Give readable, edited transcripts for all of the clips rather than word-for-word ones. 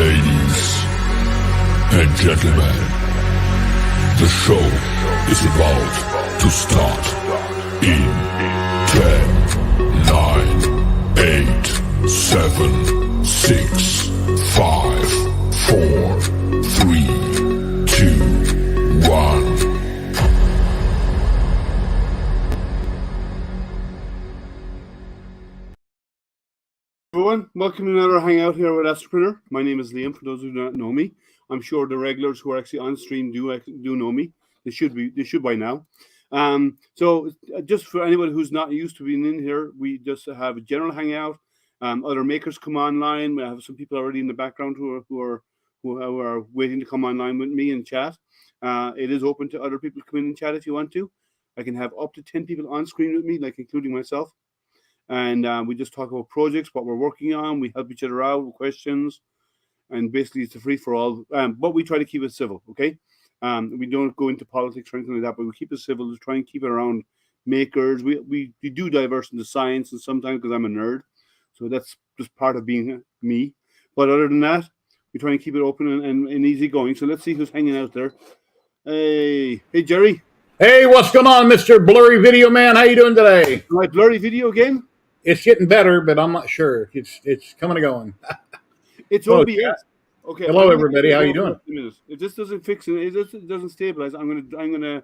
Ladies and gentlemen, the show is about to start in 10, 9, 8, 7, 6, 5, 4, 3, 2, 1. Everyone, welcome to another Hangout here with Astropreneur. My name is Liam. For those who do not know me, I'm sure the regulars who are actually on stream do know me. They should by now. So just for anyone who's not used to being in here, we just have a general Hangout. Other makers come online. We have some people already in the background who are waiting to come online with me and chat. It is open to other people to come in and chat if you want to. I can have up to 10 people on screen with me, like including myself. And we just talk about projects, what we're working on. We help each other out with questions. And basically, it's a free-for-all. But we try to keep it civil, okay? We don't go into politics or anything like that, but we keep it civil. We try and keep it around makers. We do diverse into science and sometimes because I'm a nerd. So that's just part of being me. But other than that, we try and keep it open and easy going. So let's see who's hanging out there. Hey, Jerry. Hey, what's going on, Mr. Blurry Video Man? How you doing today? My blurry video again? It's getting better, but I'm not sure. It's coming and going. It's OBS. Okay. Hello, everybody. How you doing? If this doesn't fix it, if this doesn't stabilize, I'm gonna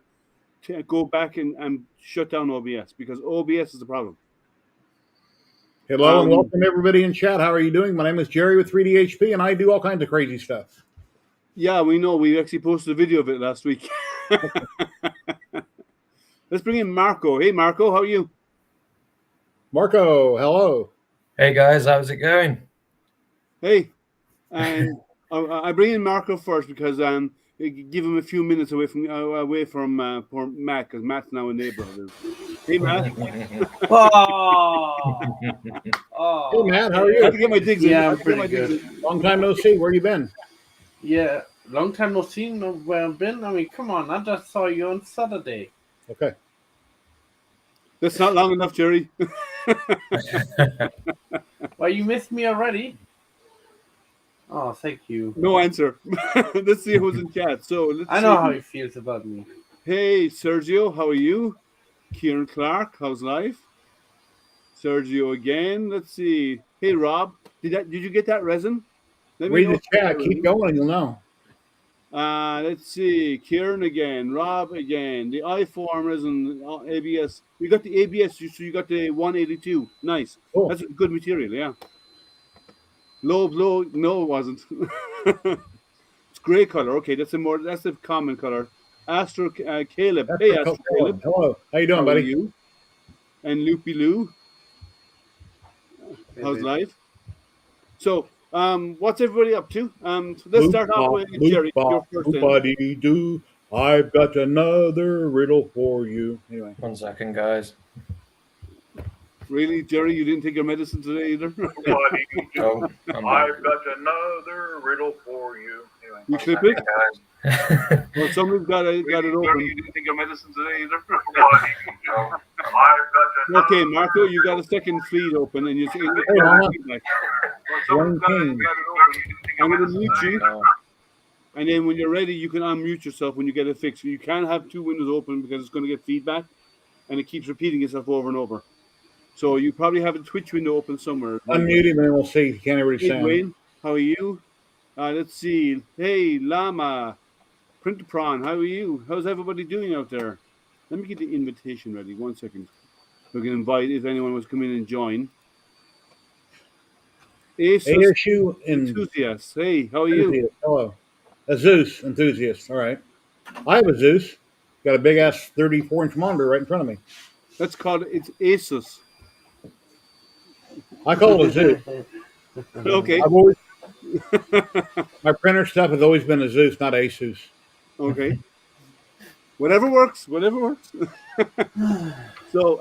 go back and shut down OBS because OBS is the problem. Hello and welcome everybody in chat. How are you doing? My name is Jerry with 3DHP, and I do all kinds of crazy stuff. Yeah, we know. We actually posted a video of it last week. Let's bring in Marco. Hey, Marco, how are you? Marco, hello. Hey guys, how's it going? Hey, and I bring in Marco first because give him a few minutes away from poor Matt because Matt's now a neighbor. Hey, Matt. Oh. Hey, Matt, how are you? I have to get my digs in. Yeah, I'm pretty good. Long time no see. Where you been? Yeah, long time no see. No, where I've been. I mean, come on. I just saw you on Saturday. Okay. That's not long enough, Jerry. Well, you missed me already. Oh, thank you. No answer. Let's see who's in chat. So I know how he feels about me. Hey, Sergio, how are you? Kieran Clark, how's life? Sergio again. Let's see. Hey, Rob, did you get that resin? Read the chat. Keep going, you'll know. Let's see. Kieran again. Rob again. The iForm resin, ABS. We got the ABS, so you got the 182. Nice. Cool. That's good material, yeah. Low, no, it wasn't. It's gray color. Okay, that's a common color. Astro Caleb. Hey, Astro Caleb. Hello. How you doing, buddy? You? And Loopy Lou. How's life? So, what's everybody up to? So let's start off with Jerry. Your first do. I've got another riddle for you. Anyway. 1 second, guys. Really, Jerry? You didn't take your medicine today either? Oh, I've got another riddle for you. Anyway. You clip it? Well, somebody's got it open. You didn't take your medicine today either? Okay, Marco, you got a second feed open, and you say, I'm going to mute you. And then when you're ready, you can unmute yourself when you get it fixed. You can't have two windows open because it's going to get feedback, and it keeps repeating itself over and over. So you probably have a Twitch window open somewhere. Unmute him and we'll see. You can't really sound. Wayne, how are you? Let's see. Hey, Llama. Printer Prawn, how are you? How's everybody doing out there? Let me get the invitation ready. 1 second. We can invite if anyone wants to come in and join. ASU enthusiast. Hey, how are you? Hello. A Zeus enthusiast. All right. I have a Zeus. Got a big ass 34-inch monitor right in front of me. That's called it's Asus. I call it a Zeus. Okay. My printer stuff has always been a Zeus, not Asus. Okay. Whatever works. So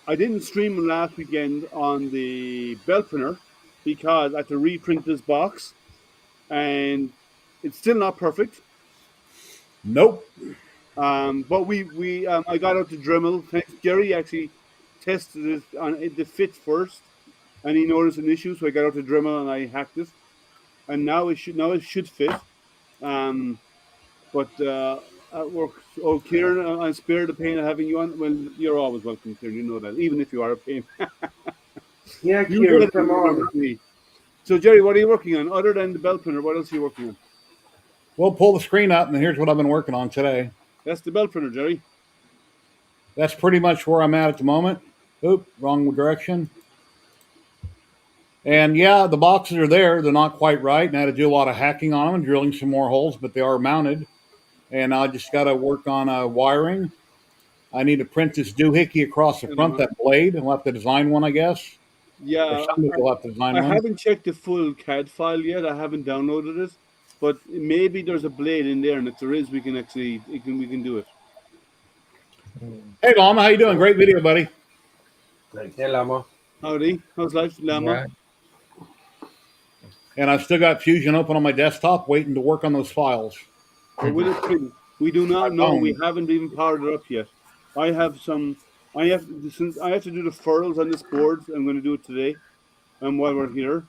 I didn't stream last weekend on the belt printer because I had to reprint this box, and it's still not perfect. Nope. But I got out to Dremel. Jerry actually tested it on the fit first, and he noticed an issue, so I got out the Dremel and I hacked it, and now it should fit. But at work, oh, Kieran, I'm spared the pain of having you on. Well, you're always welcome, Kieran. You know that, even if you are a pain. Yeah, You Kieran, get it, come on. not me. So, Jerry, what are you working on other than the belt printer? What else are you working on? We'll pull the screen up, and here's what I've been working on today. That's the belt printer, Jerry. That's pretty much where I'm at the moment. Oop, wrong direction. And yeah, the boxes are there. They're not quite right. And I had to do a lot of hacking on them and drilling some more holes, but they are mounted. And I just got to work on wiring. I need to print this doohickey across the front, that blade, and we'll have to design one, I guess. Yeah, Or somebody will have to design I one. haven't checked the full CAD file yet. I haven't downloaded it, but maybe there's a blade in there, and if there is, we can do it. Hey, Llama, how you doing? Great video, buddy. Hey, Lama. Howdy, how's life, Llama? Right. And I've still got Fusion open on my desktop, waiting to work on those files. But will it print? We do not know. We haven't even powered it up yet. I have to do the furls on this board. I'm going to do it today. While we're here,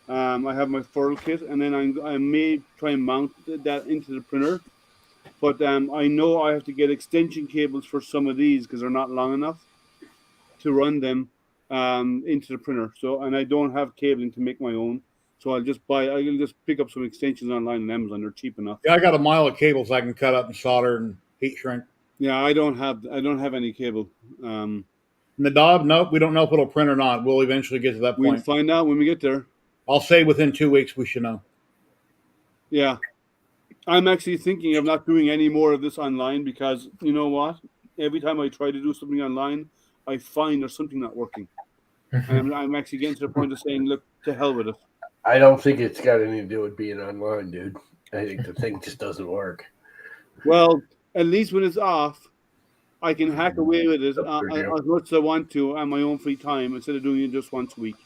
I have my furl kit, and then I may try and mount that into the printer. But I know I have to get extension cables for some of these because they're not long enough to run them into the printer. So, and I don't have cabling to make my own. So I'll just pick up some extensions online on Amazon. They're cheap enough. Yeah, I got a mile of cables I can cut up and solder and heat shrink. Yeah, I don't have any cable. Nadab, nope, we don't know if it'll print or not. We'll eventually get to that We'll point. find out when we get there. I'll say within 2 weeks we should know. Yeah. I'm actually thinking of not doing any more of this online because, you know what? Every time I try to do something online, I find there's something not working. And I'm actually getting to the point of saying, look, to hell with it. I don't think it's got anything to do with being online, dude. I think the thing just doesn't work. Well, at least when it's off, I can hack away with it as much as I want to on my own free time instead of doing it just once a week.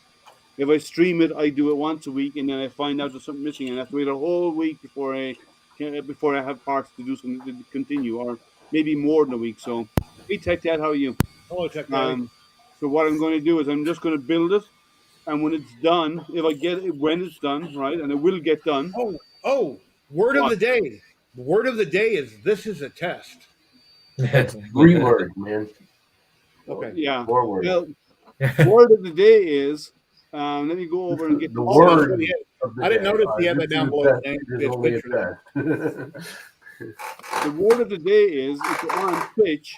If I stream it, I do it once a week, and then I find out there's something missing, and I have to wait a whole week before I have parts to do something to continue, or maybe more than a week. So, hey, Tech Dad, how are you? Hello, Tech Dad. So what I'm going to do is I'm just going to build it, and when it's done, if I get it when it's done, right, and it will get done. Word of the day. The word of the day is this is a test. It's Reword, man. Okay. Yeah. More words. Well, word of the day is, let me go over and get The word. I didn't notice he had that down below. The word of the day is, if you're on Twitch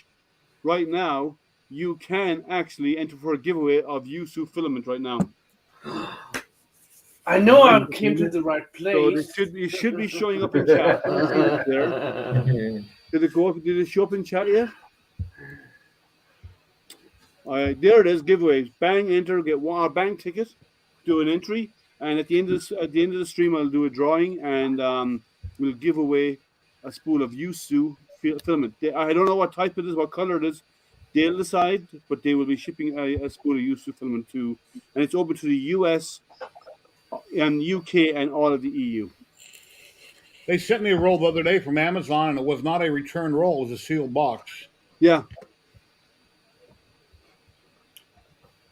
right now, you can actually enter for a giveaway of Yusu filament right now. I know I came to the right place. So it should be showing up in chat. There. Did it show up in chat yet? There it is. Giveaways. Bang, enter, get one bang ticket, do an entry, and at the end of the stream, I'll do a drawing and we'll give away a spool of Yusu filament. I don't know what type it is, what color it is. They'll decide, but they will be shipping a spool of Yusu filament too, and it's open to the US and UK and all of the EU. They sent me a roll the other day from Amazon, and it was not a return roll; it was a sealed box. Yeah.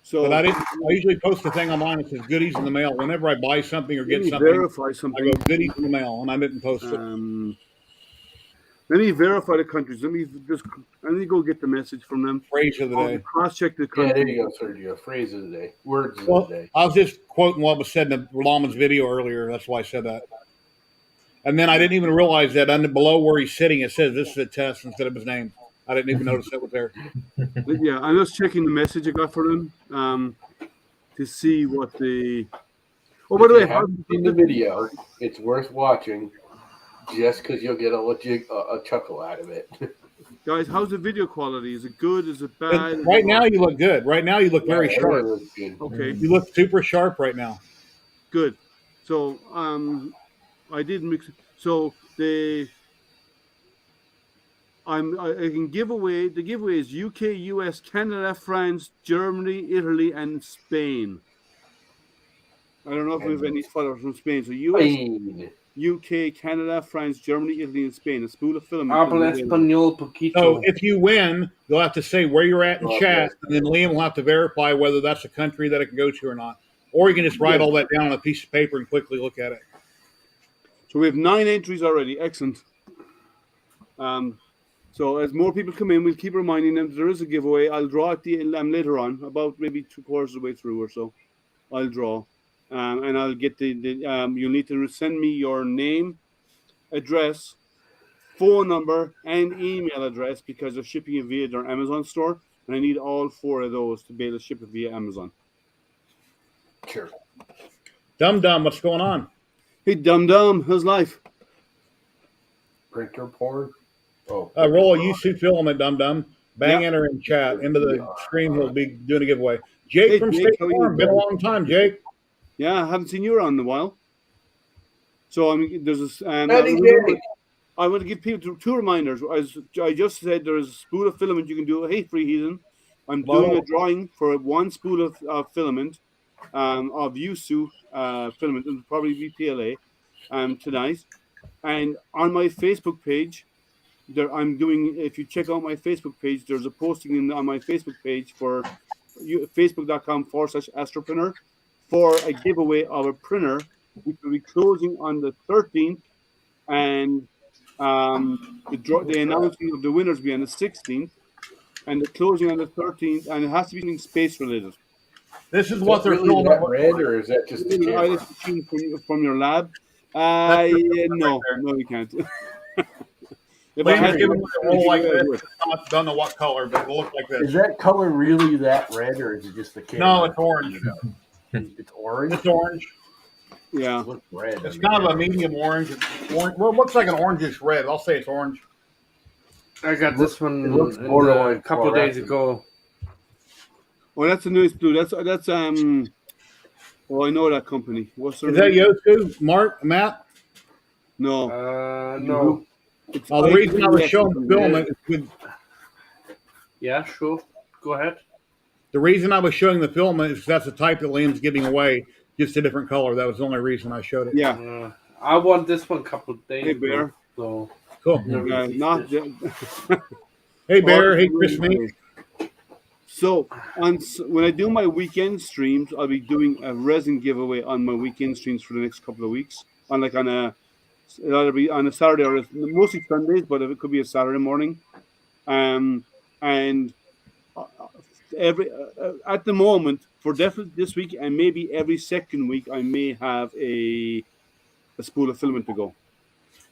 So, but I usually post a thing online that says "goodies in the mail" whenever I buy something or get something. Verify something. I go "goodies in the mail," and I didn't post it. Let me verify the countries. Let me go get the message from them. Phrase of the day. Cross-check the country. Yeah, there you go, Sergio. Phrase of the day. Words of the day. I was just quoting what was said in the Lama's video earlier. That's why I said that. And then I didn't even realize that below where he's sitting, it says this is a test instead of his name. I didn't even notice that was there. Yeah, I'm just checking the message I got for them to see what the. Oh, by the way, if you haven't seen the video, it's worth watching. Just because you'll get a chuckle out of it. Guys, how's the video quality? Is it good? Is it bad? Right now, you look good. Right now, you look very sharp. Okay. You look super sharp right now. Good. So, I did mix. So I can give away. The giveaway is UK, US, Canada, France, Germany, Italy, and Spain. I don't know if we have any followers from Spain. So UK, Canada, France, Germany, Italy, and Spain. A spool of filament. Hablo español poquito. So if you win, you'll have to say where you're at in Oh, chat, yes. and then Liam will have to verify whether that's a country that it can go to or not. Or you can just write all that down on a piece of paper and quickly look at it. So we have 9 entries already. Excellent. So as more people come in, we'll keep reminding them there is a giveaway. I'll draw at the later on, about maybe 3/4 of the way through or so. I'll draw, and I'll get you'll need to send me your name, address, phone number, and email address because they're shipping it via their Amazon store, and I need all 4 of those to be able to ship it via Amazon. Sure. Dum Dum, what's going on? Hey, Dum, how's life? Printer porn. Oh, Roll a YouTube filament, Dum Dum. Bang Yeah. enter in chat. Into the stream, he'll be doing a giveaway. Jake Hey, from Jake, State how are you, Farm. Been a brother? long time, Jake. Yeah, I haven't seen you around in a while. So there's this. Howdy, Jake. I want to give people 2 reminders. As I just said, there is a spool of filament you can do. Hey, free heathen! I'm doing a drawing for 1 spool of filament, of Yusu filament. It'll probably be PLA tonight. And on my Facebook page, I'm doing. If you check out my Facebook page, there's a posting on my Facebook page for facebook.com/astroprinter for a giveaway of a printer, which will be closing on the 13th, and the announcing of the winners will be on the 16th, and the closing on the 13th, and it has to be something space related. This is Is what that they're really filling that up. red, or is that just the camera? Iris machine from your lab. That's your No, right there. no, you can't. If I Liam's had giving to, it a roll like I this. would. I don't know what color, but it'll look like Is this. that color really that red, or is it just the camera? No, it's orange. It's orange. It's orange. Yeah. It looks red. It's kind of a medium orange. It's orange. Well, it looks like an orangish red. I'll say it's orange. I got this one it looks borderline a couple of days fluorescent. ago. Oh, that's a nice blue. That's Oh, I know that company. What's their Is that name? Yosu? Matt? No. No. It's The reason I was showing the IPS. filament is with Yeah, sure. Go ahead. the reason I was showing the filament is that's the type that Liam's giving away, just a different color. That was the only reason I showed it. Yeah. I won this one a couple of days Hey, ago. Bear. So Cool. Not. Hey, Bear. Hey, Chris Meek. So when I do my weekend streams, I'll be doing a resin giveaway on my weekend streams for the next couple of weeks. It'll either be on a Saturday or mostly Sundays, but it could be a Saturday morning. And at the moment, for definitely this week and maybe every second week, I may have a spool of filament to go.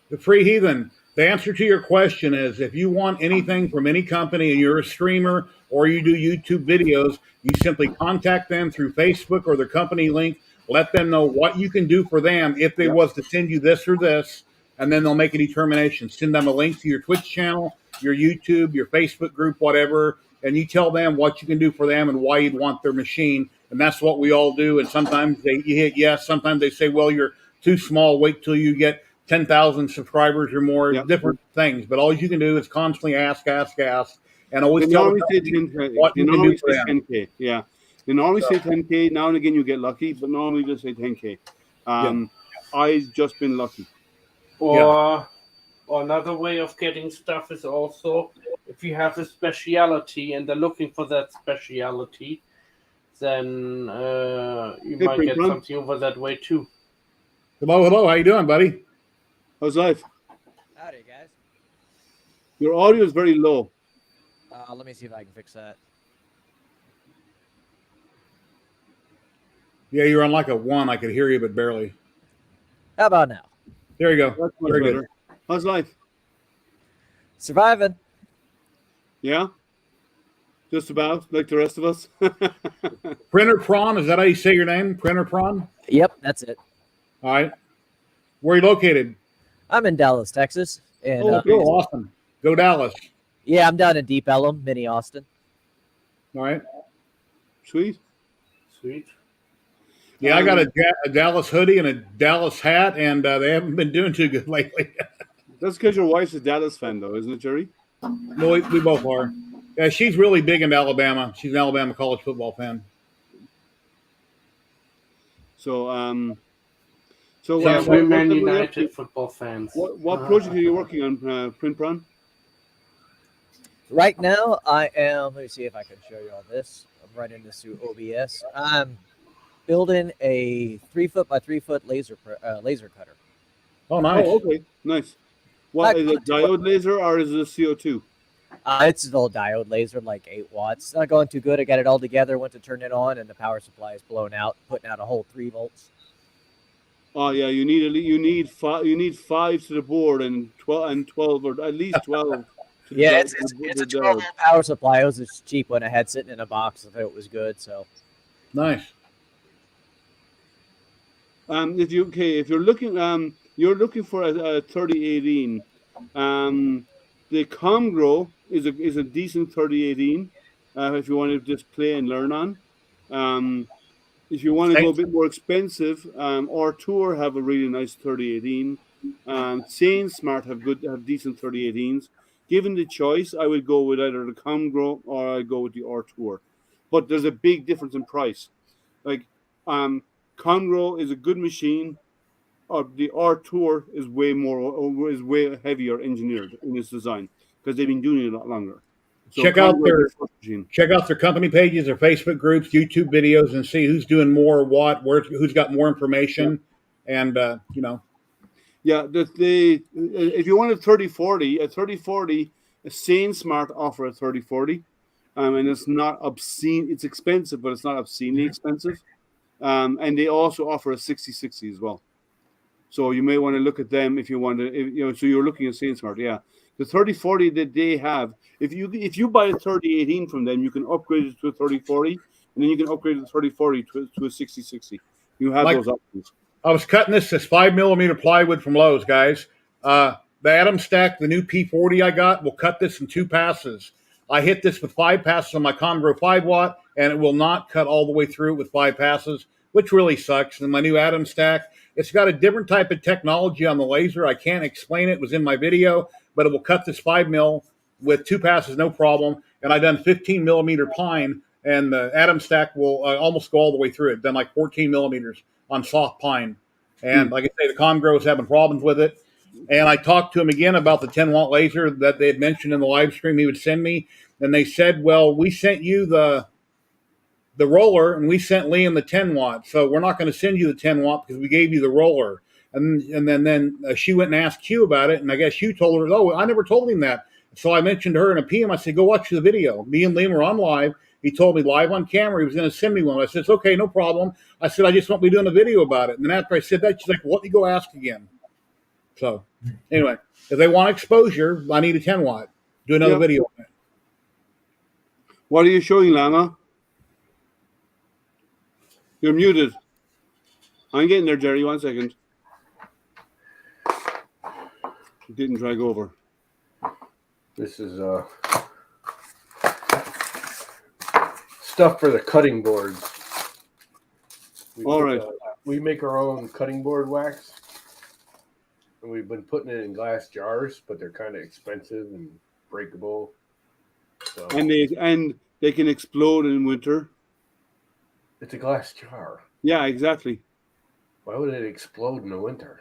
The Free Heathen. The answer to your question is if you want anything from any company and you're a streamer or you do YouTube videos, you simply contact them through Facebook or their company link. Let them know what you can do for them if they was to send you this or this, and then they'll make a determination. Send them a link to your Twitch channel, your YouTube, your Facebook group, whatever, and you tell them what you can do for them and why you'd want their machine. And that's what we all do. And sometimes you hit yes. Sometimes they say, well, you're too small. Wait till you get 10,000 subscribers or more, different things. But all you can do is constantly ask, and always They tell normally say them 10K. what They you can normally do for say them. 10K. Yeah. They normally say 10K. Now and again, you get lucky, but normally they say 10K. I've just been lucky. Or another way of getting stuff is also if you have a speciality and they're looking for that speciality, then you might get something over that way too. Hello. How you doing, buddy? How's life? Howdy, guys. Your audio is very low. Let me see if I can fix that. Yeah, you're on like a 1. I could hear you, but barely. How about now? There you go. That's much Very better. good. How's life? Surviving. Yeah? Just about, like the rest of us? Printer Prawn, is that how you say your name? Printer Prawn? Yep, that's it. All right. Where are you located? I'm in Dallas, Texas. And, cool. Awesome. Go Dallas. Yeah, I'm down in Deep Ellum, mini Austin. All right. Sweet. Yeah, I got a Dallas hoodie and a Dallas hat, and they haven't been doing too good lately. That's because your wife's a Dallas fan, though, isn't it, Jerry? No, we both are. Yeah, she's really big into Alabama. She's an Alabama college football fan. So So, Yeah, what we're level Man are you up United to? football fans. What project are you working on, Print Bron? Right now, I am. Let me see if I can show you all this. I'm running this through OBS. I'm building a 3 foot by 3 foot laser cutter. Oh, nice. Oh, okay, nice. What is it? Diode laser or is it a CO2? It's an old diode laser, like 8 watts. Not going too good. I got it all together. Went to turn it on, and the power supply is blown out, putting out a whole 3 volts. Oh yeah, you need five. You need 5 to the board and 12 or at least 12. To the Yeah, di- to the- it's the a 12 diode. volt power supply. It was just cheap when I had sitting in a box. I thought it was good. So Nice. If you're looking for a 3018. The Comgro is a decent 3018. If you want to just play and learn on. If you want to go a bit more expensive, our Tour have a really nice 3018. Sane Smart have decent 3018s. Given the choice, I would go with either the Comgro or I go with the R Tour. But there's a big difference in price. Like Conroe is a good machine. The R Tour is way heavier engineered in its design because they've been doing it a lot longer. So check out Conroe is the first machine. their company pages, their Facebook groups, YouTube videos, and see who's doing more, who's got more information, and Yeah, if you want a 3040, a Sane Smart offer a 3040, and it's not obscene. It's expensive, but it's not obscenely expensive. And they also offer a 6060 as well. So you may want to look at them if you want to. So you're looking at Sane Smart, yeah. The 3040 that they have, if you buy a 3018 from them, you can upgrade it to a 3040, and then you can upgrade the 3040 to a 6060. You have those options. I was cutting this 5mm plywood from Lowe's, guys. The Atom Stack, the new P40 I got, will cut this in 2 passes. I hit this with 5 passes on my Comgro 5 watt, and it will not cut all the way through with 5 passes, which really sucks. And my new Atom Stack, it's got a different type of technology on the laser. I can't explain it. It was in my video, but it will cut this 5mm with 2 passes, no problem. And I done 15mm pine, and the Atom Stack will almost go all the way through it. Done like 14mm on soft pine. And like I say, the Comgro is having problems with it. And I talked to him again about the 10-watt laser that they had mentioned in the live stream he would send me. And they said, well, we sent you the roller and we sent Liam the 10-watt. So we're not going to send you the 10-watt because we gave you the roller. And then she went and asked Hugh about it. And I guess Hugh told her, oh, I never told him that. So I mentioned to her in a PM, I said, go watch the video. Me and Liam were on live. He told me live on camera he was going to send me one. I said, it's okay, no problem. I said, I just won't be doing a video about it. And then after I said that, she's like, well, let me go ask again. So anyway, if they want exposure, I need a 10-watt. Do another video on it. What are you showing, Lama? You're muted. I'm getting there, Jerry. 1 second. It didn't drag over. This is stuff for the cutting boards. All right. We make our own cutting board wax. And we've been putting it in glass jars, but they're kind of expensive and breakable. So And they can explode in winter. it's a glass jar. Yeah, exactly. Why would it explode in the winter?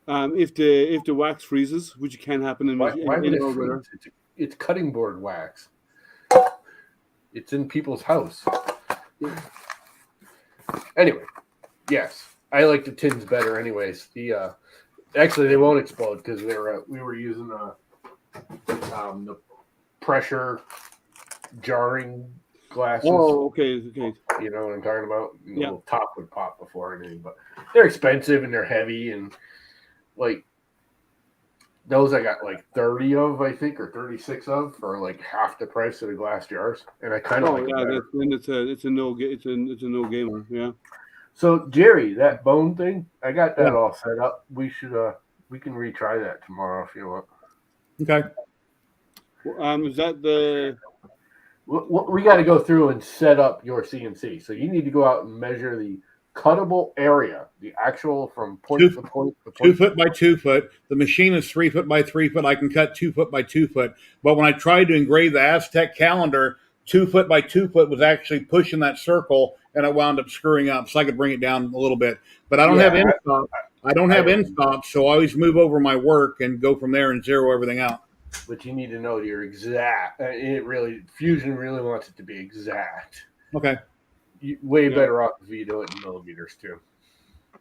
If the wax freezes, which can happen in Why would it our winter. freeze? It's cutting board wax. It's in people's house. Anyway, yes, I like the tins better. Anyways, actually they won't explode because we were using the pressure jarring glasses. Oh, okay. You know what I'm talking about? The Yeah. little top would pop before anything, but they're expensive and they're heavy and like those I got like 30 of, I think, or 36 of for like half the price of the glass jars, and I kind of like it better. Then it's a no gamer. Yeah. So Jerry, that bone thing, I got that all set up. We can retry that tomorrow if you want. Okay. Is that the? We got to go through and set up your CNC. So you need to go out and measure the cuttable area, the actual from point to point. 2 foot by 2 foot. The machine is 3 foot by 3 foot. I can cut 2 foot by 2 foot. But when I tried to engrave the Aztec calendar, 2 foot by 2 foot was actually pushing that circle, and it wound up screwing up, so I could bring it down a little bit. But I don't have end stop. I don't have end stop, so I always move over my work and go from there and zero everything out. But you need to know your exact. Fusion really wants it to be exact. Okay. Way better off if you do it in millimeters too.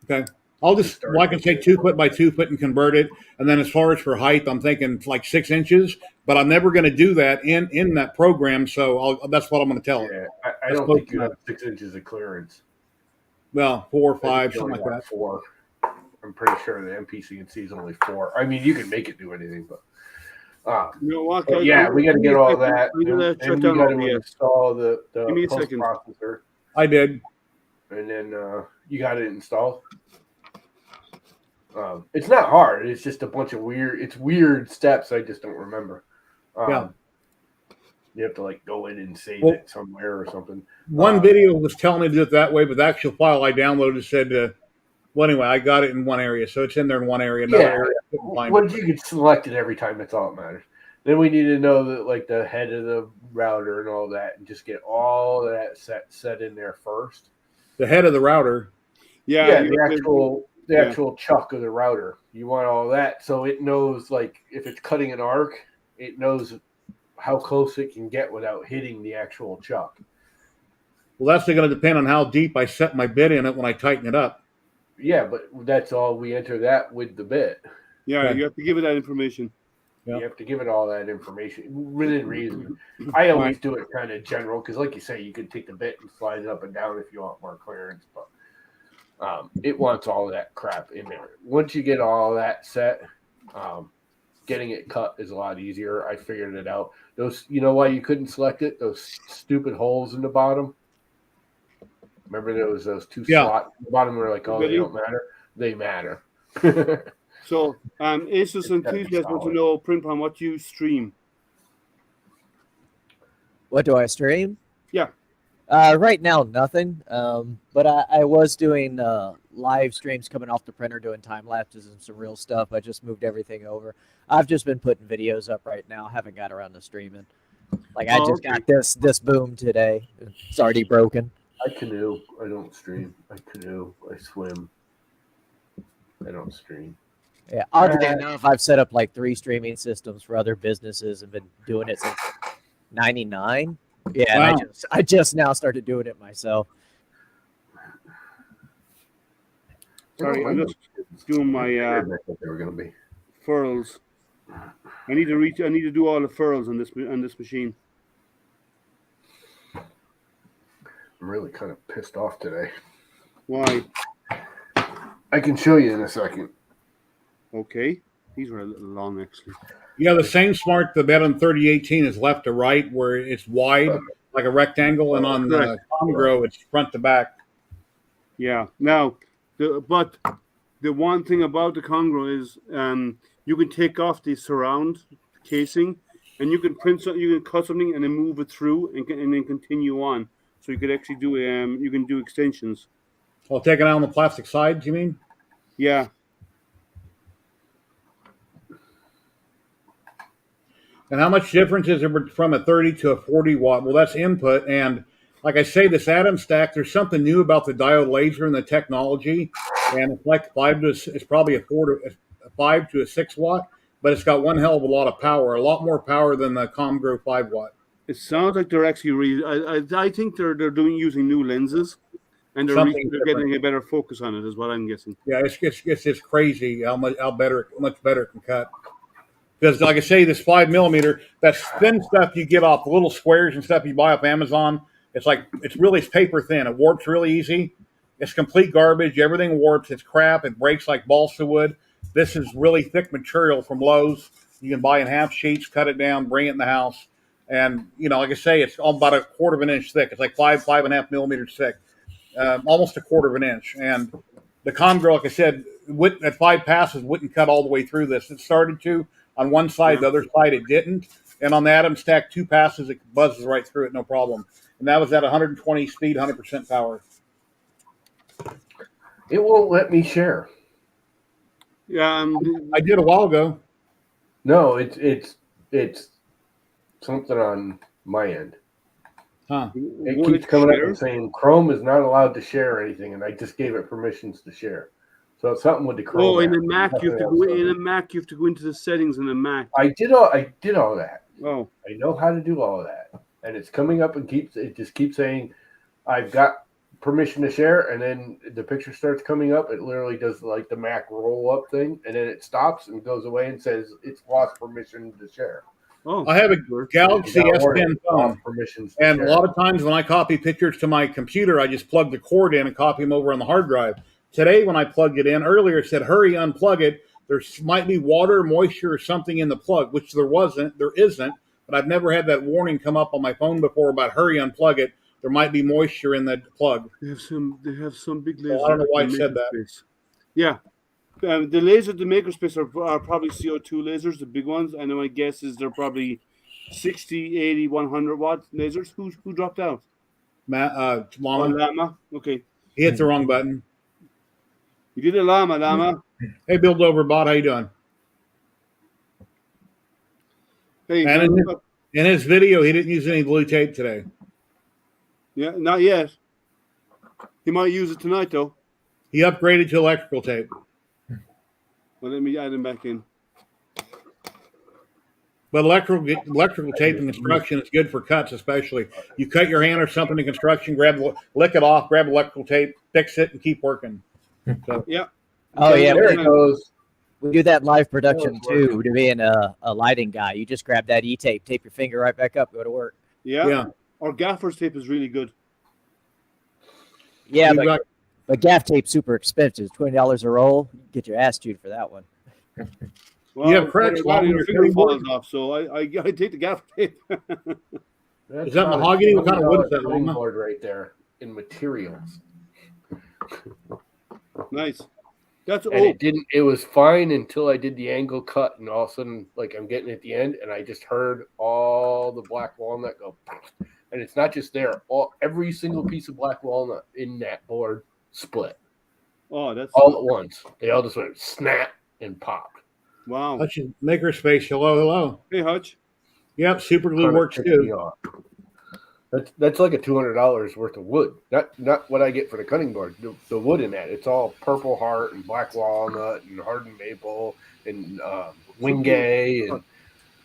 Okay. I can take 2 foot by 2 foot and convert it. And then as far as for height, I'm thinking like 6 inches, but I'm never going to do that in that program. So that's what I'm going to tell it. Yeah, I don't think you have 6 inches of clearance. Well, 4 or 5, something like that. 4. I'm pretty sure the MPCNC is only 4. I mean, you can make it do anything, but you know what? we got to get all that. And we got to install the post second. processor. I did. And then you got it installed. It's not hard. It's just a bunch of weird steps I just don't remember. You have to like go in and save it somewhere or something. One video was telling me to do it that way, but the actual file I downloaded said, well, anyway, I got it in one area, so it's in there in one area. Once you can select it every time, that's all that matters. Then we need to know that like the head of the router and all that, and just get all that set in there first. The head of the router. Yeah, the actual chuck of the router. You want all that so it knows like if it's cutting an arc, it knows how close it can get without hitting the actual chuck. Well, that's going to depend on how deep I set my bit in it when I tighten it up. Yeah, but that's all we enter that with the bit. Yeah, you have to give it that information. Yeah. You have to give it all that information within reason. I always do it kind of general because, like you say, you can take the bit and slide it up and down if you want more clearance, but it wants all of that crap in there. Once you get all that set, getting it cut is a lot easier. I figured it out. You know why you couldn't select it? Those stupid holes in the bottom. Remember there was those 2 slots in the bottom were like, oh, they don't matter. They matter. So, Asus Enthusiast wants to know, Printpon, what you stream? What do I stream? Yeah. Right now, nothing. But I was doing live streams coming off the printer, doing time lapses and some real stuff. I just moved everything over. I've just been putting videos up right now. Haven't got around to streaming. Like I just got this boom today. It's already broken. I canoe. I don't stream. I canoe. I swim. I don't stream. Yeah, oddly enough, I've set up like 3 streaming systems for other businesses and been doing it since '99. Yeah, wow. And I just now started doing it myself. Sorry, I'm just doing my they were going to be furls. I need to do all the furls on this machine. I'm really kind of pissed off today. Why? I can show you in a second. Okay. These were a little long, actually. Yeah, the same smart the bed on 3018 is left to right, where it's wide, like a rectangle, and on the Congro, it's front to back. Yeah. Now, but the one thing about the Congro is you can take off the surround casing, and you can print something, you can cut something, and then move it through, and then continue on. So you could actually do you can do extensions. Well, taking out on the plastic sides, you mean? Yeah. And how much difference is there from a 30 to a 40 watt? Well, that's input. And like I say, this atom stack, there's something new about the diode laser and the technology. And it's like it's probably a 5 to a 6 watt, but it's got one hell of a lot of power, a lot more power than the Comgro 5 watt. It sounds like they're actually I think they're using new lenses, and they're getting a better focus on it, is what I'm guessing. Yeah, it's just crazy how much better it can cut. Because, like I say, this 5mm, that thin stuff you get off little squares and stuff you buy off Amazon, it's paper thin. It warps really easy. It's complete garbage. Everything warps. It's crap. It breaks like balsa wood. This is really thick material from Lowe's. You can buy in half sheets, cut it down, bring it in the house. And, like I say, it's about a quarter of an inch thick. It's like 5.5 millimeters thick, almost a quarter of an inch. And the Comgro, like I said, at 5 passes, wouldn't cut all the way through this. It started to. On one side, the other side, it didn't. And on the atom stack, 2 passes, it buzzes right through it, no problem. And that was at 120 speed, 100% power. It won't let me share. Yeah, I did a while ago. No, it's something on my end. Huh. It keeps coming up and saying Chrome is not allowed to share anything, and I just gave it permissions to share. So it's something with the Chrome. Oh, in app. a Mac, you have to go in a Mac. You have to go into the settings in a Mac. I did all that. Oh, I know how to do all of that, and it's coming up and it just keeps saying, "I've got permission to share," and then the picture starts coming up. It literally does like the Mac roll up thing, and then it stops and goes away and says it's lost permission to share. oh. I have a Galaxy S10 phone, Permissions and share. a lot of times when I copy pictures to my computer, I just plug the cord in and copy them over on the hard drive. Today, when I plugged it in earlier, it said, "Hurry, unplug it. There might be water, moisture, or something in the plug," which there isn't. But I've never had that warning come up on my phone before about "Hurry, unplug it. There might be moisture in the plug." They have some big lasers. Well, I don't know why it said that. Makerspace. Yeah. The lasers, the Makerspace are probably CO2 lasers, the big ones. And my guess is they're probably 60, 80, 100 watt lasers. Who dropped out? Llama. Oh, Llama. Okay. He hit the wrong button. You did a Llama. Hey, Bill Doverbot, how you doing? Hey, And in his video, he didn't use any blue tape today. yeah, not yet. He might use it tonight, though. He upgraded to electrical tape. Well, let me add him back in. But electrical tape in construction is good for cuts, especially. You cut your hand or something in construction, lick it off, grab electrical tape, fix it, and keep working. So, Yeah. Oh yeah, There it goes. we do that in live production too. To being a lighting guy, you just grab that tape, tape your finger right back up, go to work. Yeah. Or gaffer's tape is really good. Yeah, We've got- but gaff tape's super expensive. $20 a roll. You get your ass chewed for that one. Well, You have cracks one of on your your finger cutting board? falls off, so I take the gaffer tape. Is that mahogany? What kind of wood is that, cutting Lama? board right there in materials? Nice. That's And it didn't. It was fine until I did the angle cut, and all of a sudden, like I'm getting at the end, and I just heard all the black walnut go, and it's not just there. Every single piece of black walnut in that board split Oh, that's all at once. They all just went snap and popped. wow. Hutch Makerspace. Hello. Hey, Hutch. Yep, super glue Kinda works ticked me too. off. That's like a $200 worth of wood. Not what I get for the cutting board. The wood in that, it's all purple heart and black walnut and hardened maple and wingay, and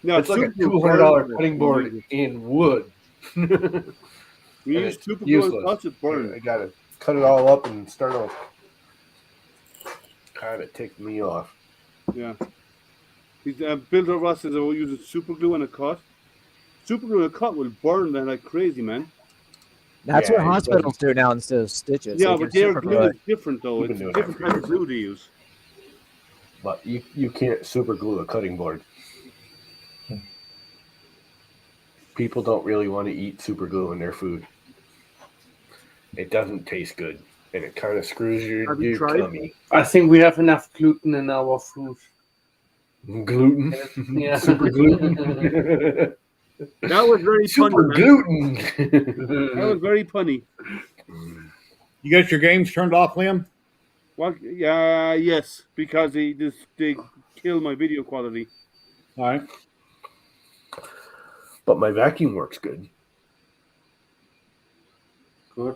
Now it's like a $200 cutting board in wood. We And use it's super glue and useless. touch it burn. I gotta cut it all up and start off. Kind of ticked me off. Yeah. He's Bill Ross says we'll use super glue and a cut. Super glue and a cut will burn that like crazy, man. That's Yeah, what it hospitals do now instead of stitches. Yeah, They but do their super glue glue. is different though. You can It's do a it different every type of glue to use. But you can't super glue a cutting board. People don't really want to eat super glue in their food. It doesn't taste good, and it kind of screws Have you your tried? tummy. I think we have enough gluten in our food. Gluten, Yeah. super gluten, That was very super punny, man. gluten. That was very punny. You got your games turned off, Liam? Well, yes, because they kill my video quality. All right. But my vacuum works good. Good.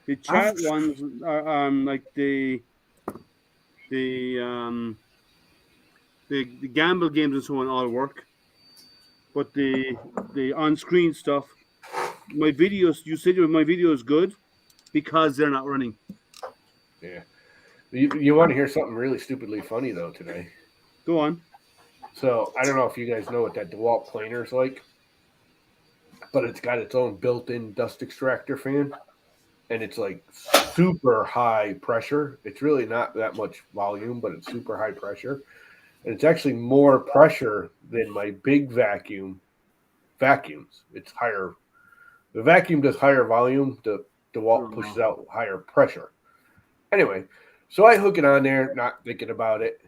The chat ones are like the gamble games and so on all work, but the on-screen stuff, my videos. You said my video is good because they're not running. Yeah. You want to hear something really stupidly funny though today? Go on. So I don't know if you guys know what that DeWalt planer is like, but it's got its own built-in dust extractor fan, and it's like super high pressure. It's really not that much volume, but it's super high pressure, and it's actually more pressure than my big vacuums. It's higher. The vacuum does higher volume. The DeWalt pushes out higher pressure. Anyway, so I hook it on there, not thinking about it.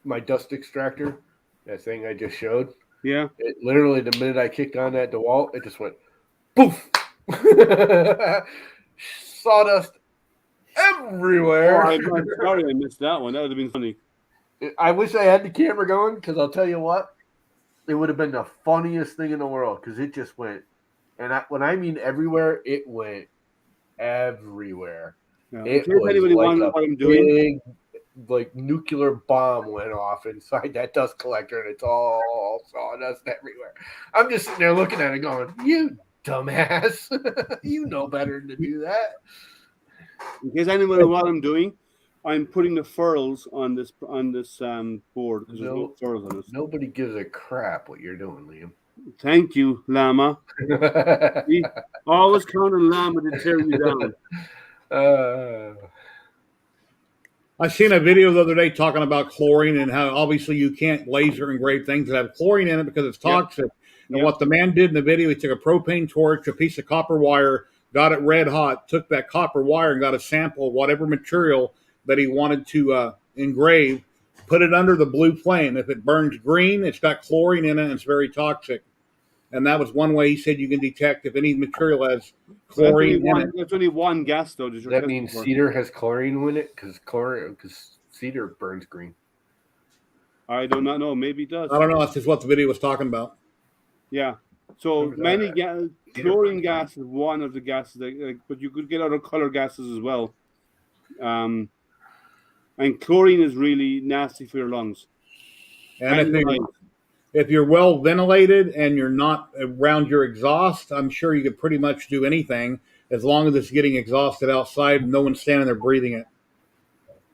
My dust extractor, that thing I just showed. Yeah. It literally, the minute I kicked on that DeWalt, it just went poof. Sawdust everywhere. Oh, I'm sorry I missed that one. That would have been funny. I wish I had the camera going, because I'll tell you what, it would have been the funniest thing in the world, because it just went And when I mean everywhere, it went everywhere. Yeah. It In case was anybody like wonders a what I'm doing, big, like nuclear bomb went off inside that dust collector, and it's all sawdust everywhere. I'm just sitting there looking at it, going, "You dumbass, you know better than to do that." in case anybody knows what I'm doing, I'm putting the furls on this board because there's no furls on it. Nobody gives a crap what you're doing, Liam. Thank you, Llama. See? Always count on Llama to tear you down. I seen a video the other day talking about chlorine and how obviously you can't laser engrave things that have chlorine in it because it's toxic. And Yep. what the man did in the video, he took a propane torch, a piece of copper wire, got it red hot, took that copper wire and got a sample of whatever material that he wanted to engrave, put it under the blue flame. If it burns green, it's got chlorine in it and it's very toxic. And that was one way he said you can detect if any material has chlorine in it. That's only one gas, though. That means cedar has chlorine in it because cedar burns green. I do not know. Maybe it does. I don't know. That's just what the video was talking about. Yeah. So many chlorine gas is one of the gases, but you could get other color gases as well. And chlorine is really nasty for your lungs. And if you're well ventilated and you're not around your exhaust, I'm sure you could pretty much do anything as long as it's getting exhausted outside and no one's standing there breathing it.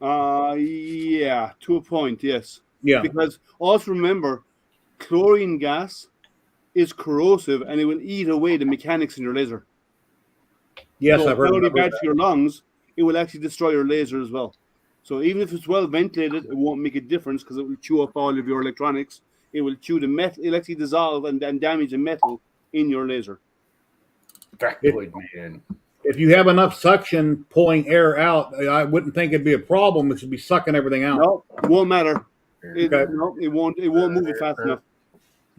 Yeah, to a point, yes. Yeah. Because also remember, chlorine gas is corrosive and it will eat away the mechanics in your laser. Yes, so I've heard not only about bad that. for your lungs, it will actually destroy your laser as well. So even if it's well ventilated, it won't make a difference because it will chew up all of your electronics. It will chew the metal, it'll actually dissolve and damage the metal in your laser. Factoid man. If you have enough suction pulling air out, I wouldn't think it'd be a problem. It should be sucking everything out. No, it won't matter. Okay. No, it won't move it fast enough.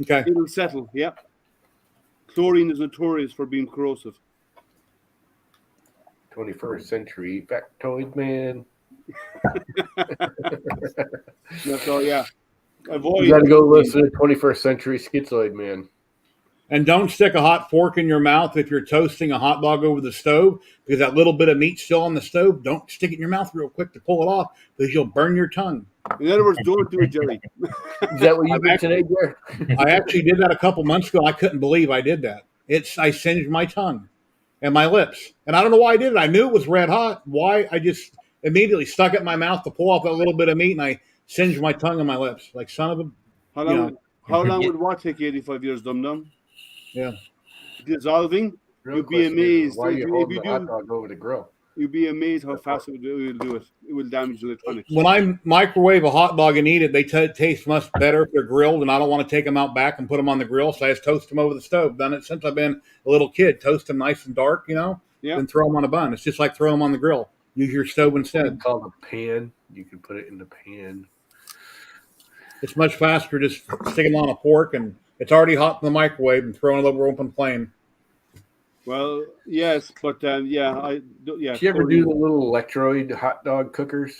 Okay. It will settle, yeah. Chlorine is notorious for being corrosive. 21st century factoid man. So yeah. Avoid. You got to go listen to 21st century schizoid man. And don't stick a hot fork in your mouth if you're toasting a hot dog over the stove, because that little bit of meat's still on the stove. Don't stick it in your mouth real quick to pull it off, because you'll burn your tongue. In other words, don't do it, Jerry. Is that what you did today, Jerry? I actually did that a couple months ago. I couldn't believe I did that. I singed my tongue and my lips. And I don't know why I did it. I knew it was red hot. Why? I just immediately stuck it in my mouth to pull off that little bit of meat, and I singed my tongue and my lips. Like, son of a... How long would what take you 85 years, dum-dum? Yeah. Dissolving, Real you'd be amazed. Why are you if holding you the hot do, dog over the grill? you'd be amazed how fast it will do it. It will damage the electronics. When I microwave a hot dog and eat it, they taste much better if they're grilled, and I don't want to take them out back and put them on the grill, so I just toast them over the stove. Done it since I've been a little kid. Toast them nice and dark, Yeah. then throw them on a bun. It's just like throwing them on the grill. Use your stove instead. It's called a pan. You can put it in the pan. It's much faster just sticking them on a fork, and it's already hot in the microwave, and throwing it over open flame. Well, yes, but yeah. Did you ever do the little electroid hot dog cookers?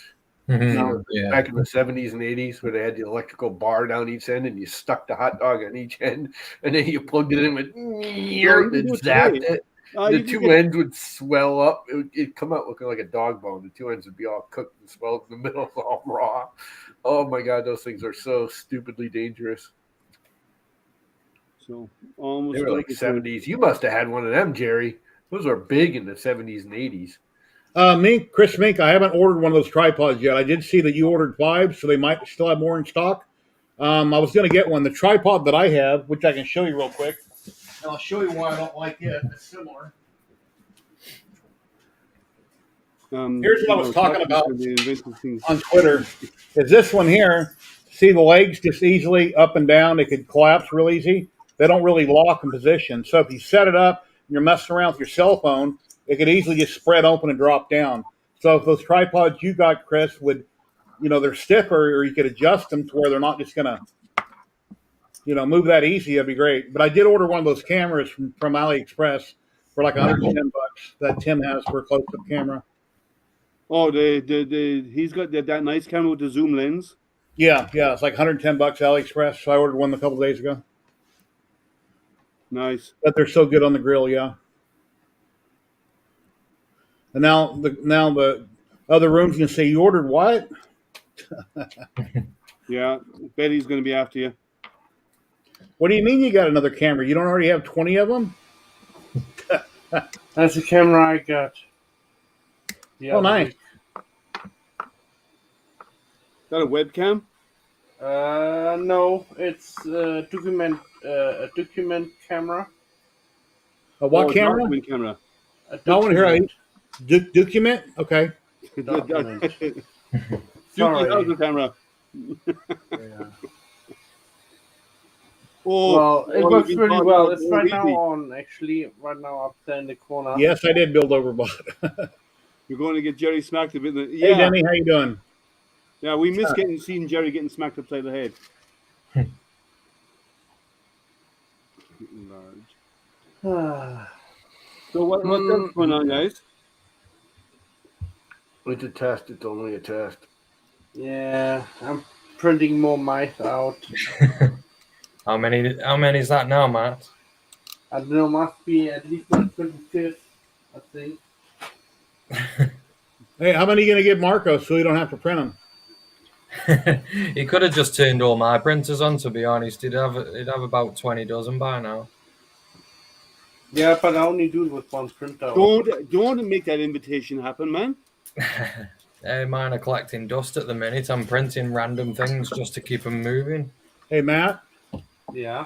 Yeah. Back in the 70s and 80s, where they had the electrical bar down each end, and you stuck the hot dog on each end, and then you plugged it in with and zapped it. The two ends would swell up. It'd come out looking like a dog bone. The two ends would be all cooked and swelled in the middle, all raw. Oh my God, those things are so stupidly dangerous. So almost They were like 70s. You must have had one of them, Jerry. Those were big in the 70s and 80s. Chris Mink, I haven't ordered one of those tripods yet. I did see that you ordered 5, so they might still have more in stock. I was going to get one. The tripod that I have, which I can show you real quick, and I'll show you why I don't like it. It's similar. Here's what I was talking about on Twitter. Is this one here? See the legs just easily up and down. They could collapse real easy. They don't really lock in position. So if you set it up and you're messing around with your cell phone, it could easily just spread open and drop down. So if those tripods you got, Chris, would, they're stiffer, or you could adjust them to where they're not just going to, move that easy, that'd be great. But I did order one of those cameras from AliExpress for like $110 that Tim has for a close-up camera. Oh, he's got that nice camera with the zoom lens. Yeah, it's like $110 AliExpress. So I ordered one a couple days ago. Nice. But they're so good on the grill, yeah. And now the other room's gonna say, you ordered what? Yeah, Betty's going to be after you. What do you mean you got another camera? You don't already have 20 of them? That's the camera I got. The Oh, other nice. week. Got a webcam? No, it's a document camera. A what Oh, camera? document camera. A No, I want to hear document. document. Okay. Document. Dookie Sorry. Howser camera. Yeah. Oh, Well, it oh, works you've been really talking well. about It's more right now easy. on, actually. Right now up there in the corner. Yes, I did build overbought. You're going to get Jerry smacked a bit. Hey, Denny, how you doing? Yeah, we miss seeing Jerry getting smacked upside the head. Large. So what's else going on, guys? It's a test. It's only a test. Yeah, I'm printing more mice out. How many is that now, Matt? I don't know, must be at least my 25th, I think. Hey, how many are you going to give Marco so you don't have to print them? He could have just turned all my printers on, to be honest. He'd have about 20 dozen by now. Yeah, but I only do it with one printer. Don't make that invitation happen, man. Hey, mine are collecting dust at the minute. I'm printing random things just to keep them moving. Hey, Matt, Yeah.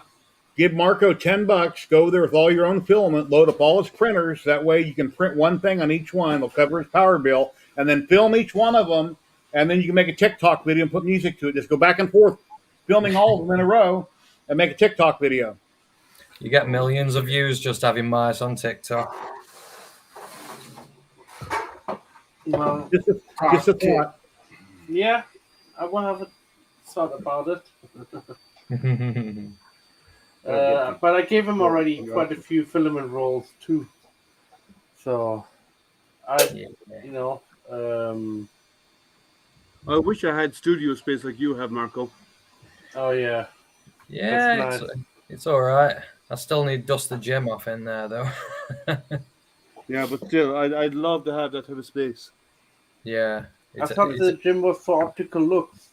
give Marco $10. Go there with all your own filament. Load up all his printers. That way you can print one thing on each one. It'll cover his power bill. And then film each one of them. And then you can make a TikTok video and put music to it. Just go back and forth, filming all of them in a row, and make a TikTok video. You get millions of views just having mice on TikTok. Well, Just a thought. yeah, I will have a thought about it. But I gave him already quite a few filament rolls too. So, I wish I had studio space like you have, Marco. Oh yeah. Yeah, That's it's all right. I still need dust the gym off in there though. Yeah, but still, I'd love to have that type of space. Yeah, I thought the gym was for optical looks.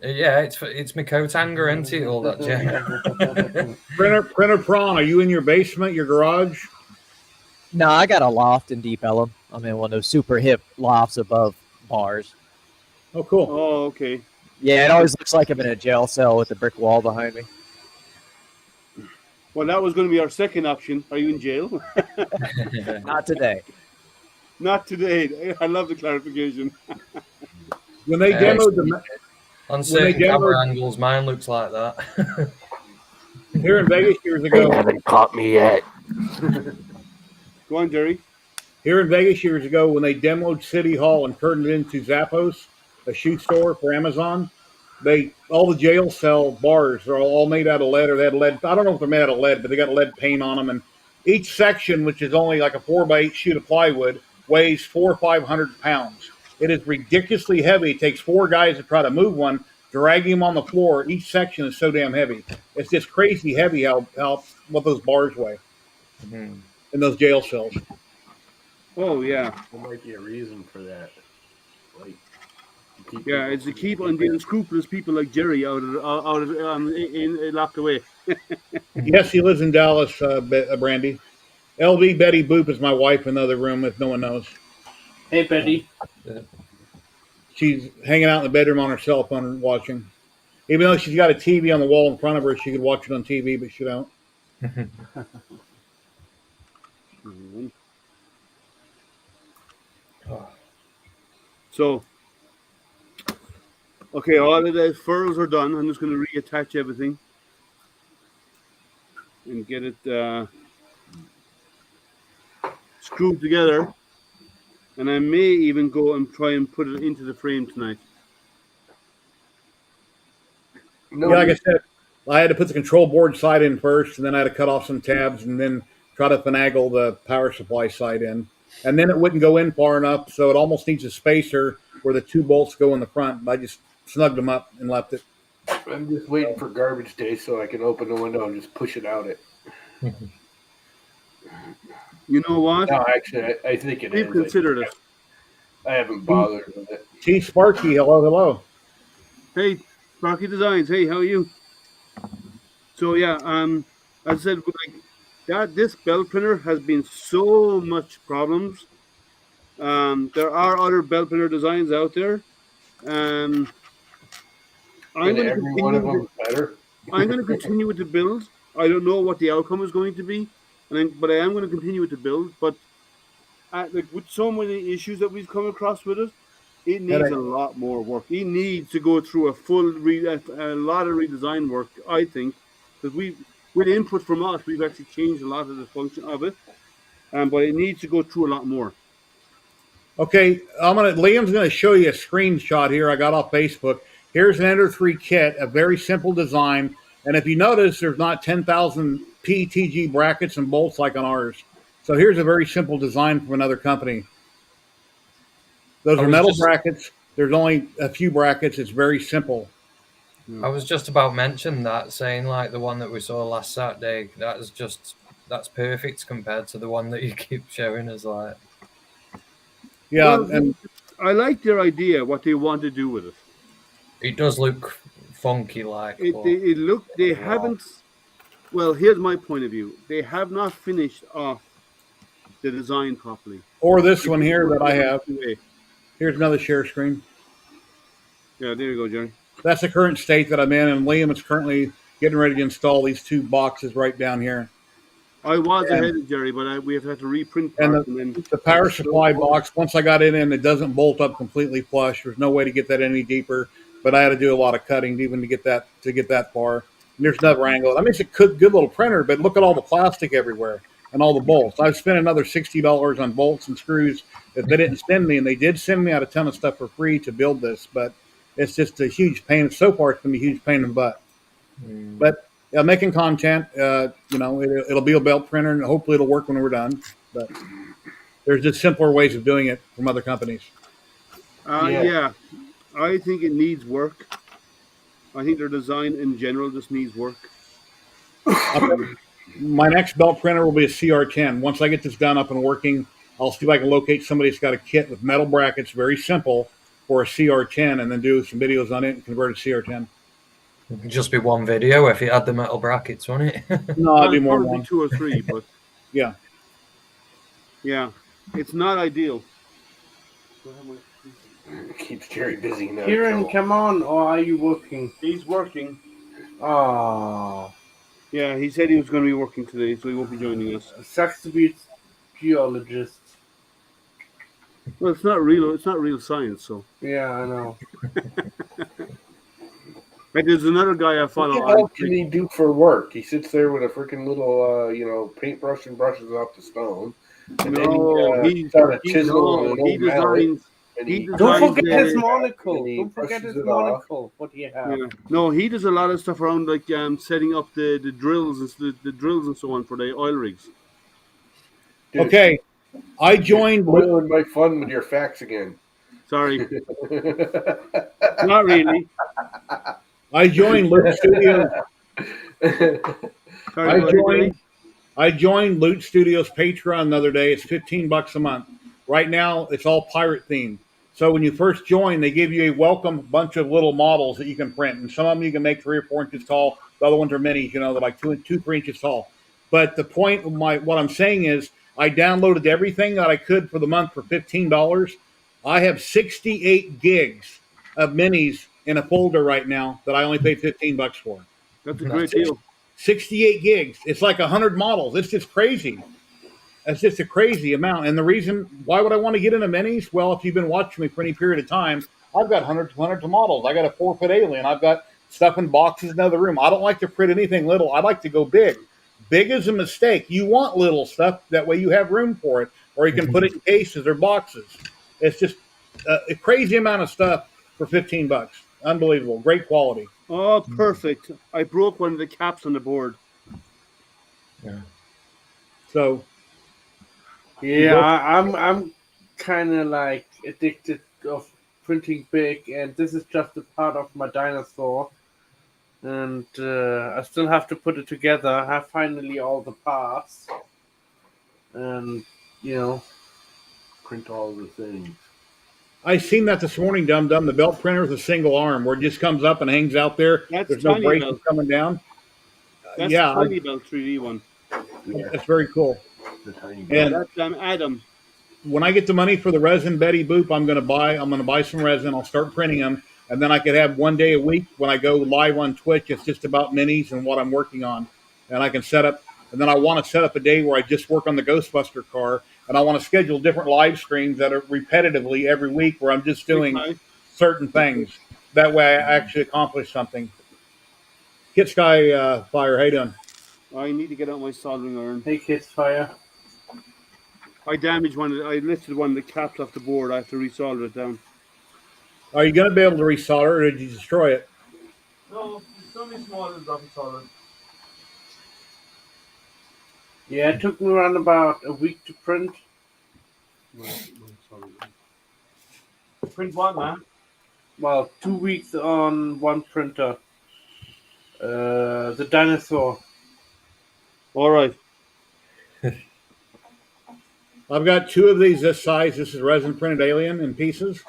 Yeah, it's my coat hanger, isn't it? All that gym. Printer Prawn, are you in your basement, your garage? No, I got a loft in Deep Ellum. I'm in one of those super hip lofts above bars. Oh, cool. Oh, okay. Yeah, it always looks like I'm in a jail cell with a brick wall behind me. Well, that was going to be our second option. Are you in jail? Not today. Not today. I love the clarification. When they demoed the on certain camera angles, mine looks like that. here in Vegas years ago, They haven't caught me yet. Go on, Jerry. Here in Vegas years ago, when they demoed City Hall and turned it into Zappos, a shoe store for Amazon, all the jail cell bars are all made out of lead, or they had lead. I don't know if they're made out of lead, but they got lead paint on them. And each section, which is only like a 4x8 sheet of plywood, weighs 400 or 500 pounds. It is ridiculously heavy. It takes 4 guys to try to move one, dragging them on the floor. Each section is so damn heavy. It's just crazy heavy what those bars weigh in those jail cells. Oh, yeah. There might be a reason for that. Like, Yeah, it's to keep on the unscrupulous people like Jerry locked away. Yes, he lives in Dallas, Brandy. LB Betty Boop is my wife in the other room, if no one knows. Hey, Betty. She's hanging out in the bedroom on her cell phone watching. Even though she's got a TV on the wall in front of her, she could watch it on TV, but she don't. So, okay, all of the furrows are done. I'm just going to reattach everything and get it screwed together. And I may even go and try and put it into the frame tonight. Yeah, like I said, I had to put the control board side in first, and then I had to cut off some tabs and then try to finagle the power supply side in. And then it wouldn't go in far enough, so it almost needs a spacer where the 2 bolts go in the front. I just snugged them up and left it. I'm just waiting for garbage day so I can open the window and just push it out. You know what? No, actually, I think it We've is. considered it. I haven't bothered with it. T Sparky, hello. Hey, Sparky Designs. Hey, how are you? So yeah, as I said, like that, this belt printer has been so much problems. There are other belt printer designs out there. Um, I'm And going to every one continue. of them is better. I'm going to continue with the build. I don't know what the outcome is going to be, but I am going to continue with the build. But like with so many issues that we've come across with it, it needs a lot more work. It needs to go through a lot of redesign work, I think, because with input from us, we've actually changed a lot of the function of it, but it needs to go through a lot more. Okay, Liam's gonna show you a screenshot here I got off Facebook. Here's an Ender 3 kit, a very simple design. And if you notice, there's not 10,000 PETG brackets and bolts like on ours. So here's a very simple design from another company. Those are metal brackets. There's only a few brackets. It's very simple. I was just about to mention that, saying like the one that we saw last Saturday, that's perfect compared to the one that you keep showing us. Like, Yeah, Well, and I like their idea, what they want to do with it. it does look funky, like. They haven't. Well, here's my point of view. They have not finished off the design properly. or this one here that I have. Here's another share screen. Yeah, there you go, Jerry. That's the current state that I'm in, and Liam is currently getting ready to install these two boxes right down here. I was ahead of Jerry, but we have had to reprint And parts. And then the power supply box, once I got it in, it doesn't bolt up completely flush. There's no way to get that any deeper, but I had to do a lot of cutting even to get that far. And there's another angle. I mean, it's a good little printer, but look at all the plastic everywhere and all the bolts. I've spent another $60 on bolts and screws that they didn't send me, and they did send me out a ton of stuff for free to build this, but it's just a huge pain. So far, it's been a huge pain in the butt. But making content, it'll be a belt printer, and hopefully it'll work when we're done. But there's just simpler ways of doing it from other companies. Yeah, I think it needs work. I think their design in general just needs work. My next belt printer will be a CR10. Once I get this done up and working, I'll see if I can locate somebody that's got a kit with metal brackets, very simple, for a CR10, and then do some videos on it and convert it to CR10. It could just be one video if you had the metal brackets, wouldn't it? No, I'd be more than one. 2 or 3, but yeah, it's not ideal. Keeps Jerry busy now. Kieran, come on, or are you working? He's working. Oh, Yeah, he said he was going to be working today, so he won't be joining us. sucks to be a geologist. Well, it's not real. It's not real science. So Yeah, I know. like, there's another guy I follow. What the hell can he do for work? He sits there with a freaking little, paintbrush and brushes off the stone. And he designs. Don't forget his monocle. Don't forget his monocle. What do you have? Yeah. No, he does a lot of stuff around, like setting up the drills and the drills and so on for the oil rigs. Dude, okay, I joined. Ruined my fun with your facts again. Sorry, not really. I joined Loot Studios. I joined Loot Studios Patreon the other day. It's $15 a month. Right now, it's all pirate themed. So when you first join, they give you a welcome bunch of little models that you can print, and some of them you can make 3 or 4 inches tall. The other ones are minis, they're like 2, 3 inches tall. But the point of what I'm saying is, I downloaded everything that I could for the month for $15. I have 68 gigs of minis in a folder right now that I only paid $15 for. That's a great deal. 68 gigs. It's like 100 models. It's just crazy. That's just a crazy amount. And the reason, why would I want to get into minis? Well, if you've been watching me for any period of time, I've got hundreds of models. I got a 4-foot alien. I've got stuff in boxes in the other room. I don't like to print anything little. I like to go big. Big is a mistake. You want little stuff. That way you have room for it. Or you can put it in cases or boxes. It's just a crazy amount of stuff for $15. Unbelievable. Great quality. Oh, perfect. I broke one of the caps on the board. Yeah. So... Yeah, I'm kind of like addicted of printing big, and this is just a part of my dinosaur. and I still have to put it together. I have finally all the parts, and Print all the things. I seen that this morning, Dum Dum. The belt printer with a single arm where it just comes up and hangs out there. That's There's no Tiny braces Belt. coming down. That's Yeah, the Tiny Belt 3D one. Yeah, that's very cool. the tiny And That's Adam. when I get the money for the resin Betty Boop, I'm gonna buy some resin. I'll start printing them, and then I could have one day a week when I go live on Twitch. It's just about minis and what I'm working on, and I can set up. And then I want to set up a day where I just work on the Ghostbuster car, and I want to schedule different live streams that are repetitively every week where I'm just doing Okay. certain things. That way, I actually accomplish something. Kit Sky Fire, how you doing? I need to get out my soldering iron. hey, Kids Fire. I damaged one. I lifted one of the caps off the board. I have to resolder it down. Are you going to be able to resolder, or did you destroy it? No, it's only small and drop it solid. Yeah, it took me around about a week to print. Print one, man. Well, 2 weeks on one printer. The dinosaur. All right. I've got two of these this size. This is resin printed alien in pieces.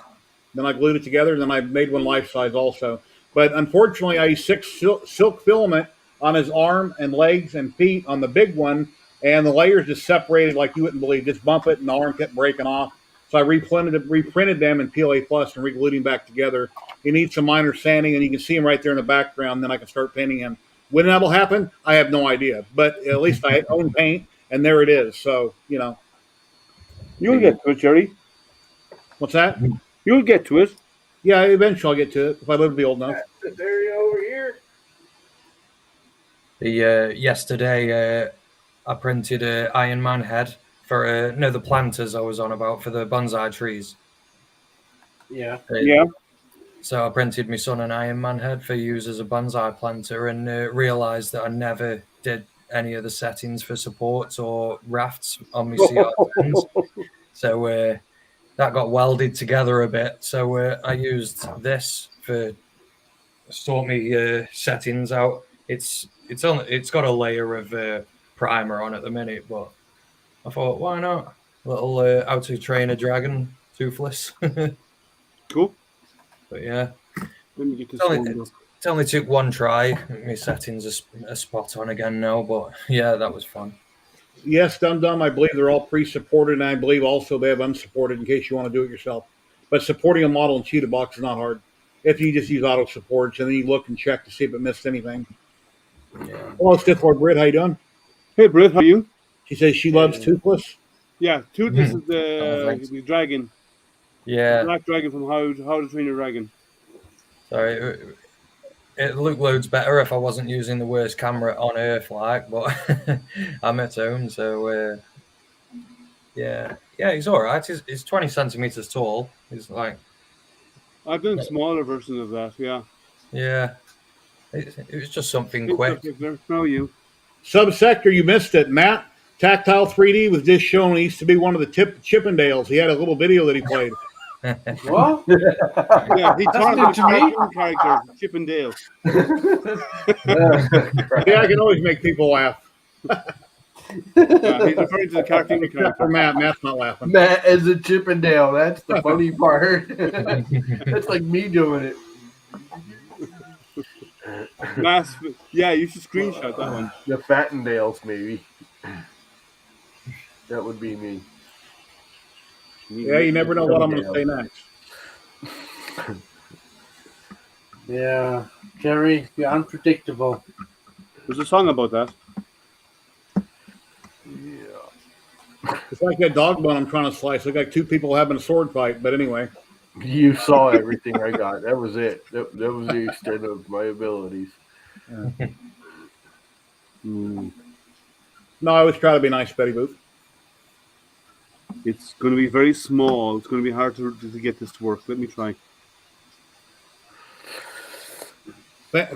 Then I glued it together. Then I made one life size also. But unfortunately, I used 6 silk filament on his arm and legs and feet on the big one, and the layers just separated like you wouldn't believe. Just bump it, and the arm kept breaking off. So I reprinted them in PLA Plus and re-glued him back together. He needs some minor sanding, and you can see him right there in the background. Then I can start painting him. When that will happen, I have no idea. But at least I own paint, and there it is. So, You'll get to it, Jerry. What's that? You'll get to it. Yeah, eventually I'll get to it if I live to be old enough. There you over here. Yesterday, I printed an Iron Man head for the planters I was on about for the bonsai trees. Yeah. Yeah. So I printed my son an Iron Man head for use as a bonsai planter, and realised that I never did any of the settings for supports or rafts on my CR10s. So that got welded together a bit. So I used this for sort me settings out. It's got a layer of primer on at the minute, but I thought, why not? Little how to train a dragon toothless. Cool. But yeah, Let me get this it only took one try. My settings are spot on again now, but yeah, that was fun. Yes, Dum Dum, I believe they're all pre-supported, and I believe also they have unsupported in case you want to do it yourself. But supporting a model in Cheetah Box is not hard. If you just use auto supports, and then you look and check to see if it missed anything. Yeah. Hello, Stiff Lord Britt, how you doing? Hey, Britt, how are you? She says she loves Toothless. Yeah, Toothless is thanks. the dragon. Yeah. The black dragon from How to Train Your Dragon. Sorry, it looked loads better if I wasn't using the worst camera on earth, but I'm at home, so yeah, he's all right. He's 20 centimeters tall. He's like, I've done smaller versions of that. Yeah. it was just something It's quick. particular. How are you? Subsector, you missed it. Matt, Tactile 3D was just shown. He used to be one of the Chippendales. He had a little video that he played. What? Yeah, he turned new into to me. cartoon character, Chip and Dale. Yeah, I can always make people laugh. Yeah, he's referring to the cartoon Except for character. Matt. Matt's not laughing. Matt as a Chippendale. That's the funny part. That's like me doing it. Yeah, you should screenshot that one. The Fattendales, maybe. That would be me. Yeah, you never know what I'm going to say next. Yeah, Jerry, you're unpredictable. There's a song about that. It's like that dog bone I'm trying to slice. Look like two people having a sword fight. But anyway, You saw everything I got. That was it. That was the extent of my abilities. no, I always try to be nice, Betty Boop. It's going to be very small. It's going to be hard to get this to work. Let me try.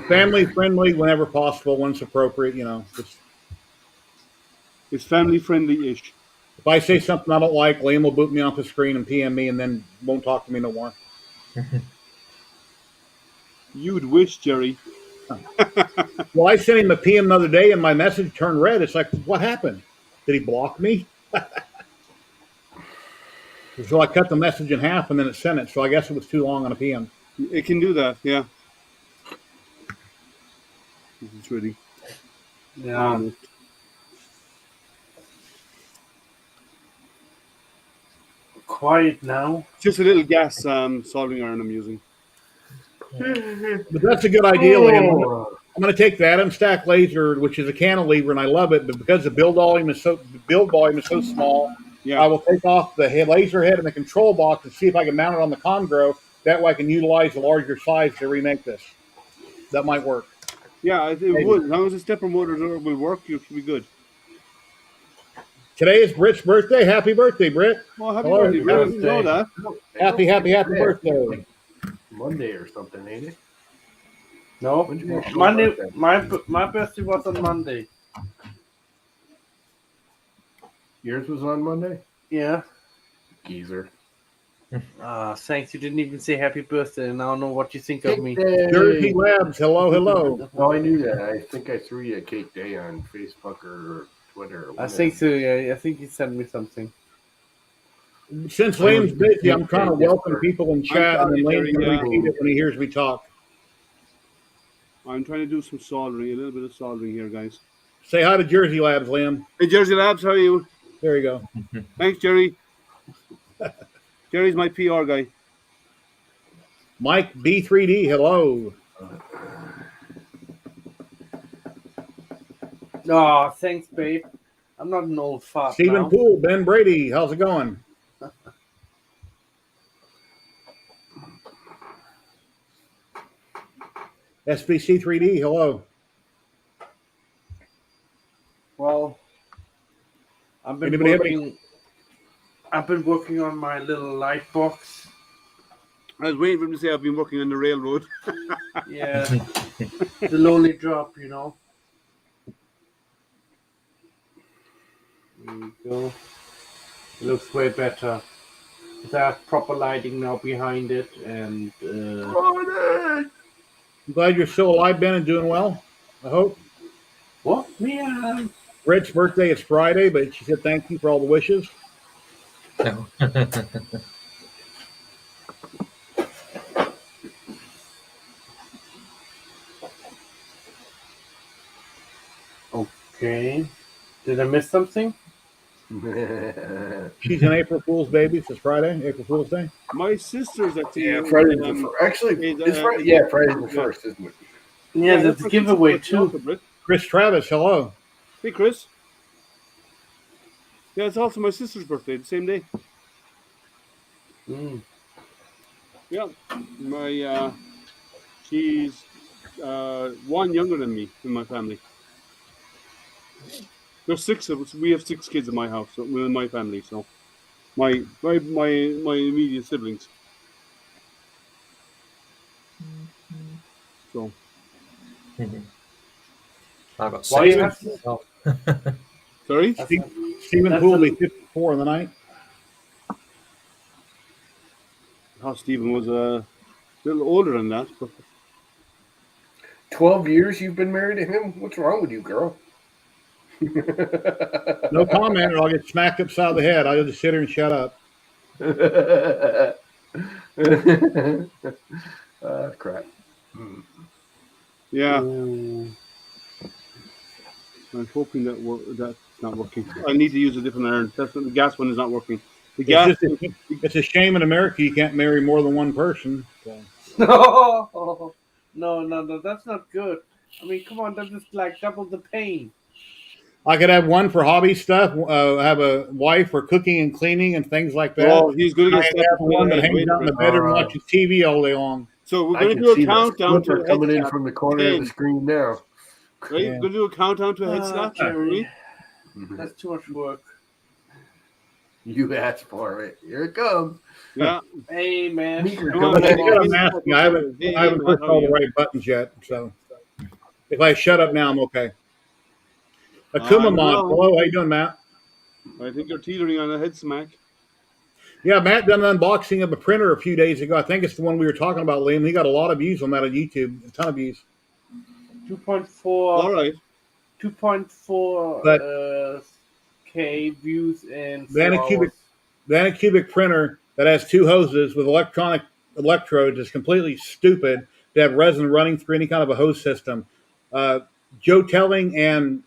Family friendly whenever possible, when it's appropriate. It's family friendly-ish. If I say something I don't like, Liam will boot me off the screen and PM me, and then won't talk to me no more. You'd wish, Jerry. Well, I sent him a PM the other day, and my message turned red. It's like, what happened? Did he block me? So I cut the message in half, and then it sent it. So I guess it was too long on a PM. It can do that, yeah. It's really Yeah. Quiet now. just a little gas soldering iron I'm using. But that's a good idea, Liam. I'm going to take the Atom Stack laser, which is a cantilever, and I love it. But because the build volume is so small, Yeah. I will take off the laser head and the control box and see if I can mount it on the Congrow. That way, I can utilize the larger size to remake this. That might work. Yeah, it would. As long as the stepper motor will work, you should be good. Today is Britt's birthday. Happy birthday, Britt! Well, happy Hello, birthday, Britt. I didn't know birthday. that. Happy birthday! Monday or something, ain't it? No, When'd you make your Monday. birthday? My birthday was on Monday. Yours was on Monday? Yeah. Geezer. Thanks. You didn't even say happy birthday, and I don't know what you think of me. Jersey Labs, hello. Oh, I knew that. I think I threw you a cake day on Facebook or Twitter. Or I think so. Yeah, I think you sent me something. Since Liam's busy, I'm trying to welcome people in chat, and then Liam can repeat it when he hears me talk. I'm trying to do some soldering, a little bit of soldering here, guys. Say hi to Jersey Labs, Liam. Hey, Jersey Labs, how are you? There you go. Thanks, Jerry. Jerry's my PR guy. Mike B3D, hello. Oh, thanks, babe. I'm not an old fart Stephen now. Poole, Ben Brady, how's it going? SBC3D, hello. Well, I've been Anybody have working. I've been working on my little light box. I was waiting for him to say I've been working on the railroad. Yeah, the lonely drop, you know. There you go. It looks way better. It has proper lighting now behind it, and I'm glad you're still alive, Ben, and doing well. I hope. what? Yeah. Red's birthday is Friday, but she said thank you for all the wishes. No. Okay. Did I miss something? She's an April Fool's baby. It's Friday, April Fool's Day. My sister's actually. Yeah, Friday's the first. Actually, it's Friday. Yeah, Friday's the first, isn't it? Yeah, there's that's a what giveaway she's also, too. Britt. Chris Travis, hello. Hey, Chris. Yeah, it's also my sister's birthday, the same day. Mm. Yeah, my she's one younger than me in my family. There's six of us. We have 6 kids in my house, so in my family. So my immediate siblings. So I've got Why you 6. have to- Oh. sorry. Stephen That's Poole a- will be 54 in the night. How Stephen was a little older than that, but 12 years you've been married to him? What's wrong with you, girl? No comment, or I'll get smacked upside the head. I'll just sit here and shut up. Crap. yeah, Ooh. I'm hoping that's not working. I need to use a different iron. The gas one is not working. The gas. It's a shame in America you can't marry more than one person. So. No, that's not good. I mean, come on, that's just like double the pain. I could have one for hobby stuff, have a wife for cooking and cleaning and things like that. Well, he's going to I get have one that hangs out in the bedroom watching TV all day long. So we're I going to can do a see the countdown to slipper a coming in head from the corner of the screen now. Right? Yeah. We're going to do a countdown to a head snap. Jerry, Mhm. that's too much work. You asked for it. Here it comes. Yeah. Hey, man. Meeker Come on, coming I in. got a mask. I haven't pushed all the right buttons yet. So if I shut up now, I'm okay. Akuma Mod, hello, how you doing, Matt? I think you're teetering on a head smack. Yeah, Matt done an unboxing of a printer a few days ago. I think it's the one we were talking about, Liam. He got a lot of views on that on YouTube, a ton of views. All right. 2.4 K views in 4 Then hours. a cubic printer that has 2 hoses with electronic electrodes is completely stupid to have resin running through any kind of a hose system. Joe Telling and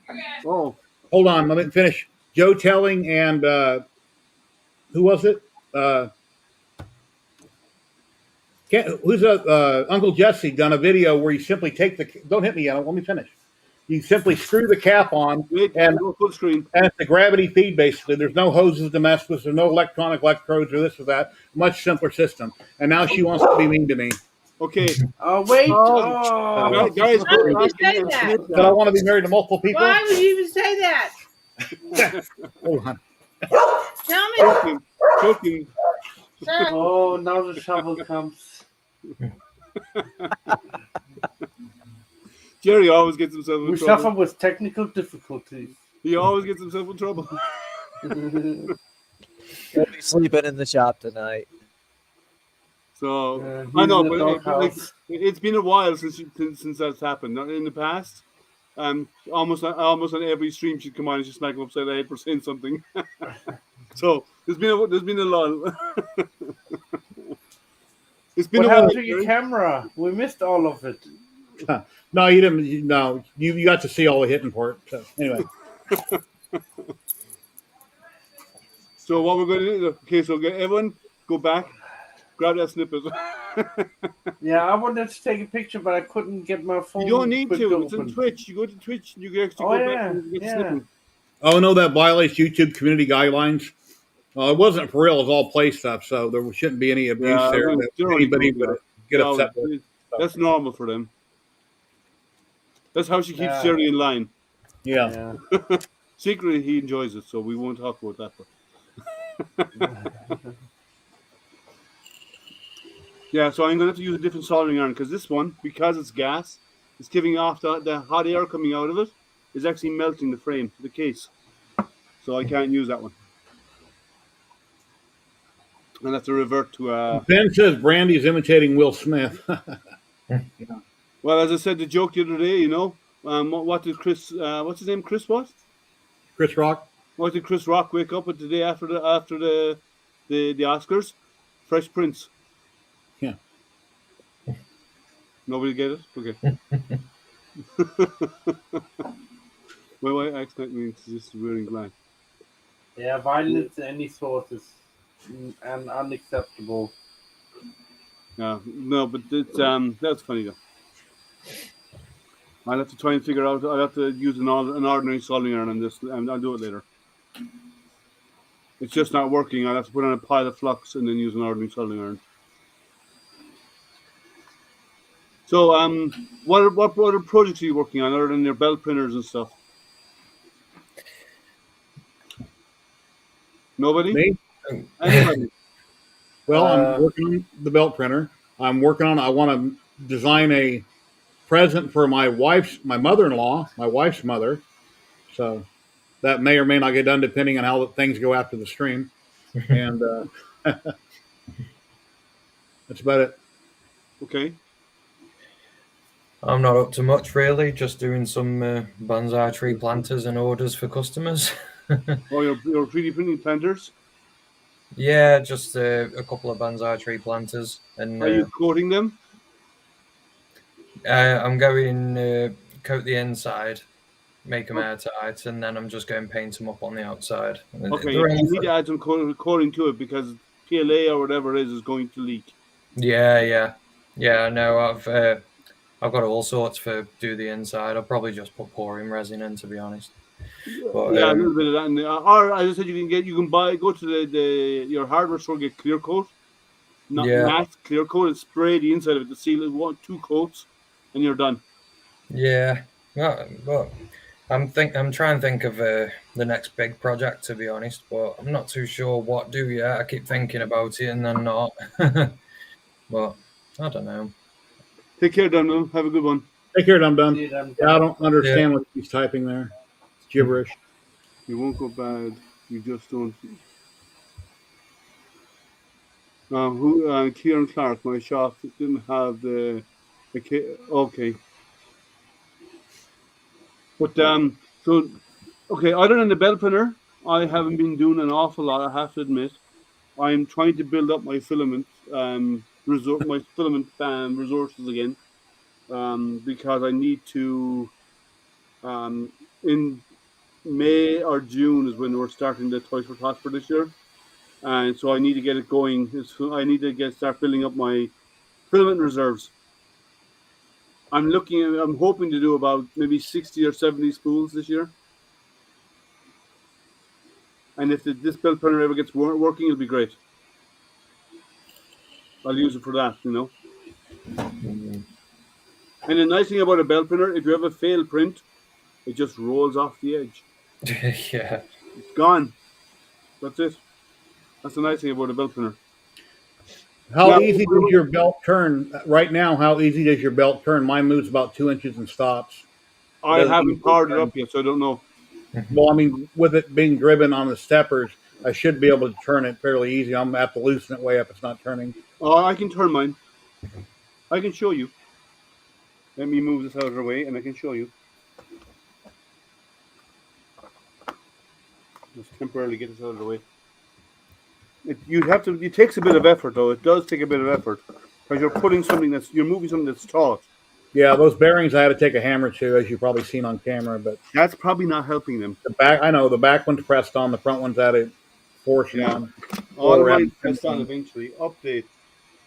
Oh, hold on, let me finish. Joe Telling and who was it? Uncle Jesse done a video where you simply take the don't hit me yet. Let me finish. You simply screw the cap on, wait, and go full screen. it's a gravity feed basically. There's no hoses to mess with. There's no electronic electrodes or this or that. Much simpler system. And now she wants to be mean to me. Okay. Wait. Oh. Guys, Why go would back you say and that? snip But I that. want to be married to multiple people. Why would you even say that? Hold on. Tell me. Choking. Oh, now the shovel comes. Jerry always gets himself in We suffer trouble. with technical difficulties. He always gets himself in trouble. We'll be sleeping in the shop tonight. So He's I know, in the but doghouse. it's been a while since that's happened. In the past, almost on every stream she'd come on and she'd smack him upside the head for saying something. So there's been a lull. It's been What a happened while. to your camera? We missed all of it. No, you didn't. No, you got to see all the hitting part. So anyway, So what we're going to do? Okay, so everyone go back, grab that snippet. Yeah, I wanted to take a picture, but I couldn't get my phone. You don't need quick to. It's open. on Twitch. You go to Twitch and you can actually Oh, go yeah, back and get yeah. snippet. oh no, that violates YouTube community guidelines. It wasn't for real. It was all play stuff, so there shouldn't be any abuse Yeah, there. That they're only anybody doing would that. get Yeah, upset with. That's normal for them. That's how she keeps Yeah. Jerry in line. Yeah. Yeah. Secretly, he enjoys it, so we won't talk about that. But yeah, so I'm going to have to use a different soldering iron because this one, because it's gas, it's giving off the hot air coming out of it is actually melting the frame, the case. So I can't use that one. I'll have to revert to. Ben says Brandy's imitating Will Smith. Well, as I said, the joke the other day, you know, what did Chris? What's his name? Chris what? Chris Rock. What did Chris Rock wake up with the day after the Oscars? Fresh Prince. Yeah. Nobody get it? Okay. My wife accidentally means just wearing black. Yeah, violence in any sort is unacceptable. Yeah, no, but it's that's funny though. I'll have to try and figure out. I'll have to use an ordinary soldering iron on this, and I'll do it later. It's just not working. I'll have to put on a pile of flux and then use an ordinary soldering iron. So, what other projects are you working on other than your belt printers and stuff? Nobody? Me? Anybody? Well, I'm working on the belt printer. I want to design a present for my mother-in-law, my wife's mother. So that may or may not get done depending on how things go after the stream. And that's about it. Okay. I'm not up to much really, just doing some bonsai tree planters and orders for customers. Oh, your 3D printing planters? Yeah, just a couple of bonsai tree planters. And Are you coating them? I'm going coat the inside, make them airtight, and then I'm just going to paint them up on the outside. Okay, you need to add some coating to it because PLA or whatever it is going to leak. Yeah. No, I've got all sorts for do the inside. I'll probably just put pouring resin in, to be honest. But, yeah, a little bit of that. Or as I said, you can go to your hardware store, get clear coat, matte clear coat, and spray the inside of it to seal it 2 coats, and you're done. Yeah, but I'm trying to think of the next big project, to be honest. But I'm not too sure what do yet. I keep thinking about it and then not. But I don't know. Take care, Dum. Have a good one. Take care, Dum Dum. Yeah, I don't understand what he's typing there. It's gibberish. You won't go bad. You just don't. Kieran Clark, my shop didn't have the. Okay. But so okay, other than the belt printer, I haven't been doing an awful lot. I have to admit, I'm trying to build up my filament resources again, because I need to. In May or June is when we're starting the Toys for Tots for this year, and so I need to get it going. I need to start building up my filament reserves. I'm hoping to do about maybe 60 or 70 spools this year. And if this belt printer ever gets working, it'll be great. I'll use it for that, you know. And the nice thing about a belt printer, if you have a failed print, it just rolls off the edge. Yeah. It's gone. That's it. That's the nice thing about a belt printer. How easy does your belt turn? Right now, how easy does your belt turn? Mine moves about 2 inches and stops. I haven't powered it up yet, so I don't know. Well, I mean, with it being driven on the steppers, I should be able to turn it fairly easy. I'm going to have to loosen it way up. It's not turning. Oh, I can turn mine. I can show you. Let me move this out of the way, and I can show you. Just temporarily get this out of the way. It takes a bit of effort, though. It does take a bit of effort because you're moving something that's taut. Yeah, those bearings I had to take a hammer to, as you've probably seen on camera, but that's probably not helping them. The back one's pressed on, the front one's at a forcing on. All right, pressed on eventually. Update.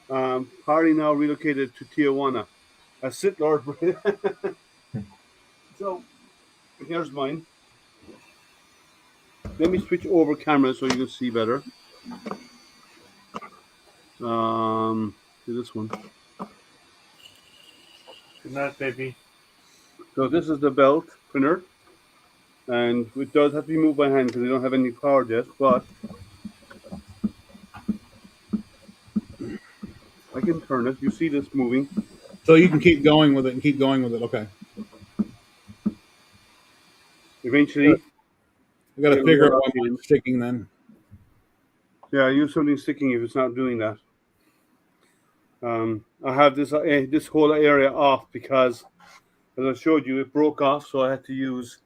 Party now relocated to Tijuana. A sit Lord. So here's mine. Let me switch over camera so you can see better. To this one. Good night, baby. So this is the belt printer, and it does have to be moved by hand because they don't have any power yet, but I can turn it. You see this moving. So you can keep going with it and keep going with it. Okay. Eventually. I got to figure out why mine's sticking then. Yeah, use something sticking if it's not doing that. I have this whole area off because, as I showed you, it broke off, so I had to use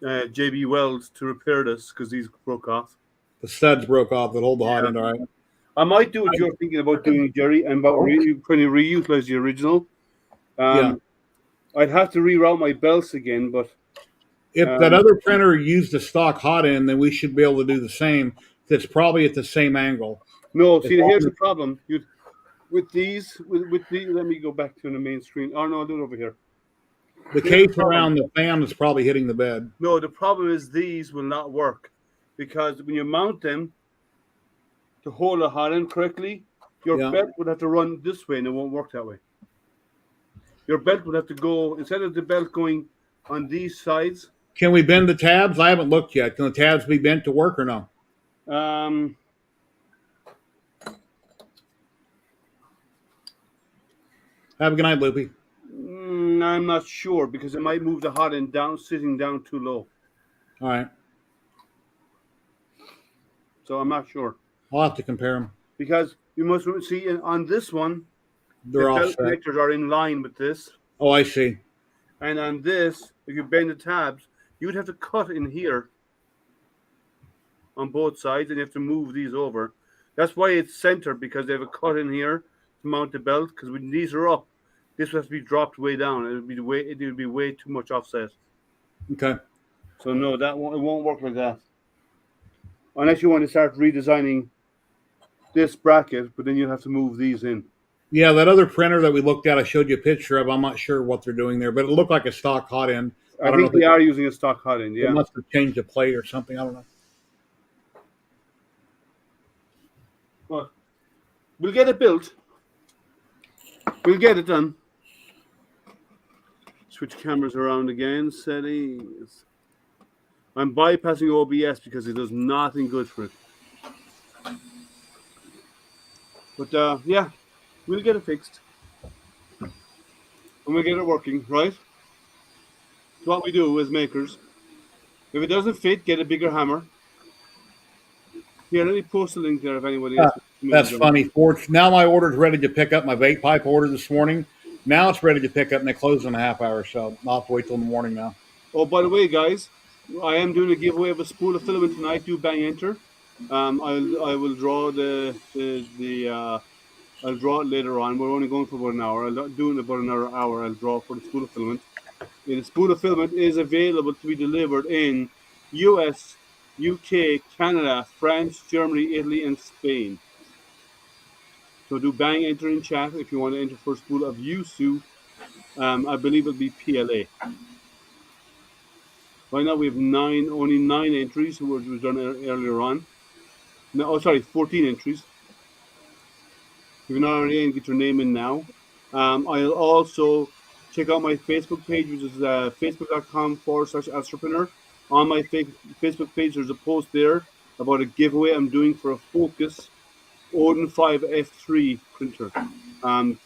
JB Welds to repair this because these broke off. The studs broke off that hold the hot end, all right? I might do what you're thinking about doing, Jerry, and about trying to reutilize the original. I'd have to reroute my belts again, but if that other printer used a stock hot end, then we should be able to do the same. It's probably at the same angle. No, see, here's the problem. With these, let me go back to the main screen. Oh, no, I'll do it over here. The case around the fan is probably hitting the bed. No, the problem is these will not work because when you mount them to hold a hot end correctly, your belt would have to run this way and it won't work that way. Your belt would have to go, instead of the belt going on these sides. Can we bend the tabs? I haven't looked yet. Can the tabs be bent to work or no? Have a good night, Loopy. I'm not sure because it might move the hot end down, sitting down too low. All right. So I'm not sure. I'll have to compare them. Because you must see on this one, the belt connectors are in line with this. Oh, I see. And on this, if you bend the tabs, you would have to cut in here on both sides, and you have to move these over. That's why it's centered, because they have a cut in here to mount the belt. Because when these are up, this would have to be dropped way down. It would be way too much offset. Okay. So no, it won't work like that. Unless you want to start redesigning this bracket, but then you have to move these in. Yeah, that other printer that we looked at, I showed you a picture of. I'm not sure what they're doing there, but it looked like a stock hot end. I think they are using a stock hot end, yeah. They must have changed the plate or something. I don't know. Well, we'll get it built. We'll get it done. Switch cameras around again. Settings. I'm bypassing OBS because it does nothing good for it. But yeah, we'll get it fixed. And we'll get it working, right? It's what we do as makers. If it doesn't fit, get a bigger hammer. Yeah, let me post a link there if anybody else. That's funny. Now my order's ready to pick up. My vape pipe order this morning. Now it's ready to pick up, and they close in a half hour, so I'll have to wait till the morning now. Oh, by the way, guys, I am doing a giveaway of a spool of filament tonight. Do bang enter. I will draw I'll draw it later on. We're only going for about an hour. I'll do it in about another hour. I'll draw for the spool of filament. The spool of filament is available to be delivered in US, UK, Canada, France, Germany, Italy, and Spain. So do bang enter in chat if you want to enter for a spool of USU. I believe it'll be PLA. Right now we have only nine entries, which was done earlier on. No, 14 entries. If you're not already in, get your name in now. I'll also check out my Facebook page, which is facebook.com/astropreneur. On my Facebook page, there's a post there about a giveaway I'm doing for a Focus Odin 5 F3 printer.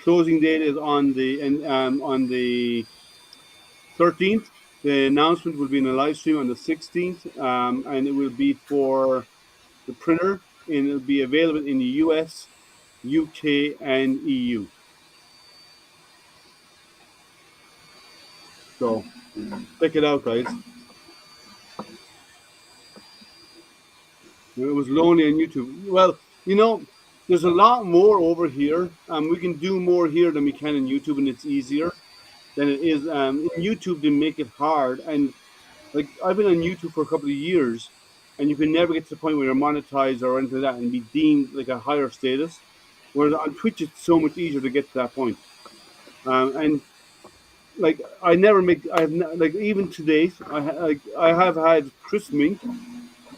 Closing date is on the 13th. The announcement will be in a live stream on the 16th, and it will be for the printer, and it'll be available in the US, UK, and EU. So check it out, guys. It was lonely on YouTube. Well, there's a lot more over here. We can do more here than we can on YouTube, and it's easier than it is in YouTube. They make it hard, and like I've been on YouTube for a couple of years, and you can never get to the point where you're monetized or anything like that and be deemed like a higher status. Whereas on Twitch, it's so much easier to get to that point. And like I never make, even today, I have had Chris Mink,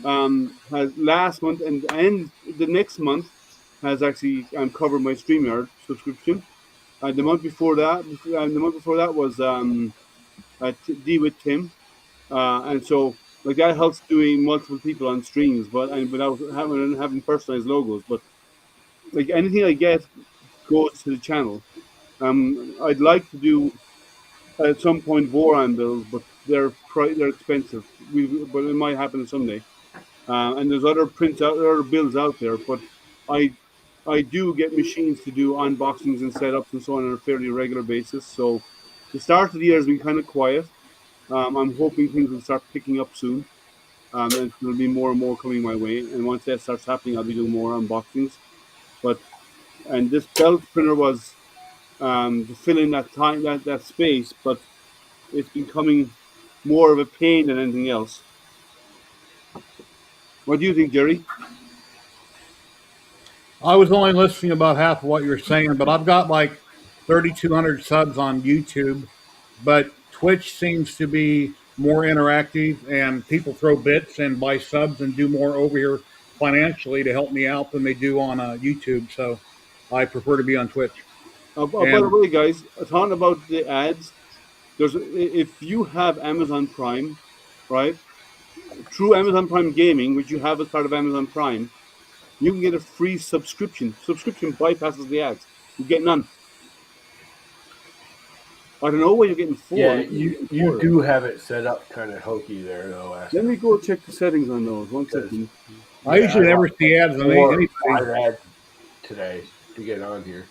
has last month and the next month has actually covered my StreamYard subscription. The month before that, was D with Tim, and so like that helps doing multiple people on streams, but and without having personalized logos. But like anything I get goes to the channel. I'd like to do at some point Voron bills, but they're expensive. But it might happen someday. And there's other bills out there, but I do get machines to do unboxings and setups and so on a fairly regular basis. So the start of the year has been kind of quiet. I'm hoping things will start picking up soon. And there'll be more and more coming my way. And once that starts happening, I'll be doing more unboxings. And this belt printer was to fill in that space, but it's becoming more of a pain than anything else. What do you think, Jerry? I was only listening about half of what you were saying, but I've got like 3,200 subs on YouTube. But Twitch seems to be more interactive, and people throw bits and buy subs and do more over here financially to help me out than they do on YouTube. So I prefer to be on Twitch. By the way, guys, talking about the ads, if you have Amazon Prime, right? Through Amazon Prime Gaming, which you have as part of Amazon Prime, you can get a free subscription. Subscription bypasses the ads. You get none. I don't know what you're getting for. Yeah, you do have it set up kind of hokey there, though. Let me go check the settings on those. 1 second. I usually never see ads on anything. Ads today to get on here.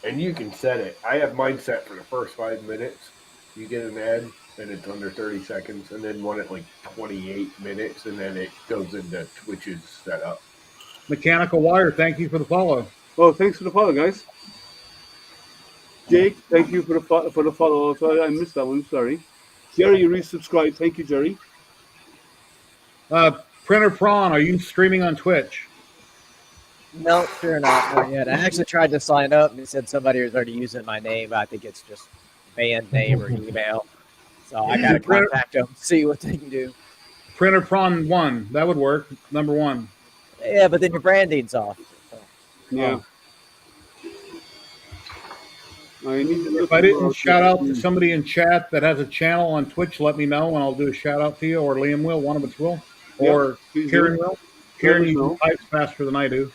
And you can set it. I have mine set for the first 5 minutes. You get an ad, and it's under 30 seconds, and then one at like 28 minutes, and then it goes into Twitch's setup. Mechanical Wire, thank you for the follow. Oh, thanks for the follow, guys. Jake, thank you for the follow. Sorry, I missed that one. Sorry. Jerry, you resubscribed. Thank you, Jerry. Printer Prawn, are you streaming on Twitch? No, sure not yet. I actually tried to sign up, and it said somebody was already using my name. I think it's just band name or email. So I got to contact them, see what they can do. Printer Prawn 1, that would work. Number 1. Yeah, but then your branding's off. So. Yeah. If I didn't shout out to somebody in chat that has a channel on Twitch, let me know, and I'll do a shout out to you, or Liam will, one of us will, or Kieran will. Kieran, you type faster than I do.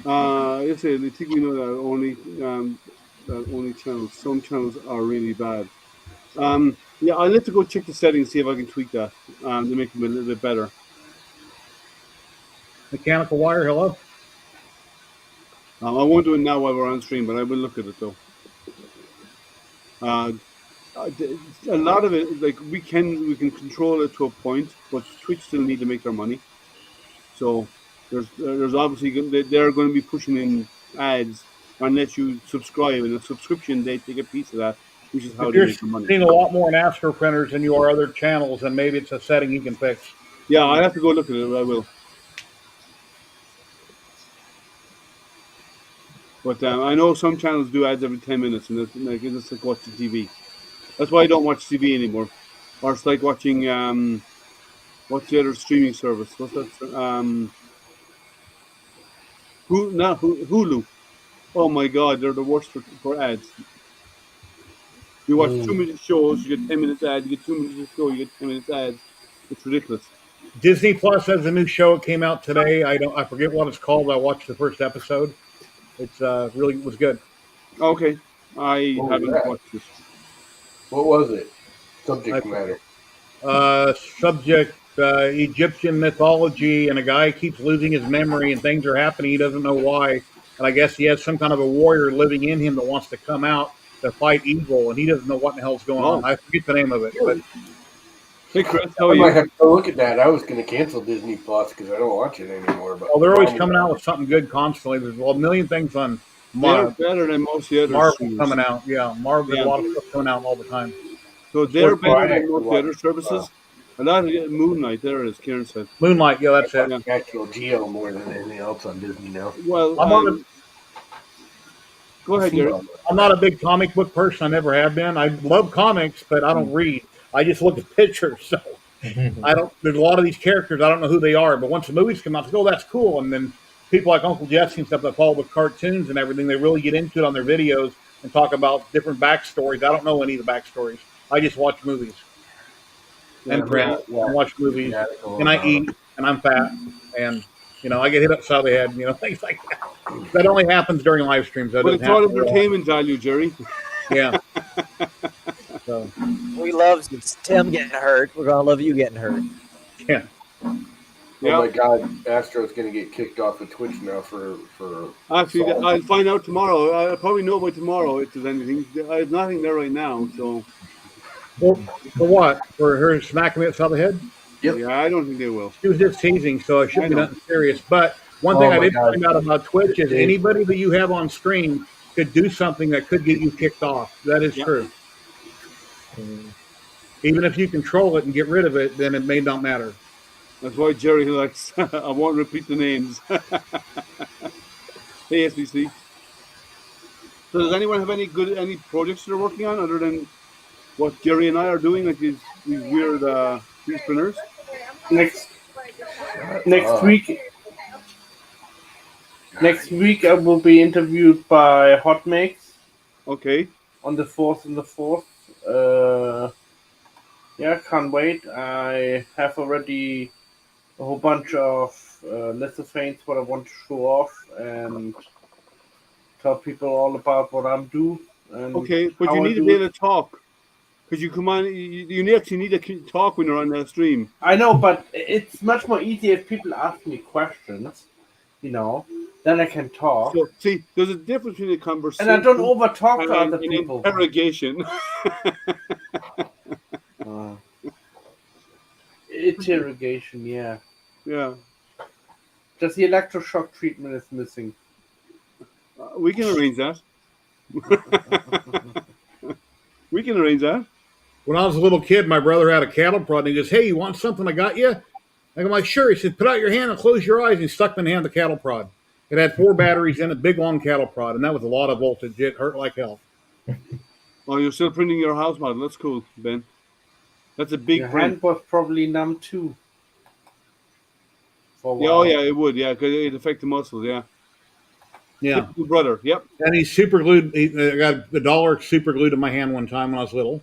I think we know that only channels. Some channels are really bad. Yeah, I'll have to go check the settings, see if I can tweak that to make them a little bit better. Mechanical Wire, hello. I won't do it now while we're on stream, but I will look at it though. A lot of it, like we can control it to a point, but Twitch still need to make their money. So there's obviously they're going to be pushing in ads unless you subscribe, and a subscription they take a piece of that, which is how If they you're make their money. seeing a lot more in Astro printers than you are other channels, then maybe it's a setting you can fix. Yeah, I have to go look at it. I will. But I know some channels do ads every 10 minutes, and it's like watching TV. That's why I don't watch TV anymore. Or it's like watching what's the other streaming service? What's that? Hulu. Oh my God, they're the worst for ads. You watch 2 minute shows, you get 10 minutes ads. You get 2 minutes of show, you get 10 minutes ads. It's ridiculous. Disney Plus has a new show. It came out today. I forget what it's called. I watched the first episode. It's really was good. Okay, I What was haven't that? watched this. What was it? Subject matter. Subject Egyptian mythology, and a guy keeps losing his memory, and things are happening. He doesn't know why, and I guess he has some kind of a warrior living in him that wants to come out to fight evil, and he doesn't know what the hell's going on. I forget the name of it, but Hey Chris, how I are might you? have to go look at that. I was going to cancel Disney Plus because I don't watch it anymore. But they're always coming out with something good constantly. There's a million things on They're better than most of the other Marvel streamers. coming out. Yeah, Marvel. Yeah. A lot of stuff coming out all the time. So they're That's why better I than most of the other services. A lot of Moonlight, there it is, Kieran said. Moonlight. Yeah, that's it. I actual Geo more than anything else on Disney now. Well, go ahead, Jerry. I'm not a big comic book person. I never have been. I love comics, but I don't read. I just look at pictures. So I don't. There's a lot of these characters. I don't know who they are. But once the movies come out, I go, "Oh, that's cool." And then people like Uncle Jesse and stuff that follow with cartoons and everything, they really get into it on their videos and talk about different backstories. I don't know any of the backstories. I just watch movies and print and watch movies, and I eat, and I'm fat, and I get hit upside the head, things like that. That only happens during live streams. That But doesn't it's all happen entertainment value, Jerry. Yeah. So We love Tim getting hurt. We're gonna love you getting hurt. yeah. Yeah. Oh my God, Astro's going to get kicked off of Twitch now for. Actually, assault. I'll find out tomorrow. I'll probably know by tomorrow if there's anything. I have nothing there right now, so For what? For her smacking me upside the head? Yep. yeah, I don't think they will. She was just teasing, so it shouldn't be I know. nothing serious. But one thing Oh I my did God. find out about Twitch is anybody that you have on stream could do something that could get you kicked off. That is Yep. true. Even if you control it and get rid of it, then it may not matter. That's why Jerry likes. I won't repeat the names. Hey, SBC. So, does anyone have any projects they're working on other than what Jerry and I are doing, like these weird entrepreneurs? Next week. Next week, I will be interviewed by Hot Makes Okay. on the 4th and the 4th. Yeah, can't wait. I have already a whole bunch of lithophane what I want to show off and tell people all about what I'm doing. Okay, but how you I need to do be it. able to talk. Because you come on, you actually need to talk when you're on that stream. I know, but it's much more easier if people ask me questions, then I can talk. So, see, there's a difference between a conversation And I don't over talk to and other an people. interrogation. Interrogation, yeah. Yeah. Just the electroshock treatment is missing. We can arrange that. We can arrange that. When I was a little kid, my brother had a cattle prod, and he goes, "Hey, you want something I got you?" I'm like, "Sure." He said, "Put out your hand and close your eyes." And he stuck me in the hand the cattle prod. It had 4 batteries in it, big long cattle prod, and that was a lot of voltage. It hurt like hell. Oh, you're still printing your house model. That's cool, Ben. That's a big Your print. hand was probably numb too. For a Yeah, oh while. yeah, it would. Yeah, because it affects the muscles. Yeah. Yeah. Typical brother. Yep. And he's super glued. I got the dollar super glued to my hand one time when I was little.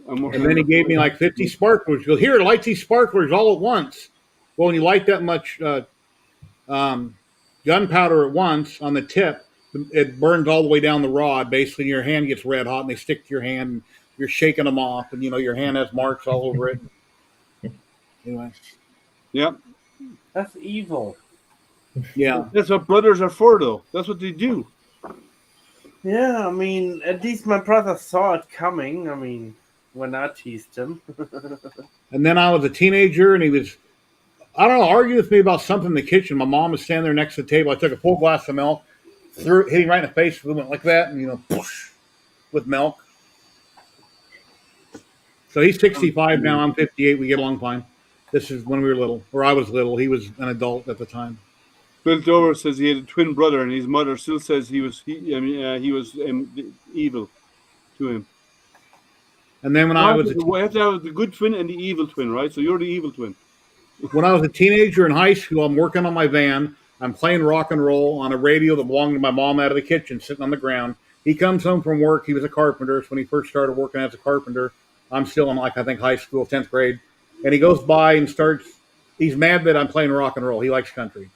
And then he gave me like 50 sparklers. He goes, "Here, light these sparklers all at once." Well, when you light that much gunpowder at once on the tip, it burns all the way down the rod. Basically, your hand gets red hot, and they stick to your hand. And you're shaking them off, and your hand has marks all over it. Anyway, Yep. That's evil. yeah. That's what brothers are for, though. That's what they do. Yeah, I mean, at least my brother saw it coming. I mean, when I teased him. And then I was a teenager, and he was, I don't know, arguing with me about something in the kitchen. My mom was standing there next to the table. I took a full glass of milk, threw it, hit him right in the face, we went like that, and poosh, with milk. So he's 65 now. I'm 58. We get along fine. This is when we were little, or I was little. He was an adult at the time. Bill Dover says he had a twin brother, and his mother still says he was evil to him. And then when I was we have to have the good twin and the evil twin, right? So you're the evil twin. When I was a teenager in high school, I'm working on my van. I'm playing rock and roll on a radio that belonged to my mom out of the kitchen, sitting on the ground. He comes home from work. He was a carpenter. It's when he first started working as a carpenter. I'm still in, like, I think, high school, 10th grade. And he goes by and starts, he's mad that I'm playing rock and roll. He likes country.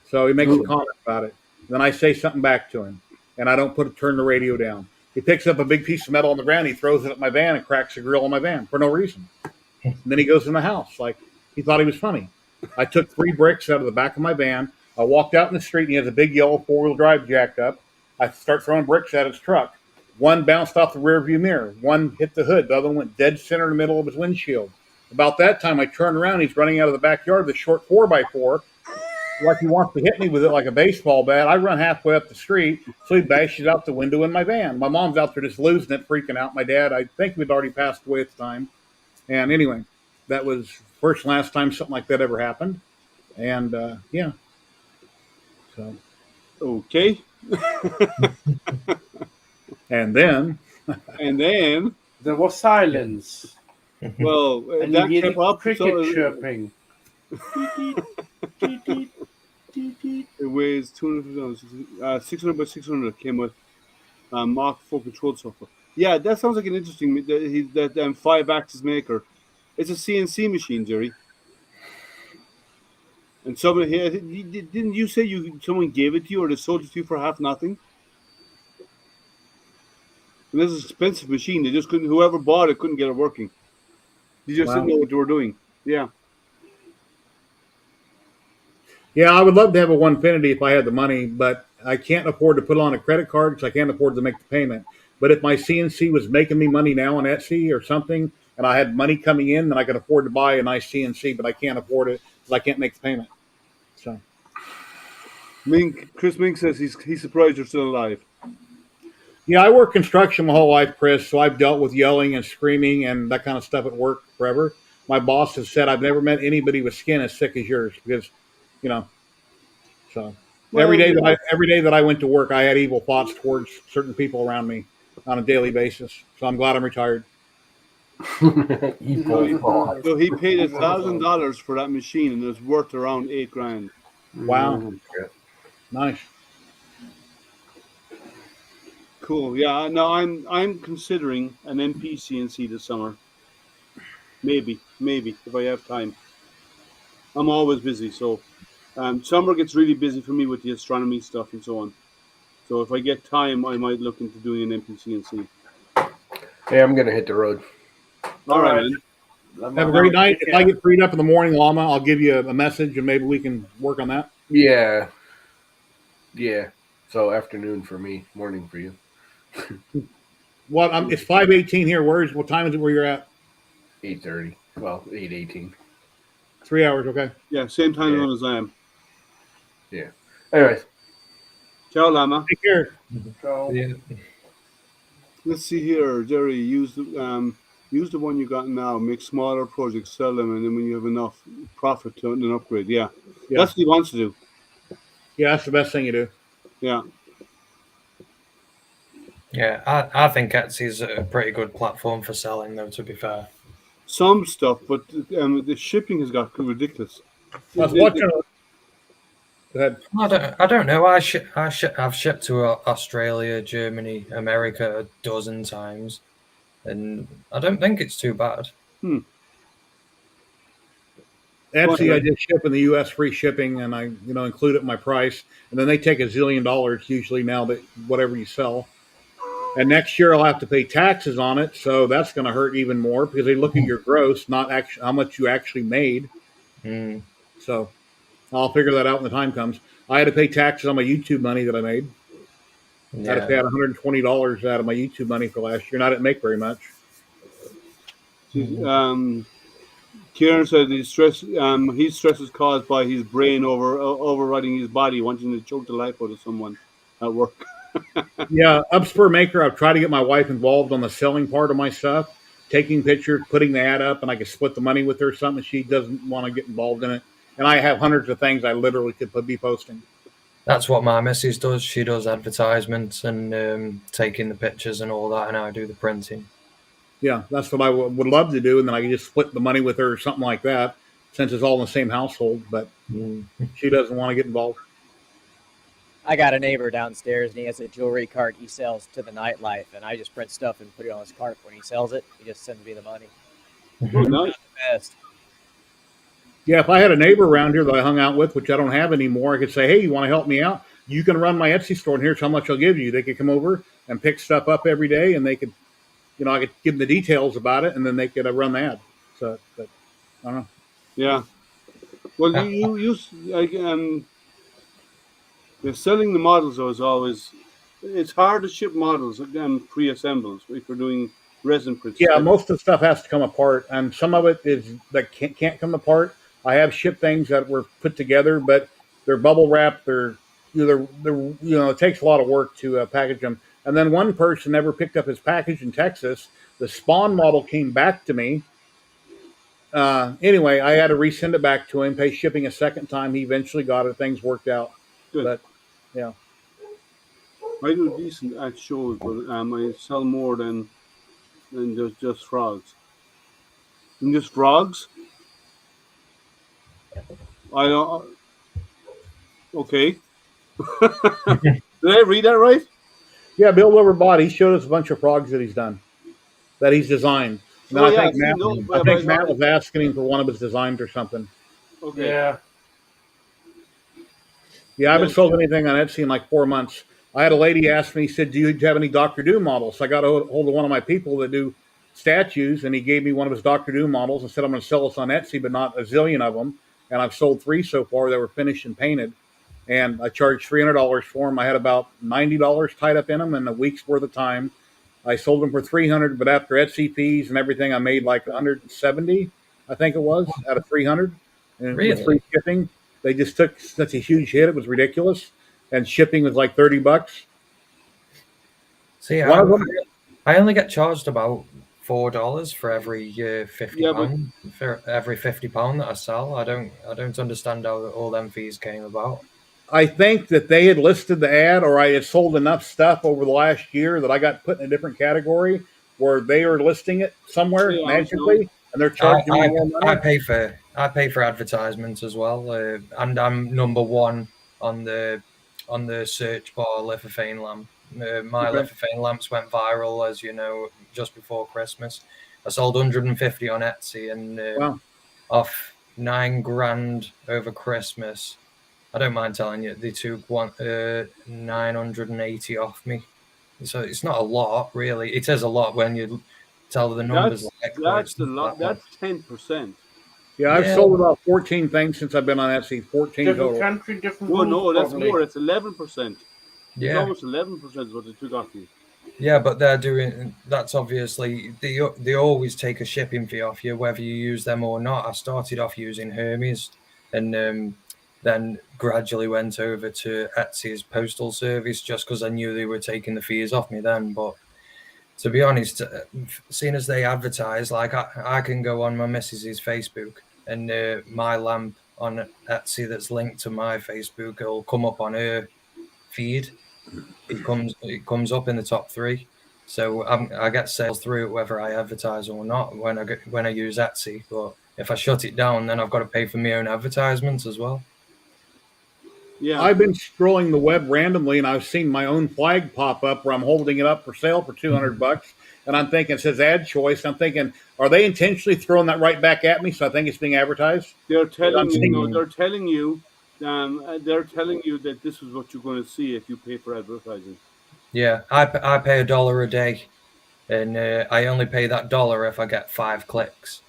So he makes a comment about it. Then I say something back to him, and I don't turn the radio down. He picks up a big piece of metal on the ground. He throws it at my van and cracks the grill on my van for no reason. And then he goes in the house like he thought he was funny. I took 3 bricks out of the back of my van. I walked out in the street, and he has a big yellow 4-wheel drive jacked up. I start throwing bricks at his truck. One bounced off the rear view mirror. One hit the hood. The other one went dead center in the middle of his windshield. About that time, I turned around. He's running out of the backyard with a short 4x4, like he wants to hit me with it like a baseball bat. I run halfway up the street, so he bashes out the window in my van. My mom's out there just losing it, freaking out. My dad, I think he'd already passed away at the time. And anyway, that was first and last time something like that ever happened. And yeah. So. Okay. And then. There was silence. Well, And that you hear kept the up. cricket chirping. It weighs 200 600 by 600 came with Mark 4 control software. Yeah, that sounds like an interesting. That 5-axis maker. It's a CNC machine, Jerry. And somebody here, didn't you say someone gave it to you or they sold it to you for half nothing? And this is an expensive machine. They just couldn't. Whoever bought it couldn't get it working. They just didn't know what they were doing. Yeah. Yeah, I would love to have a Onefinity if I had the money, but I can't afford to put it on a credit card because I can't afford to make the payment. But if my CNC was making me money now on Etsy or something, and I had money coming in, then I could afford to buy a nice CNC, but I can't afford it because I can't make the payment. So, Chris Mink says he's surprised you're still alive. yeah, I worked construction my whole life, Chris, so I've dealt with yelling and screaming and that kind of stuff at work forever. My boss has said I've never met anybody with skin as thick as yours because, so every day that I went to work, I had evil thoughts towards certain people around me on a daily basis. So I'm glad I'm retired. So he paid $1,000 for that machine, and it's worth around $8,000. Wow, nice. Cool. Yeah. No, I'm considering an MP-CNC this summer. Maybe if I have time. I'm always busy, so summer gets really busy for me with the astronomy stuff and so on. So if I get time, I might look into doing an MP-CNC. Hey, I'm gonna hit the road. All right. Have a great night. If I get freed up in the morning, Llama, I'll give you a message and maybe we can work on that. Yeah. So afternoon for me, morning for you. It's 5:18 here. What time is it where you're at? 8:30. Well, 8:18. 3 hours, okay. Yeah, same time zone as I am. Yeah. Anyways. Ciao, Llama. Take care. Yeah. Let's see here, Jerry. Use the one you got now. Make smaller projects, sell them, and then when you have enough profit, to then upgrade. Yeah, that's what he wants to do. Yeah, that's the best thing you do. Yeah. Yeah, I think Etsy is a pretty good platform for selling, though, to be fair. Some stuff, but the shipping has got ridiculous. I was watching. Go ahead. I don't know. I've shipped to Australia, Germany, America a dozen times, and I don't think it's too bad. Etsy, I just ship in the U.S. free shipping, and I include it in my price, and then they take $1 zillion usually now that whatever you sell. And next year I'll have to pay taxes on it, so that's going to hurt even more because they look at your gross, not actually how much you actually made. So I'll figure that out when the time comes. I had to pay taxes on my YouTube money that I made. I had to pay out $120 out of my YouTube money for last year, and I didn't make very much. Kieran said his stress is caused by his brain overriding his body, wanting to choke the life out of someone at work. Yeah, Upspur Maker, I've tried to get my wife involved on the selling part of my stuff, taking pictures, putting the ad up, and I could split the money with her or something. She doesn't want to get involved in it. And I have hundreds of things I literally could be posting. That's what my missus does. She does advertisements and taking the pictures and all that, and I do the printing. Yeah, that's what I would love to do, and then I could just split the money with her or something like that, since it's all in the same household, but she doesn't want to get involved. I got a neighbor downstairs, and he has a jewelry cart he sells to the nightlife, and I just print stuff and put it on his cart. When he sells it, he just sends me the money. Nice. The best. Yeah, if I had a neighbor around here that I hung out with, which I don't have anymore, I could say, hey, you want to help me out? You can run my Etsy store, and here's how much I'll give you. They could come over and pick stuff up every day, and they could, I could give them the details about it, and then they could run the ad. So, but I don't know. Yeah. Well, selling the models though is always, it's hard to ship models pre-assembled if you're doing resin prints. Yeah, most of the stuff has to come apart, and some of it is that can't come apart. I have shipped things that were put together, but they're bubble wrapped. They're it takes a lot of work to package them. And then one person never picked up his package in Texas. The Spawn model came back to me. Anyway, I had to resend it back to him, pay shipping a second time. He eventually got it. Things worked out. Good. But yeah, I do decent at shows, but I sell more than just frogs. And just frogs? I don't. Okay. Did I read that right? yeah. Bill Wilbur he showed us a bunch of frogs that he's done, that he's designed. And I think Matt was asking him for one of his designs or something. Okay. Yeah. Yeah, I haven't sold anything on Etsy in like 4 months. I had a lady ask me, said, do you have any Dr. Doom models? So I got a hold of one of my people that do statues, and he gave me one of his Dr. Doom models and said, I'm going to sell this on Etsy, but not a zillion of them. And I've sold 3 so far that were finished and painted. And I charged $300 for them. I had about $90 tied up in them in a week's worth of time. I sold them for $300, but after Etsy fees and everything, I made like $170, I think it was, out of $300. And with free shipping. They just took such a huge hit; it was ridiculous, and shipping was like $30. See, I only get charged about $4 for every £50 for every £50 that I sell. I don't understand how all them fees came about. I think that they had listed the ad, or I had sold enough stuff over the last year that I got put in a different category where they are listing it somewhere magically, and they're charging me more money. I pay for advertisements as well, and I'm number 1 on the search bar lithophane lamp. My lithophane lamps went viral, as you know, just before Christmas. I sold 150 on Etsy, and off $9,000 over Christmas. I don't mind telling you, they took 980 off me. So it's not a lot, really. It is a lot when you tell the numbers. That's a lot. That's 10%. Yeah, I've sold about 14 things since I've been on Etsy. 14 different total. country, different. Well, no, that's probably. more. It's 11%. Yeah, it's almost 11% is what they took off you. Yeah, but they're doing that's obviously they always take a shipping fee off you, whether you use them or not. I started off using Hermes, and then gradually went over to Etsy's postal service just because I knew they were taking the fees off me then. But to be honest, seeing as they advertise, like I can go on my missus's Facebook and my lamp on Etsy that's linked to my Facebook, it'll come up on her feed. It comes up in the top 3. So I get sales through it whether I advertise or not when I use Etsy. But if I shut it down, then I've got to pay for my own advertisements as well. Yeah, I've been scrolling the web randomly, and I've seen my own flag pop up where I'm holding it up for sale for $200, and I'm thinking it says ad choice. I'm thinking, are they intentionally throwing that right back at me? So I think it's being advertised. They're telling you. No, they're telling you. They're telling you that this is what you're going to see if you pay for advertising. Yeah, I pay $1 a day, and I only pay that $1 if I get 5 clicks.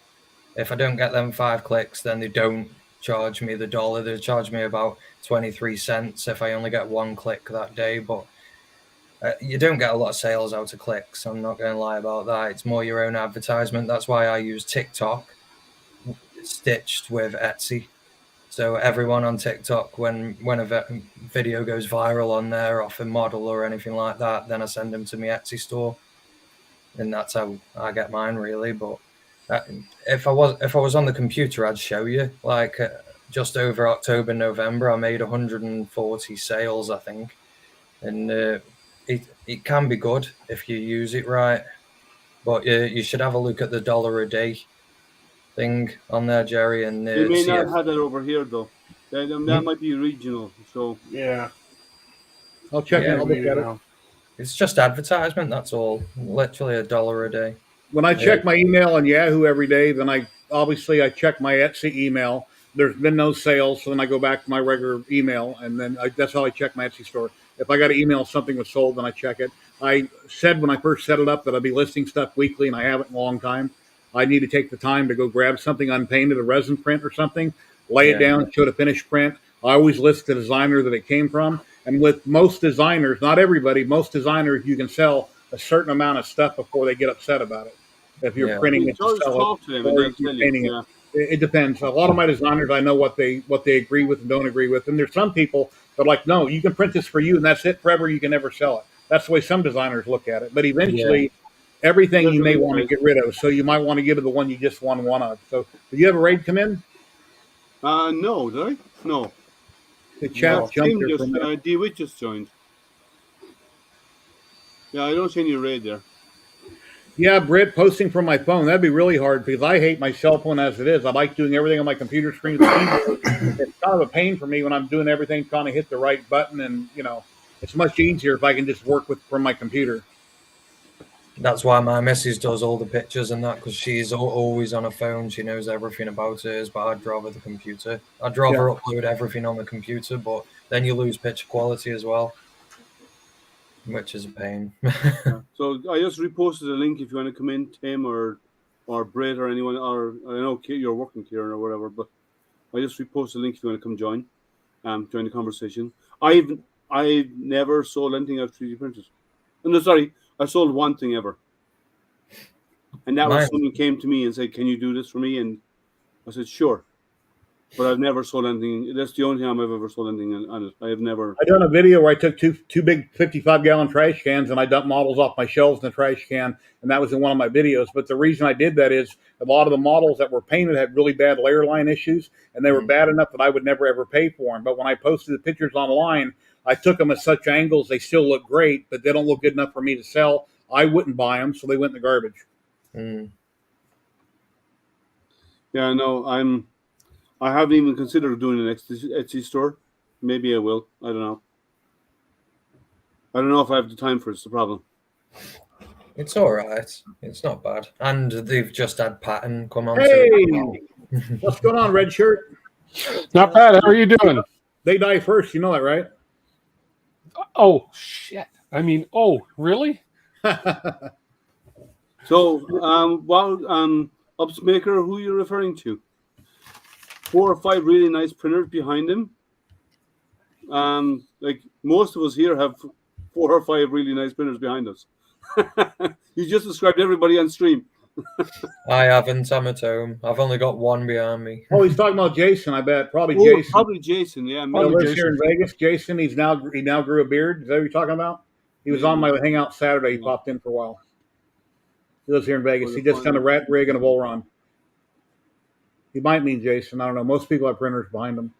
If I don't get them 5 clicks, then they don't charge me the $1. They charge me about 23 cents if I only get 1 click that day. But You don't get a lot of sales out of clicks. I'm not going to lie about that. It's more your own advertisement. That's why I use TikTok stitched with Etsy. So everyone on TikTok, when a video goes viral on there off a model or anything like that, then I send them to my Etsy store, and that's how I get mine, really. But if I was on the computer, I'd show you. Like just over October, November, I made 140 sales, I think, and it can be good if you use it right. But you should have a look at the $1 a day thing on there, Jerry, and They may see not if have that over here though. That might be regional. So Yeah. I'll check Yeah, it. I'll look at it. it's just advertisement. That's all. Literally $1 a day. When I check my email on Yahoo every day, then I check my Etsy email. There's been no sales, so then I go back to my regular email, and then that's how I check my Etsy store. If I got an email something was sold, then I check it. I said when I first set it up that I'd be listing stuff weekly, and I haven't in a long time. I need to take the time to go grab something unpainted, a resin print or something, lay it down, show the finished print. I always list the designer that it came from. And with most designers, not everybody, most designers, you can sell a certain amount of stuff before they get upset about it. If you're printing it to sell talk to them it, or and if you're they'll painting tell it. It depends. A lot of my designers, I know what they agree with and don't agree with. And there's some people that are like, no, you can print this for you and that's it forever. You can never sell it. That's the way some designers look at it. But eventually, everything you may want to get rid of. So you might want to get to the one you just won one of. So did you have a raid come in? No, did I? No. The chat jumped there from DeWitt just joined. Yeah, I don't see any raid there. Yeah, Britt, posting from my phone, that'd be really hard because I hate my cell phone as it is. I like doing everything on my computer screen with the keyboard. It's kind of a pain for me when I'm doing everything, trying to hit the right button, and, it's much easier if I can just work from my computer. That's why my missus does all the pictures and that, because she's always on her phone. She knows everything about hers, but I'd rather the computer. I'd rather upload everything on the computer, but then you lose picture quality as well, which is a pain. So I just reposted a link if you want to come in, Tim or Brett or anyone, or I know you're working, Kieran, or whatever, but I just reposted a link if you want to come join the conversation. I've never sold anything out of 3D printers. No, sorry, I sold one thing ever. And that was someone came to me and said, can you do this for me? And I said, sure. But I've never sold anything. That's the only time I've ever sold anything on it. I have never. I done a video where I took two big 55-gallon trash cans and I dumped models off my shelves in the trash can, and that was in one of my videos. But the reason I did that is a lot of the models that were painted had really bad layer line issues, and they were bad enough that I would never ever pay for them. But when I posted the pictures online, I took them at such angles they still look great, but they don't look good enough for me to sell. I wouldn't buy them, so they went in the garbage. Yeah, no, I haven't even considered doing an Etsy store. Maybe I will. I don't know. I don't know if I have the time for it. It's the problem. It's all right. It's not bad. And they've just had Patton come on. Hey! What's going on, Red Shirt? Not bad. How are you doing? They die first. You know that, right? Oh, shit. I mean, oh, really? So, Upsmaker, who are you referring to? 4 or 5 really nice printers behind him. Like most of us here have 4 or 5 really nice printers behind us. You just described everybody on stream. I haven't. I'm at home. I've only got one behind me. Oh, he's talking about Jason, I bet. Probably Jason. Probably Jason, yeah. He lives here in Vegas. Jason, he now grew a beard. Is that what you're talking about? He was on my Hangout Saturday. He popped in for a while. He lives here in Vegas. He just done a rat rig and a bull run. He might mean Jason. I don't know. Most people have printers behind them.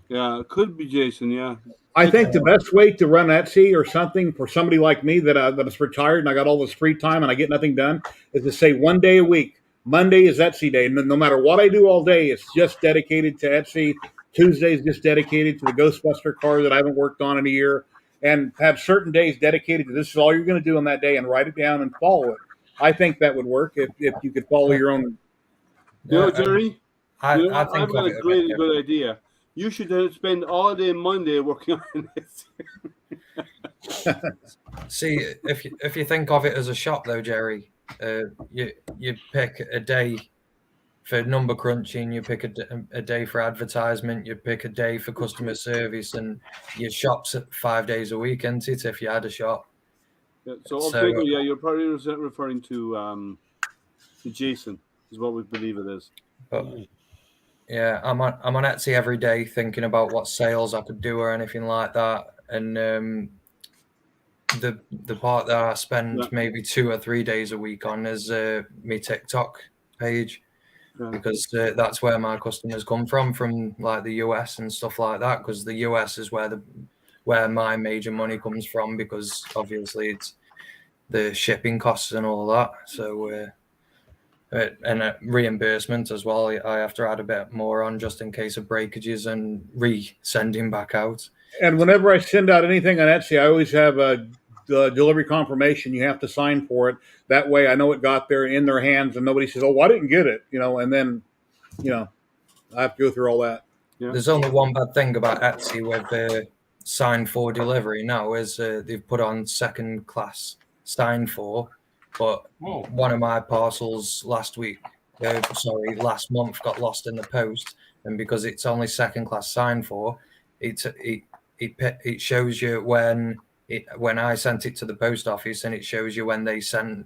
Yeah, it could be Jason, yeah. I think the best way to run Etsy or something for somebody like me that is retired and I got all this free time and I get nothing done is to say one day a week. Monday is Etsy day. No matter what I do all day, it's just dedicated to Etsy. Tuesday is just dedicated to the Ghostbuster car that I haven't worked on in a year. And have certain days dedicated to this is all you're going to do on that day and write it down and follow it. I think that would work if you could follow your own. You know, Jerry, I've got a great good idea. You should spend all day Monday working on it. See, if you think of it as a shop, though, Jerry, you pick a day for number crunching, you pick a day for advertisement, you pick a day for customer service, and your shop's at 5 days a week, isn't it? If you had a shop. Yeah, so So- Uptaker, yeah, you're probably referring to Jason, is what we believe it is. But yeah, I'm on Etsy every day thinking about what sales I could do or anything like that, and the part that I spend maybe 2 or 3 days a week on is my TikTok page. Because that's where my customers come from like the US and stuff like that. Because the US is where my major money comes from, because obviously it's the shipping costs and all that. So and reimbursement as well. I have to add a bit more on just in case of breakages and re-sending back out. And whenever I send out anything on Etsy, I always have a delivery confirmation. You have to sign for it. That way I know it got there in their hands and nobody says, oh, I didn't get it, and then, I have to go through all that. Yeah. There's only one bad thing about Etsy with signed for delivery now is they've put on second class signed for, but one of my parcels last month got lost in the post, and because it's only second class signed for, it shows you when I sent it to the post office, and it shows you when they signed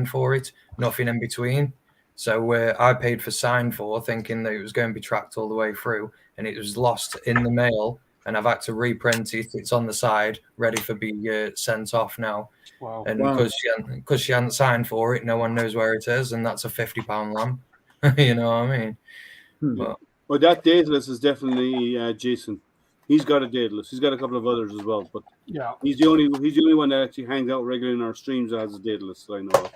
for it, nothing in between. So I paid for signed for, thinking that it was going to be tracked all the way through, and it was lost in the mail, and I've had to reprint it. It's on the side, ready for be sent off now. Wow. And because she hadn't signed for it, no one knows where it is, and that's a £50 lamp. You know what I mean? Well, that dateless is definitely Jason. He's got a dateless. He's got a couple of others as well, but Yeah. he's the only one that actually hangs out regularly in our streams that has a dateless that I know of.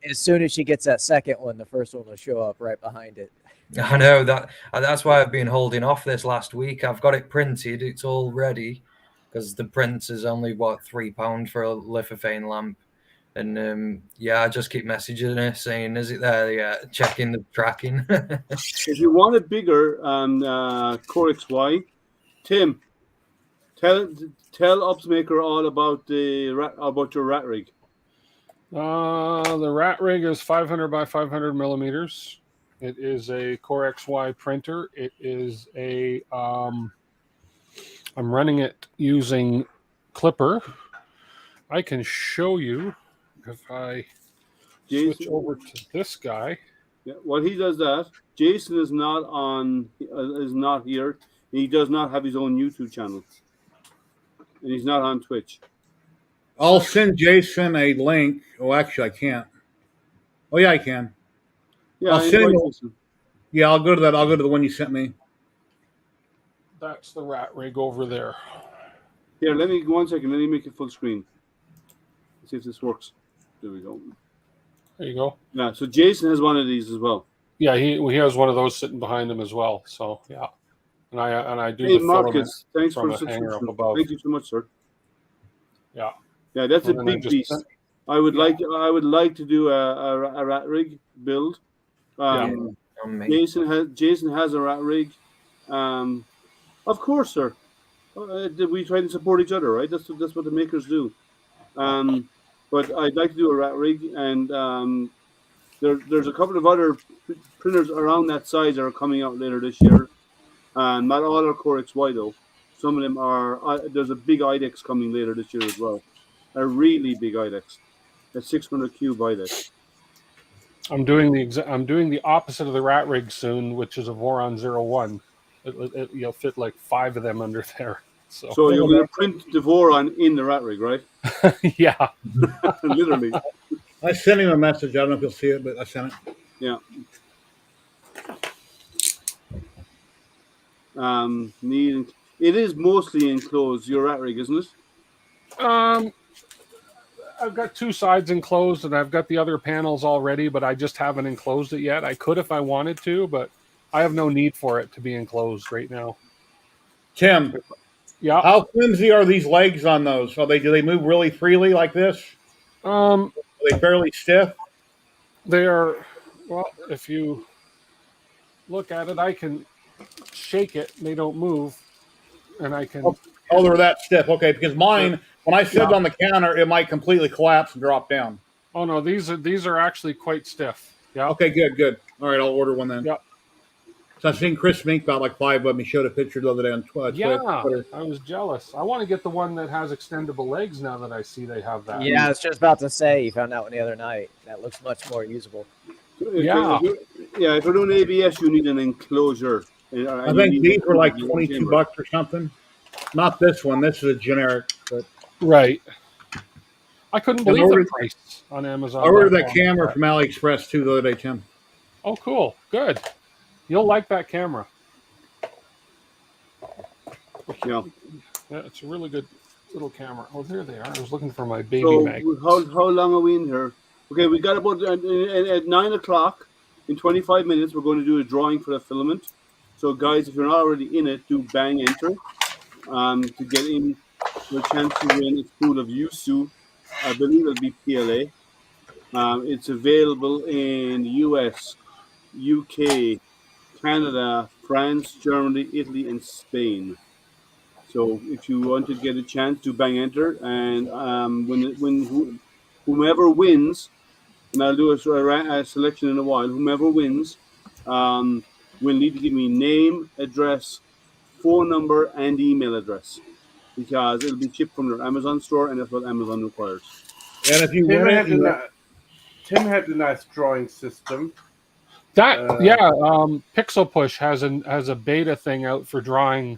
As soon as she gets that second one, the first one will show up right behind it. I know that's why I've been holding off this last week. I've got it printed. It's all ready because the print is only £3 for a lithophane lamp. And I just keep messaging her saying, is it there? Yeah, checking the tracking. If you want it bigger, Core XY, Tim, tell Upsmaker all about about your rat rig. The rat rig is 500 by 500 millimeters. It is a Core XY printer. It is I'm running it using Clipper. I can show you if I switch over to this guy. Yeah, while he does that, Jason is not here. He does not have his own YouTube channel, and he's not on Twitch. I'll send Jason a link. Oh, actually, I can't. Oh, yeah, I can. Yeah, I'll go to that. I'll go to the one you sent me. That's the rat rig over there. Here, let me 1 second. Let me make it full screen. Let's see if this works. There we go. There you go. Yeah, so Jason has one of these as well. Yeah, he has one of those sitting behind him as well. So yeah, and I do. Hey, the Marcus, thanks from for a hanger up subscription. above. Thank you so much, sir. Yeah. Yeah, that's And a then big beast. I would like to do a rat rig build. Jason has a rat rig. Of course, sir. We try to support each other, right? That's what the makers do. But I'd like to do a rat rig, and there's a couple of other printers around that size that are coming out later this year. Not all are Core XY though. Some of them are. There's a big IDEX coming later this year as well. A really big IDEX, a 600 cube IDEX. I'm doing the opposite of the rat rig soon, which is a Voron 01. You'll fit like 5 of them under there. So you're going to print the Voron in the rat rig, right? Yeah. Literally. I sent him a message. I don't know if you'll see it, but I sent it. Yeah. It is mostly enclosed, your rat rig, isn't it? I've got 2 sides enclosed, and I've got the other panels already, but I just haven't enclosed it yet. I could if I wanted to, but I have no need for it to be enclosed right now. Tim, yeah. How flimsy are these legs on those? Do they move really freely like this? Are they fairly stiff? They are. Well, if you look at it, I can shake it. They don't move, and I can. Oh, they're that stiff. Okay, because mine, when I sit on the counter, it might completely collapse and drop down. Oh no, these are actually quite stiff. Yeah. Okay, good. All right, I'll order one then. Yep. So I've seen Chris Mink got like 5 of them. He showed a picture the other day on Yeah, Twitter. I was jealous. I want to get the one that has extendable legs now that I see they have that. Yeah, I was just about to say, you found that one the other night. That looks much more usable. Yeah. If you're doing ABS, you need an enclosure. I think these were like $22 or something. Not this one. This is a generic. But Right. I couldn't believe the ordered- price on Amazon. I ordered that camera from AliExpress too the other day, Tim. Oh, cool. Good. You'll like that camera. Yeah. Yeah, it's a really good little camera. Oh, there they are. I was looking for my baby So mag. how long are we in here? Okay, we got about at 9 o'clock. In 25 minutes, we're going to do a drawing for the filament. So, guys, if you're not already in it, do bang enter to get in the chance to win a spool of Yusu. I believe it'll be PLA. It's available in the US, UK, Canada, France, Germany, Italy, and Spain. So if you want to get a chance to bang enter, and whomever wins, and I'll do a selection in a while. Whomever wins will need to give me name, address, phone number, and email address, because it'll be shipped from their Amazon store, and that's what Amazon requires. And if you Tim win had, it, Tim had a nice drawing system. Pixel Push has a beta thing out for drawing,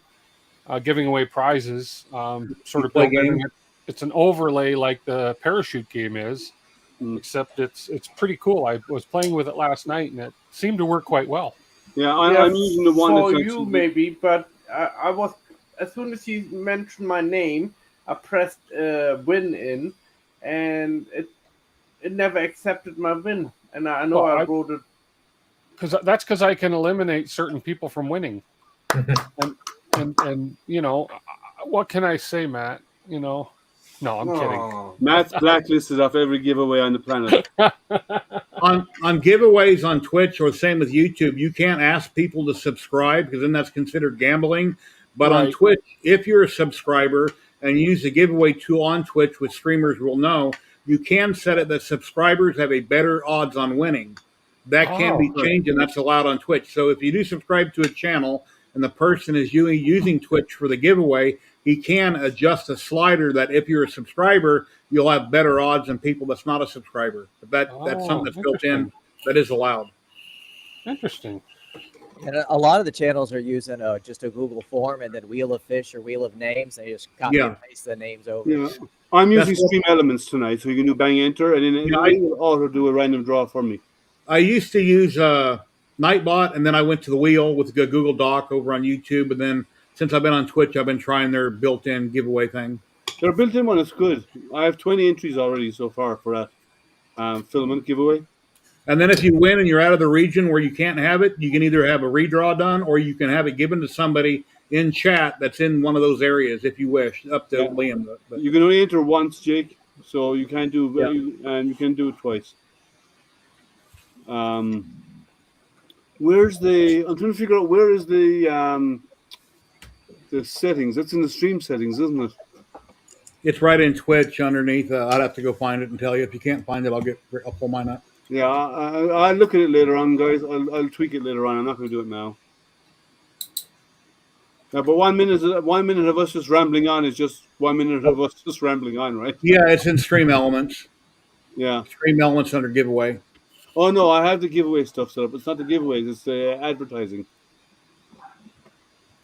giving away prizes. Sort of play building. games? It's an overlay like the parachute game is, except it's pretty cool. I was playing with it last night, and it seemed to work quite well. Yeah, I'm using the one for that's you actually- maybe, but I was, as soon as he mentioned my name, I pressed win in, and it never accepted my win, and I know I wrote it. Because I can eliminate certain people from winning, and you know, what can I say, Matt? You know, no, I'm kidding. Matt's blacklisted off every giveaway on the planet. on giveaways on Twitch or same with YouTube, you can't ask people to subscribe because then that's considered gambling. But on Right. Twitch, if you're a subscriber and you use the giveaway tool on Twitch, which streamers will know, you can set it that subscribers have a better odds on winning. That can be changed, and that's allowed on Twitch. So if you do subscribe to a channel and the person is using Twitch for the giveaway, he can adjust a slider that if you're a subscriber, you'll have better odds than people that's not a subscriber. But that's something that's built in that is allowed. Interesting. And a lot of the channels are using just a Google form and then Wheel of Fish or Wheel of Names. They just copy and paste the names over. Yeah. I'm using Stream Elements tonight, so you can do bang enter, and then it will auto do a random draw for me. I used to use Nightbot, and then I went to the wheel with the Google Doc over on YouTube, and then since I've been on Twitch, I've been trying their built-in giveaway thing. Their built-in one is good. I have 20 entries already so far for that filament giveaway. And then if you win and you're out of the region where you can't have it, you can either have a redraw done or you can have it given to somebody in chat that's in one of those areas if you wish, up to Liam. But you can only enter once, Jake, so you can't do and you can do it twice. Where's the? I'm trying to figure out where is the settings. That's in the stream settings, isn't it? It's right in Twitch underneath. I'd have to go find it and tell you. If you can't find it, I'll pull mine up. Yeah, I'll look at it later on, guys. I'll tweak it later on. I'm not going to do it now. Yeah, but 1 minute of us just rambling on is just 1 minute of us just rambling on, right? Yeah, it's in Stream Elements. Yeah. Stream Elements under giveaway. Oh, no, I have the giveaway stuff set up. It's not the giveaways, it's the advertising.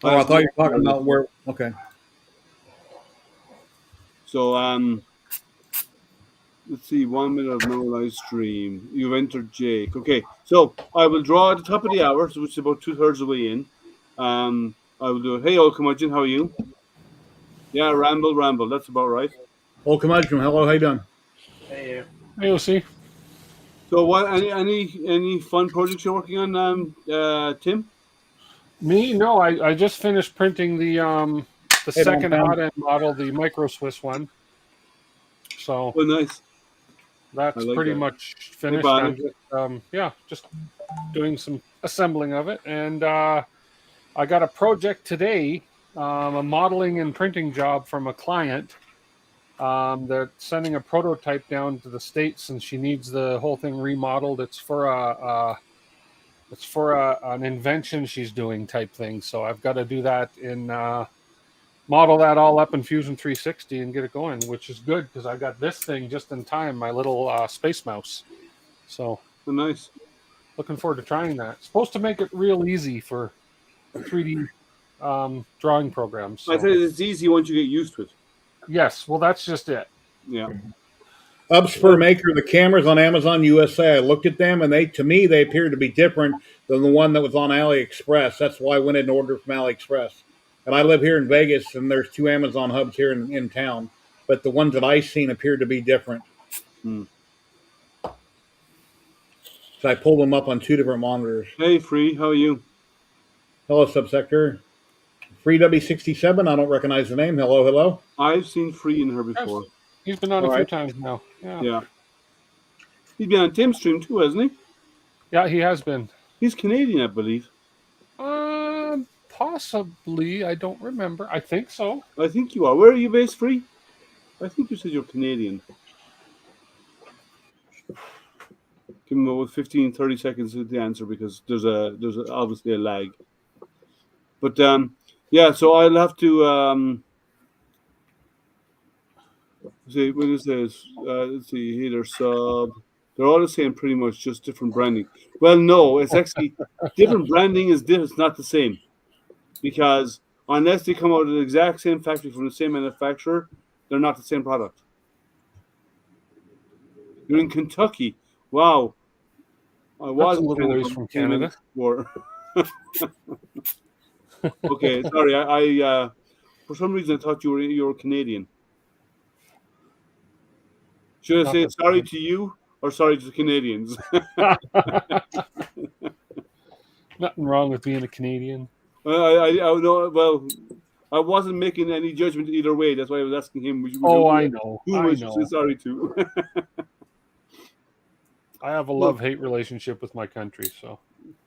Oh, I thought you were talking about where. Okay. So, let's see, 1 minute of no live stream. You've entered Jake. Okay, so I will draw at the top of the hour, which is about 2/3 of the way in. I will do it. Hey, old curmudgeon, how are you? Yeah, ramble. That's about right. Old curmudgeon, hello, how you doing? Hey, AOC. So, what? Any fun projects you're working on, Tim? Me? No, I just finished printing the second hot end model, the Micro Swiss one. So nice. That's like pretty that. much finished. I'm just, just doing some assembling of it, and I got a project today, a modeling and printing job from a client. They're sending a prototype down to the States, and she needs the whole thing remodeled. It's for It's for an invention she's doing type thing. So I've got to do that in model that all up in Fusion 360 and get it going, which is good because I got this thing just in time, my little space mouse. So Oh, nice. looking forward to trying that. It's supposed to make it real easy for 3D drawing programs. So. I think it's easy once you get used to it. Yes, well, that's just it. Yeah. Ups per maker, the cameras on Amazon USA. I looked at them, and to me, they appeared to be different than the one that was on AliExpress. That's why I went in and ordered from AliExpress. And I live here in Vegas, and there's 2 Amazon hubs here in town. But the ones that I seen appeared to be different. So I pulled them up on 2 different monitors. Hey, Free, how are you? Hello, Subsector. Free W67. I don't recognize the name. Hello, hello. I've seen Free in her before. He's been on a few times now. Yeah. He's been on Tim's stream too, hasn't he? Yeah, he has been. He's Canadian, I believe. Possibly. I don't remember. I think so. I think you are. Where are you based, Free? I think you said you're Canadian. Give him about 15, 30 seconds to the answer because there's obviously a lag. But yeah, so I'll have to see what is this? Let's see, heater sub. They're all the same, pretty much, just different branding. Well, no, it's actually different branding is different. It's not the same because unless they come out of the exact same factory from the same manufacturer, they're not the same product. You're in Kentucky. Wow. I was a little ways from Canada. Okay, sorry. I for some reason I thought you were Canadian. Should I say sorry to you or sorry to the Canadians? Nothing wrong with being a Canadian. I know. Well, I wasn't making any judgment either way. That's why I was asking him. I know. Who would you say sorry to? I have a love-hate relationship with my country, so.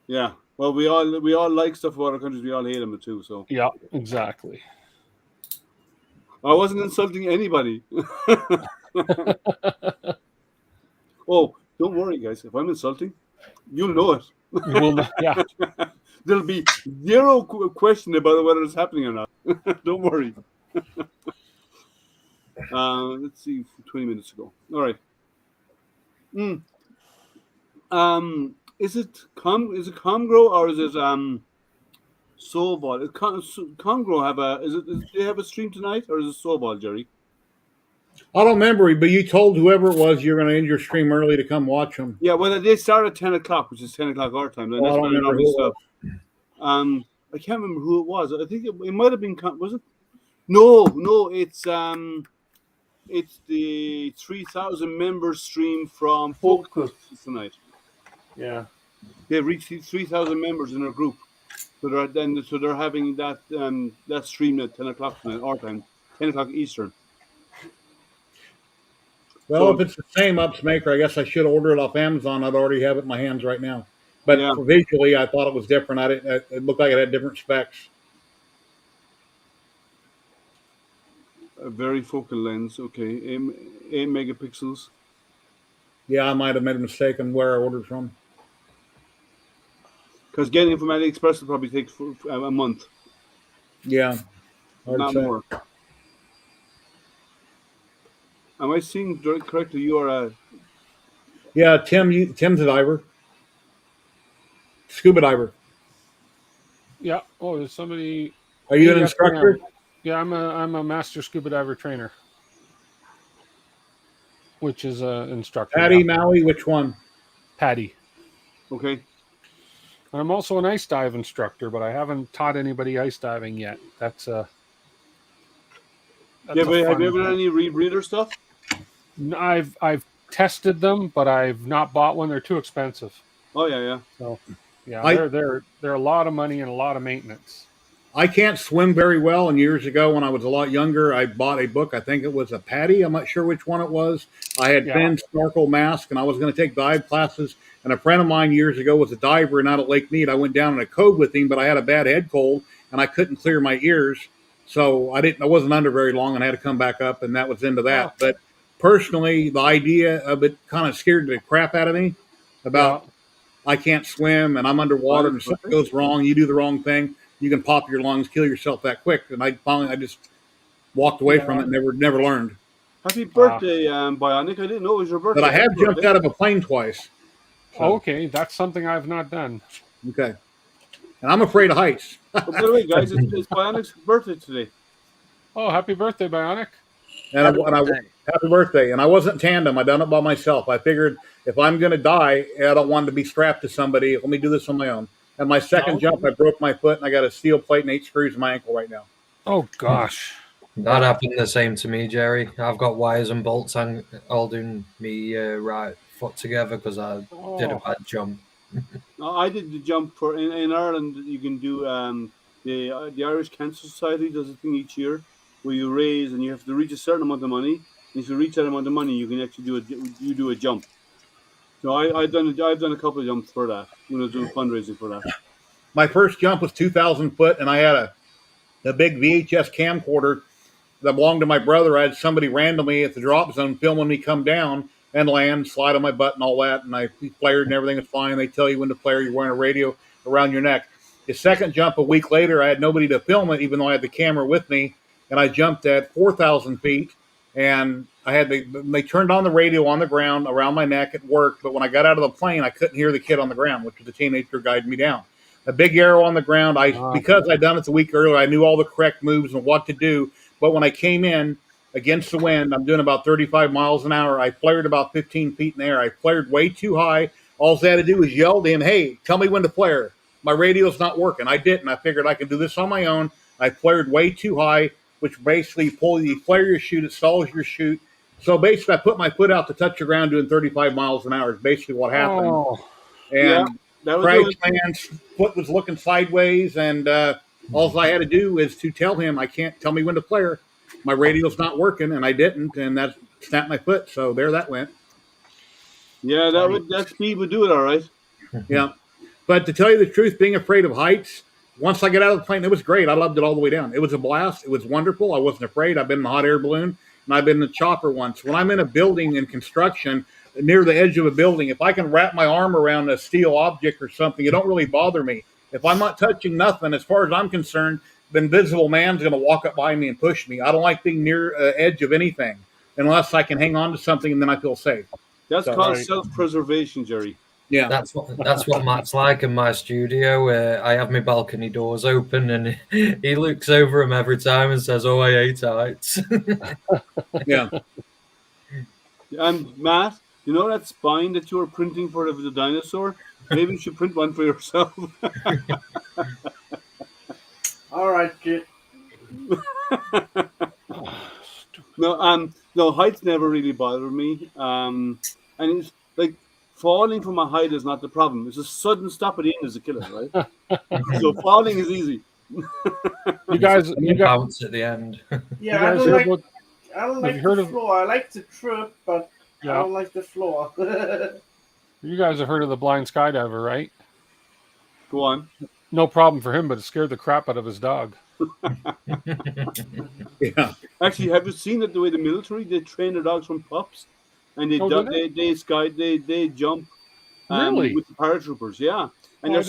Yeah. Well, we all like stuff about our countries. We all hate them too. So. Yeah, exactly. I wasn't insulting anybody. Oh, don't worry, guys. If I'm insulting, you'll know it. Yeah. There'll be zero question about whether it's happening or not. Don't worry. Let's see. 20 minutes ago. All right. Is it Comgro or is it Soulball? Comgro they have a stream tonight or is it Soulball, Jerry? I don't remember, but you told whoever it was you're going to end your stream early to come watch them. Yeah, well, they start at 10 o'clock, which is 10 o'clock our time. Well, I don't remember who it was. I can't remember who it was. I think it might have been. Was it? No, it's the 3,000 members stream from Focus tonight. Yeah, they've reached 3,000 members in our group, so they're having that stream at 10 o'clock tonight our time, 10 o'clock Eastern. Well, if it's the same Ups maker, I guess I should order it off Amazon. I'd already have it in my hands right now. But visually, I thought it was different. It looked like it had different specs. A very focal lens. Okay, 8 megapixels. Yeah, I might have made a mistake on where I ordered from. Because getting it from AliExpress will probably take a month. Yeah. Not more. Am I seeing correctly? You are a... Yeah, Tim's a diver. Scuba diver. Yeah. Oh, there's somebody... Are you an instructor? Yeah, I'm a master scuba diver trainer. Which is an instructor. Patty, Maui, which one? Patty. Okay. I'm also an ice dive instructor, but I haven't taught anybody ice diving yet. That's have you ever done any rebreather stuff? I've tested them, but I've not bought one. They're too expensive. Oh yeah. So yeah, they're a lot of money and a lot of maintenance. I can't swim very well, and years ago when I was a lot younger, I bought a book. I think it was a Patty. I'm not sure which one it was. I had fin, snorkel, mask, and I was going to take dive classes. And a friend of mine years ago was a diver, and out at Lake Mead, I went down in a cove with him, but I had a bad head cold, and I couldn't clear my ears. So I wasn't under very long, and I had to come back up, and that was into that. Oh. But personally, the idea of it kind of scared the crap out of me. I can't swim and I'm underwater and something goes wrong, you do the wrong thing, you can pop your lungs, kill yourself that quick. And I just walked away from it, and never learned. Happy birthday, Bionic. I didn't know it was your birthday. But I have jumped out of a plane twice. So. Okay, that's something I've not done. Okay. And I'm afraid of heights. By the way, guys, it's Bionic's birthday today. Oh, happy birthday, Bionic. Happy birthday. And I wasn't tandem. I done it by myself. I figured if I'm going to die, I don't want to be strapped to somebody. Let me do this on my own. And my second jump, I broke my foot, and I got a steel plate and 8 screws in my ankle right now. Oh, gosh. That happened the same to me, Jerry. I've got wires and bolts holding me right foot together because I did a bad jump. No, I did the jump for in Ireland. You can do the Irish Cancer Society does a thing each year where you raise and you have to reach a certain amount of money. And if you reach that amount of money, you can actually do a jump. So I've done a couple of jumps for that when I was doing fundraising for that. My first jump was 2,000 foot, and I had a big VHS camcorder that belonged to my brother. I had somebody randomly at the drop zone filming me come down and land, slide on my butt and all that, and I flared and everything was fine. They tell you when to flare. You're wearing a radio around your neck. The second jump a week later, I had nobody to film it, even though I had the camera with me, and I jumped at 4,000 feet, and they turned on the radio on the ground around my neck. It worked, but when I got out of the plane, I couldn't hear the kid on the ground, which was the teenager guiding me down. A big arrow on the ground. Because I'd done it the week earlier, I knew all the correct moves and what to do. But when I came in against the wind, I'm doing about 35 miles an hour. I flared about 15 feet in the air. I flared way too high. All I had to do was yell to him, "Hey, tell me when to flare. My radio's not working." I didn't. I figured I could do this on my own. I flared way too high, which basically you flare your chute, it stalls your chute. So basically, I put my foot out to touch the ground doing 35 miles an hour is basically what happened. And crash land's foot was looking sideways, and all I had to do is to tell him, "I can't tell me when to flare. My radio's not working," and I didn't, and that snapped my foot. So there that went. Yeah, that speed would do it all right. Yeah. But to tell you the truth, being afraid of heights, once I got out of the plane, it was great. I loved it all the way down. It was a blast. It was wonderful. I wasn't afraid. I've been in a hot air balloon, and I've been in a chopper once. When I'm in a building in construction, near the edge of a building, if I can wrap my arm around a steel object or something, it don't really bother me. If I'm not touching nothing, as far as I'm concerned, the invisible man's going to walk up by me and push me. I don't like being near the edge of anything unless I can hang on to something and then I feel safe. That's called self-preservation, Jerry. Yeah, that's what Matt's like in my studio. I have my balcony doors open, and he looks over them every time and says, "Oh, I hate heights." Yeah. And Matt, you know that spine that you were printing for the dinosaur? Maybe you should print one for yourself. All right, kid. No, heights never really bothered me. And it's like falling from a height is not the problem. It's a sudden stop at the end is a killer, right? So falling is easy. You guys bounce at the end. Yeah, I don't like the floor. I like the trip, but I don't like the floor. You guys have heard of the blind skydiver, right? Go on. No problem for him, but it scared the crap out of his dog. Yeah. Actually, have you seen it the way the military they train their dogs from pups, and they jump really with the paratroopers? Yeah, and they're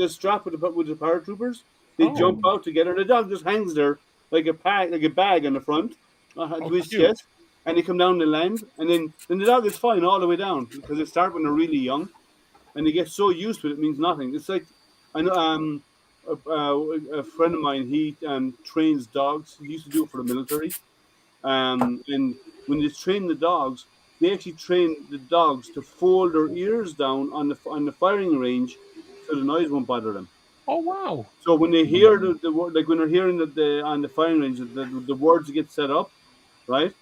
strapped with the paratroopers. They jump out together, and the dog just hangs there like a bag on the front to his chest, and they come down the land, and then the dog is fine all the way down because they start when they're really young, and they get so used to it means nothing. It's like I know a friend of mine, he trains dogs. He used to do it for the military, and when they train the dogs, they actually train the dogs to fold their ears down on the firing range, so the noise won't bother them. Oh wow! So when they hear the word, like when they're hearing on the firing range, the words get set up, right?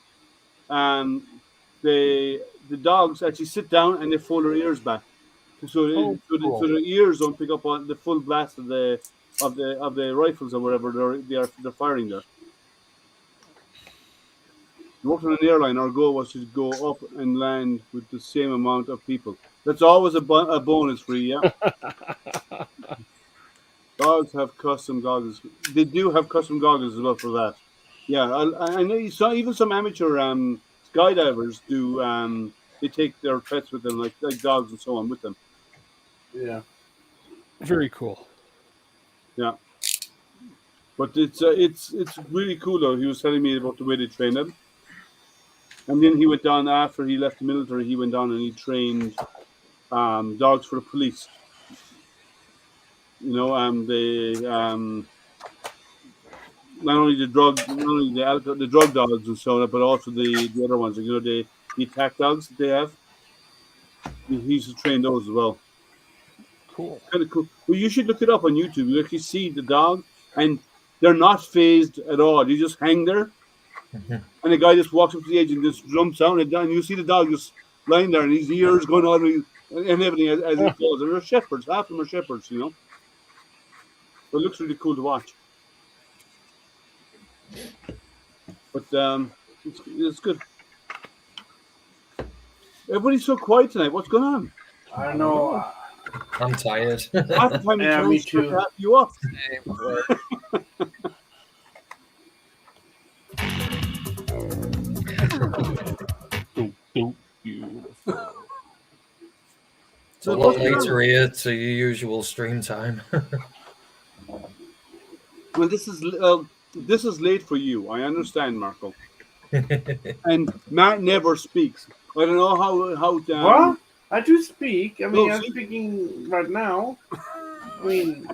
The dogs actually sit down and they fold their ears back, so their ears don't pick up on the full blast of the rifles or whatever they're firing there. Worked on an airline, our goal was to go up and land with the same amount of people. That's always a bonus for you, yeah. Dogs have custom goggles. They do have custom goggles as well for that. Yeah, I know you saw even some amateur skydivers do. They take their pets with them, like dogs and so on, with them. Yeah. Very cool. Yeah. But it's really cool though. He was telling me about the way they train them, and then he went down after he left the military. He went down and he trained dogs for the police. You know, not only the drug dogs and so on, but also the other ones. You know, the attack dogs that they have. He used to train those as well. Cool. Kind of cool. Well, you should look it up on YouTube. You actually see the dog, and they're not phased at all. You just hang there, and the guy just walks up to the edge and just jumps out, and you see the dog just lying there, and his ears going on and everything as he falls. And they're shepherds. Half of them are shepherds, you know. But it looks really cool to watch. But it's good. Everybody's so quiet tonight. What's going on? I know. I'm tired. Half the time Yeah, me too. half you up. Beautiful. It's a lot later here to your usual stream time. Well, this is late for you. I understand, Marco. And Matt never speaks. I don't know how. What? I do speak. I mean, No, I'm see? speaking right now. I mean,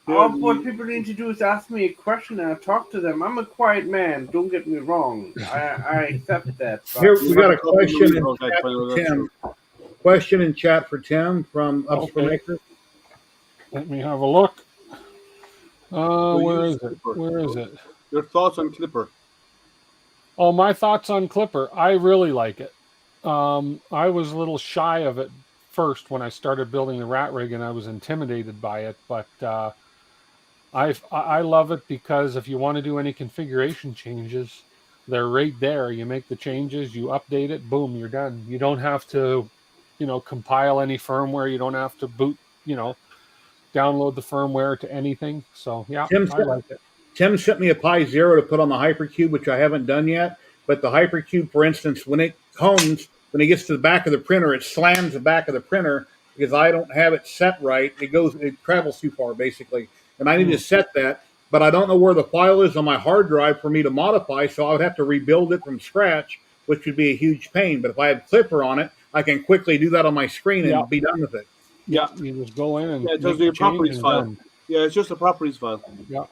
all what people need to do is ask me a question and I talk to them. I'm a quiet man. Don't get me wrong. I accept that. But Here we got a question in Okay, chat fine, for that's Tim. Question in chat for Tim from Okay. Upspermaker. Let me have a look. Where use is it? Clipper. Where is it? Your thoughts on Clipper? Oh, my thoughts on Clipper. I really like it. I was a little shy of it first when I started building the rat rig, and I was intimidated by it. But I love it because if you want to do any configuration changes, they're right there. You make the changes, you update it, boom, you're done. You don't have to, compile any firmware. You don't have to boot, download the firmware to anything. So yeah, I like it. Tim sent me a Pi Zero to put on the Hypercube, which I haven't done yet. But the Hypercube, for instance, when it gets to the back of the printer, it slams the back of the printer because I don't have it set right. It travels too far, basically. And I need to set that, but I don't know where the file is on my hard drive for me to modify, so I would have to rebuild it from scratch, which would be a huge pain. But if I have Clipper on it, I can quickly do that on my screen and be done with it. Yeah, you just go in and Yeah, it does make your the change properties and file. done. Yeah, it's just a properties file. Yeah.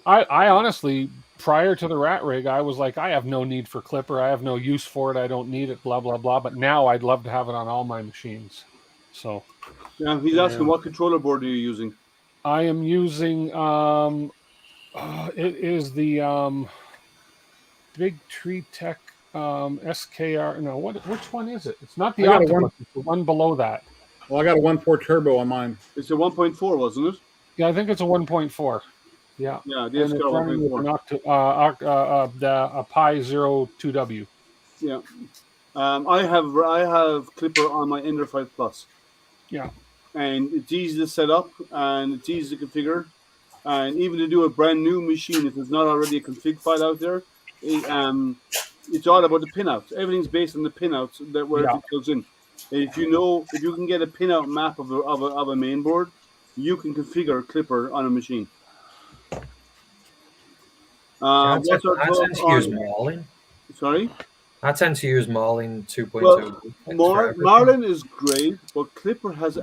I honestly, prior to the rat rig, I was like, I have no need for Clipper. I have no use for it. I don't need it, blah, blah, blah. But now I'd love to have it on all my machines. So Yeah, he's asking what controller board are you using? I am using, it is the Big Tree Tech SKR. No, which one is it? It's not the I got Octopus. It's the one below that. Well, I got a 1.4 turbo on mine. It's a 1.4, wasn't it? Yeah, I think it's a 1.4. Yeah. Yeah, the And it's SKR running with 1.4. a Pi Zero 2W. Yeah. I have Clipper on my Ender 5 Plus. Yeah. And it's easy to set up and it's easy to configure. And even to do a brand new machine, if there's not already a config file out there, it's all about the pinouts. Everything's based on the pinouts where it goes in. If you can get a pinout map of a main board, you can configure Clipper on a machine. I tend to use Marlin. Sorry? I tend to use Marlin 2.0. Well, Marlin is great, but Clipper has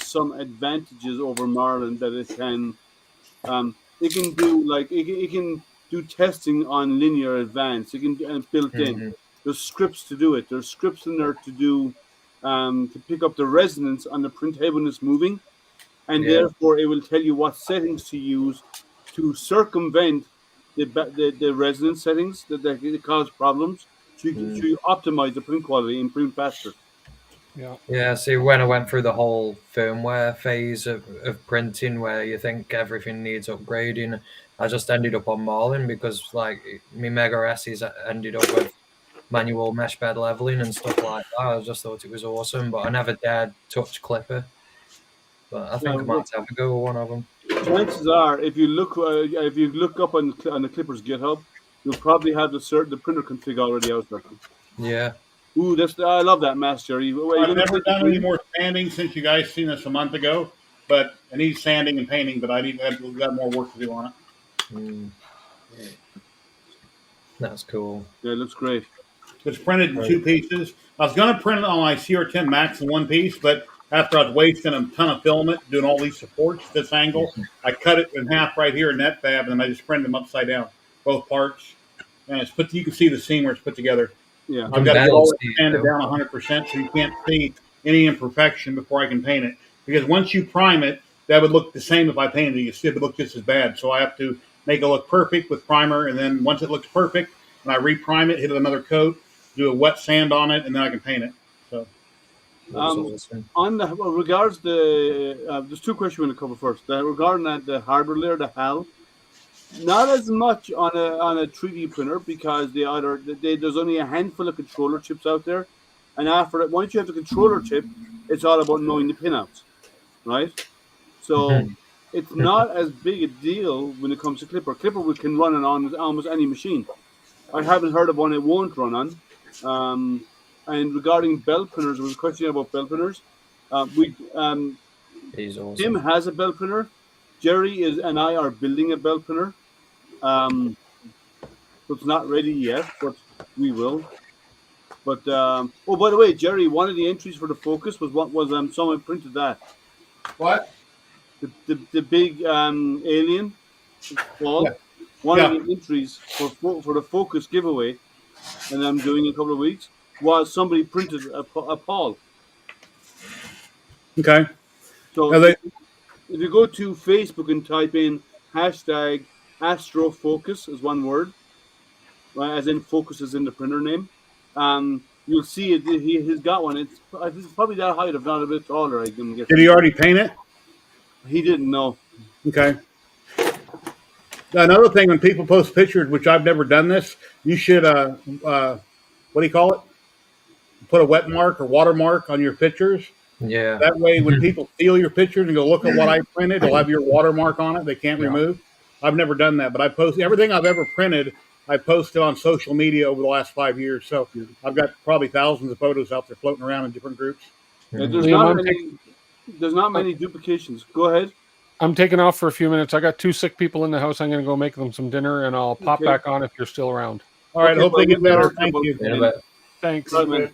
some advantages over Marlin that it can do testing on linear advance. It can built in. There's scripts to do it. There's scripts in there to do to pick up the resonance on the print head when it's moving, and therefore it will tell you what settings to use to circumvent the resonance settings that cause problems. So you optimize the print quality and print faster. Yeah, see, when I went through the whole firmware phase of printing where you think everything needs upgrading, I just ended up on Marlin because, like, my Mega S's ended up with manual mesh bed leveling and stuff like that. I just thought it was awesome, but I never dared touch Clipper. But I think I might have a go with one of them. Chances are, if you look up on the Clipper's GitHub, you'll probably have the printer config already out there. Yeah. Ooh, I love that mask, Jerry. I've never done any more sanding since you guys seen this a month ago, but I need sanding and painting, but I've got more work to do on it. That's cool. Yeah, it looks great. It's printed in 2 pieces. I was going to print it on my CR10 Max in 1 piece, but after I was wasting a ton of filament doing all these supports this angle, I cut it in half right here in that fab, and then I just printed them upside down, both parts. And it's put. You can see the seam where it's put together. Yeah, I've got to get all it sanded down 100%, so you can't see any imperfection before I can paint it. Because once you prime it, that would look the same if I painted it. You see, it would look just as bad. So I have to make it look perfect with primer, and then once it looks perfect, and I reprime it, hit it another coat, do a wet sand on it, and then I can paint it. So, on the regards the there's 2 questions we're going to cover first. Regarding the hardware layer, the HAL, not as much on a 3D printer because there's only a handful of controller chips out there, and after that, once you have the controller chip, it's all about knowing the pinouts, right? So it's not as big a deal when it comes to Clipper. Clipper can run it on almost any machine. I haven't heard of one it won't run on. And regarding belt printers, there was a question about belt printers. He's awesome. Tim has a belt printer. Jerry and I are building a belt printer. So it's not ready yet, but we will. But by the way, Jerry, one of the entries for the Focus was someone printed that. what? The big alien ball. Yeah. One of the entries for the Focus giveaway, and I'm doing in a couple of weeks, was somebody printed a Paul. Okay. So if you go to Facebook and type in hashtag #AstroFocus as one word, right, as in focus is in the printer name, you'll see it. He's got one. It's probably that height, if not a bit taller. I can guess. Did he already paint it? He didn't know. Okay. Another thing, when people post pictures, which I've never done this, you should, what do you call it? Put a wet mark or watermark on your pictures. Yeah. That way, when people steal your pictures and go, look at what I printed, they'll have your watermark on it. They can't remove. I've never done that, but I post everything I've ever printed. I posted on social media over the last 5 years. So I've got probably thousands of photos out there floating around in different groups. Yeah, there's not many duplications. Go ahead. I'm taking off for a few minutes. I got 2 sick people in the house. I'm going to go make them some dinner, and I'll pop back on if you're still around. All right. Hope they get better. Thank you. Thanks. Right, man.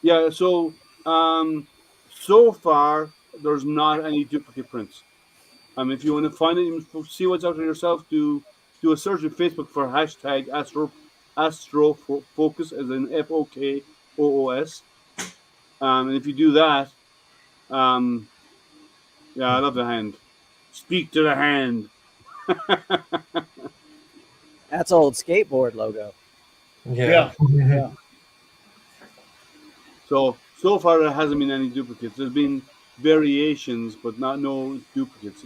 Yeah. So so far there's not any duplicate prints. If you want to find it, you see what's out there yourself. Do a search on Facebook for hashtag #AstroFocus as in FOKOOS. And if you do that, yeah, I love the hand. Speak to the hand. That's old skateboard logo. Yeah. So far there hasn't been any duplicates. There's been variations, but no duplicates.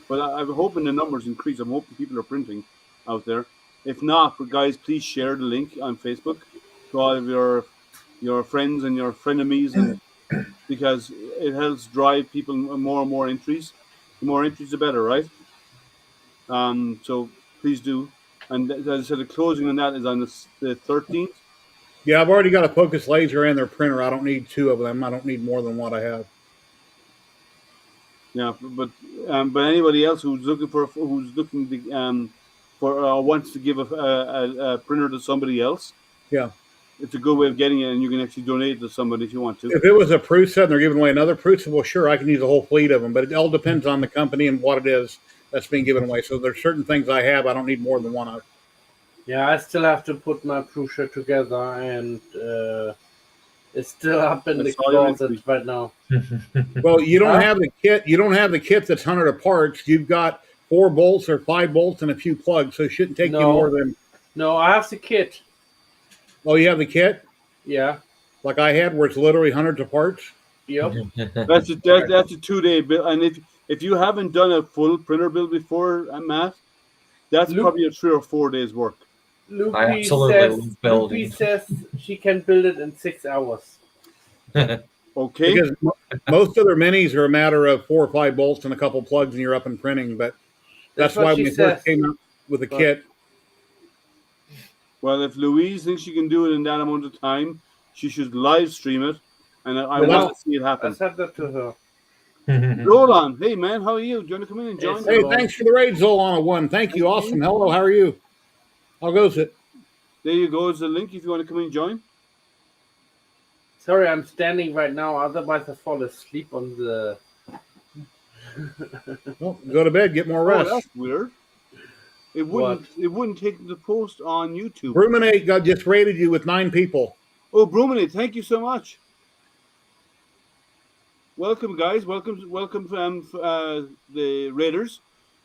But I'm hoping the numbers increase. I'm hoping people are printing out there. If not, guys, please share the link on Facebook to all of your friends and your frenemies, and because it helps drive people more and more entries. The more entries, the better, right? So please do. And as I said, the closing on that is on the 13th. Yeah, I've already got a Focus laser and their printer. I don't need 2 of them. I don't need more than what I have. Yeah, but anybody else who's looking wants to give a printer to somebody else, yeah, it's a good way of getting it, and you can actually donate it to somebody if you want to. If it was a Prusa and they're giving away another Prusa, well, sure, I can use a whole fleet of them, but it all depends on the company and what it is that's being given away. So there's certain things I have I don't need more than one of. Yeah, I still have to put my Prusa together, and it's still up in the closet right now. Well, you don't have the kit. You don't have the kit that's 100 parts. You've got 4 bolts or 5 bolts and a few plugs, so it shouldn't take you more than. No, I have the kit. Oh, you have the kit? Yeah. Like I had, where it's literally hundreds of parts. Yep. That's a 2-day build, and if you haven't done a full printer build before, Matt, that's probably a 3 or 4 days work. Lupi says she can build it in 6 hours. Okay. Because most of their minis are a matter of 4 or 5 bolts and a couple plugs, and you're up and printing. But that's why when we first came out with the kit. Well, if Louise thinks she can do it in that amount of time, she should live stream it, and I Well, want to see it I happen. said that to her. Roland, hey man, how are you? Do you want to come in and join? Yes, Hey, Well, thanks for the raid, Zolana1. Thank you. Awesome. Hello, how are you? How goes it? There you go. Is the link if you want to come in and join. Sorry, I'm standing right now. Otherwise, I fall asleep on the. Well, go to bed, get more Oh, rest. that's weird. It wouldn't take the post on YouTube. Bruminate just rated you with 9 people. Oh, Bruminate, thank you so much. Welcome, guys. Welcome, the Raiders.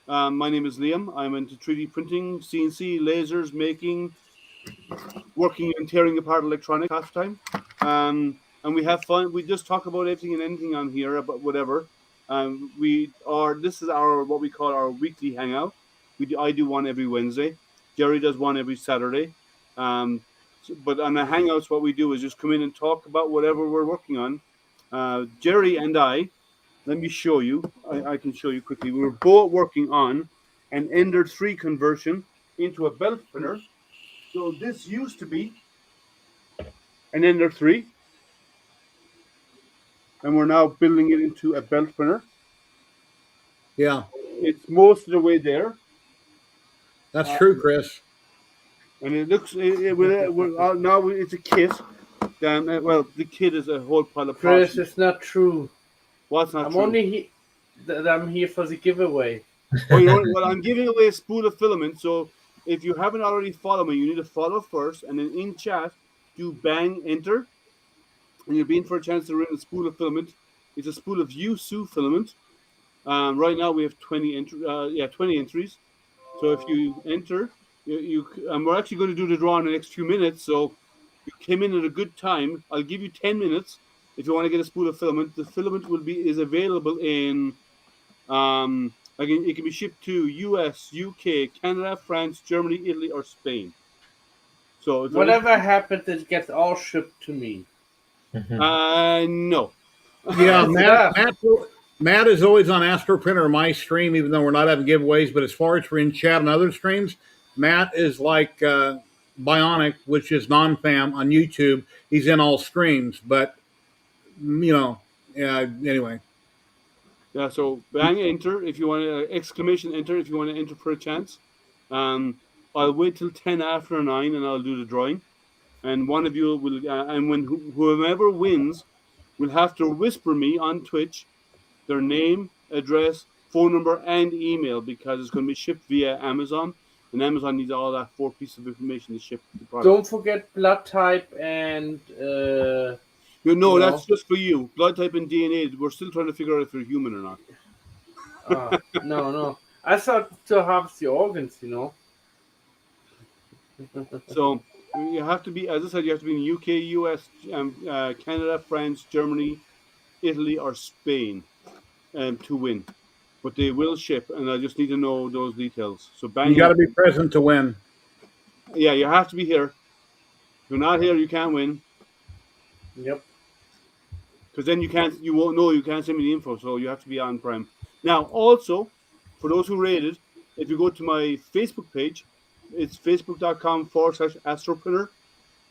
My name is Liam. I'm into 3D printing, CNC, lasers, making, working and tearing apart electronics half the time. And we have fun. We just talk about everything and anything on here, about whatever. This is our what we call our weekly hangout. I do one every Wednesday. Jerry does one every Saturday. But on the hangouts, what we do is just come in and talk about whatever we're working on. Jerry and I, let me show you. I can show you quickly. We were both working on an Ender 3 conversion into a belt spinner. So this used to be an Ender 3. And we're now building it into a belt spinner. Yeah, It's most of the way there. that's true, Chris. And it looks, now it's a kit. Well, the kit is a whole pile of Chris, parts. it's not true. What's not I'm true? only I'm here for the giveaway. Oh, you know what? Well, I'm giving away a spool of filament. So if you haven't already followed me, you need to follow first, and then in chat, do bang enter, and you're being for a chance to win a spool of filament. It's a spool of Yusu filament. Right now we have 20 entries. So if you enter, and we're actually going to do the draw in the next few minutes. So you came in at a good time. I'll give you 10 minutes if you want to get a spool of filament. The filament is available in it can be shipped to US, UK, Canada, France, Germany, Italy, or Spain. So Whatever happens, it gets all shipped to me. no. Yeah, Matt is always on Astro Printer, my stream, even though we're not having giveaways. But as far as for in chat and other streams, Matt is like Bionic, which is non-fam on YouTube. He's in all streams, but anyway. Yeah, so bang enter if you want to, exclamation enter if you want to enter for a chance. I'll wait till 10 after 9 and I'll do the drawing. And one of you will, and when whoever wins will have to whisper me on Twitch their name, address, phone number, and email, because it's going to be shipped via Amazon. And Amazon needs all that 4 pieces of information to ship the product. Don't forget blood type and. That's just for you. Blood type and DNA. We're still trying to figure out if you're human or not. No. I thought to harvest the organs, So you have to be, as I said, you have to be in the UK, US, Canada, France, Germany, Italy, or Spain to win. But they will ship, and I just need to know those details. So bang. You got to be present to win. Yeah, you have to be here. If you're not here, you can't win. Yep. Because then you can't send me the info, so you have to be on Prime. Now, also, for those who rated, if you go to my Facebook page, it's facebook.com/astroprinter.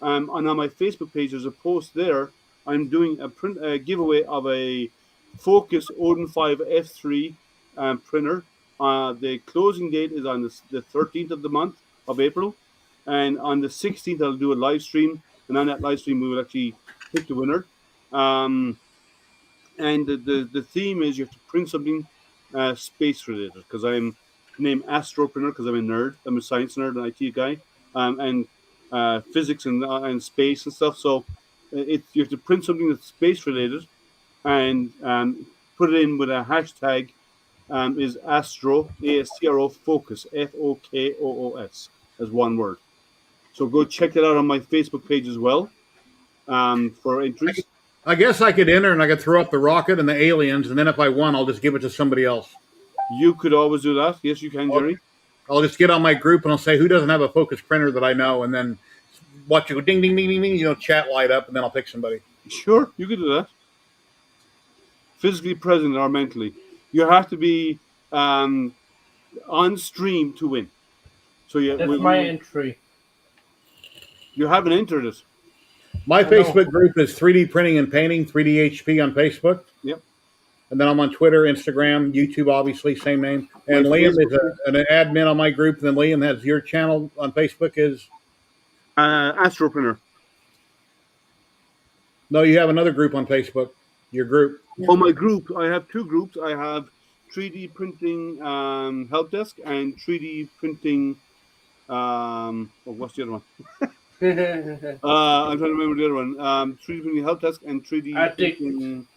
And on my Facebook page, there's a post there. I'm doing a giveaway of a Focus Odin 5 F3 printer. The closing date is on the 13th of the month of April. And on the 16th, I'll do a live stream. And on that live stream, we will actually pick the winner. And the theme is you have to print something space related, because I'm named Astro Printer because I'm a nerd. I'm a science nerd, an IT guy, and physics and space and stuff. So you have to print something that's space related, and put it in with a hashtag is Astro ASTRO Focus FOKOOS as one word. So go check it out on my Facebook page as well for entries. I guess I could enter and I could throw up the rocket and the aliens, and then if I won, I'll just give it to somebody else. You could always do that. Yes, you can, Jerry. I'll just get on my group and I'll say who doesn't have a Focus printer that I know, and then watch it go ding, ding, ding, ding, ding, chat light up, and then I'll pick somebody. Sure, you could do that. Physically present or mentally. You have to be on stream to win. So that's my entry. You haven't entered it. My I know. Facebook group is 3D Printing and Painting, 3DHP on Facebook. Yep. And then I'm on Twitter, Instagram, YouTube, obviously, same name. And My Liam is Facebook an admin on my group. And then Liam has your channel on Facebook is? Astroprinter. No, you have another group on Facebook, your group. Oh, my group. I have two groups. I have 3D printing help desk and 3D printing. What's the other one? I'm trying to remember the other one. 3D printing help desk and 3D Addict. printing.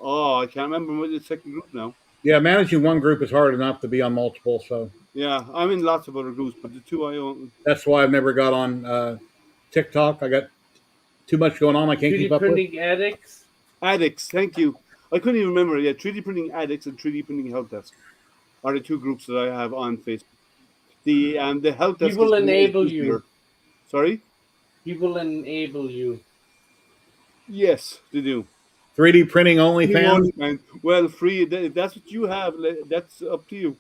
Oh, I can't remember what the second group now. Yeah, managing one group is hard enough to be on multiple. So Yeah, I'm in lots of other groups, but the two I own. that's why I've never got on TikTok. I got too much going on. I can't 3D keep up with. printing addicts. Addicts, thank you. I couldn't even remember. Yeah, 3D printing addicts and 3D printing help desk are the two groups that I have on Facebook. The help desk. He will is enable easier. you. Sorry. He will enable you. Yes, they do. 3D printing OnlyFans. And well, free. If that's what you have, that's up to you.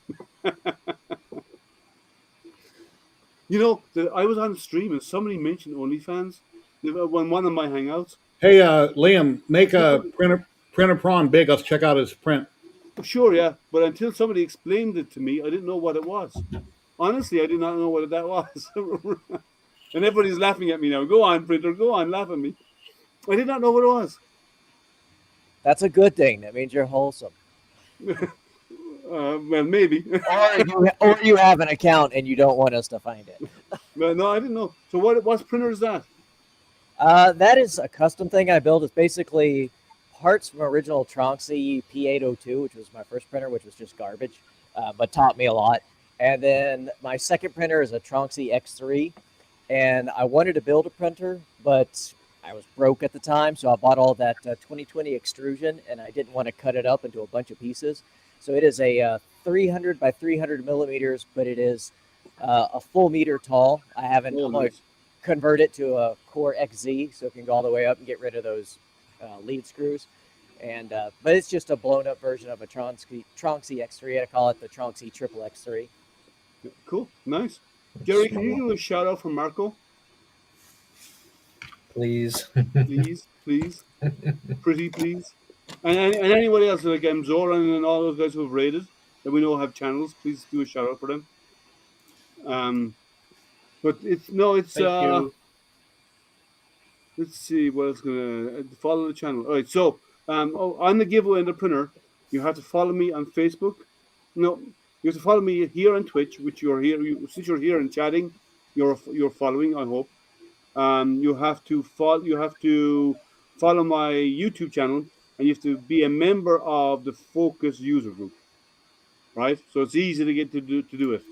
You know, I was on stream and somebody mentioned OnlyFans on one of my hangouts. Hey, Liam, make a printer prawn big. Let's check out his print. Sure, yeah, but until somebody explained it to me, I didn't know what it was. Honestly, I did not know what that was. And everybody's laughing at me now. Go on, printer, go on, laugh at me. I did not know what it was. That's a good thing. That means you're wholesome. Well, maybe. Or you have an account and you don't want us to find it. Well, no, I didn't know. So what printer is that? That is a custom thing I built. It's basically parts from original Tronxy P802, which was my first printer, which was just garbage, but taught me a lot. And then my second printer is a Tronxy X3. And I wanted to build a printer, but I was broke at the time, so I bought all that 2020 extrusion, and I didn't want to cut it up into a bunch of pieces. So it is a 300 by 300 millimeters, but it is a full meter tall. I haven't I'm going to convert it to a Core XZ, so it can go all the way up and get rid of those lead screws. And but it's just a blown up version of a Tronxy X3. I call it the Tronxy Triple X3. Cool, nice. Jerry, can you do a shout out for Marco? Please. Please. Pretty please. And anybody else, like Zoran and all those guys who have rated that we know have channels, please do a shout out for them. But it's Thank you. Let's see what else gonna follow the channel. All right, so on the giveaway and the printer, you have to follow me on Facebook. No, you have to follow me here on Twitch, which you're here. Since you're here and chatting, you're following. I hope. You have to follow my YouTube channel, and you have to be a member of the Focus user group, right? So it's easy to get to do it.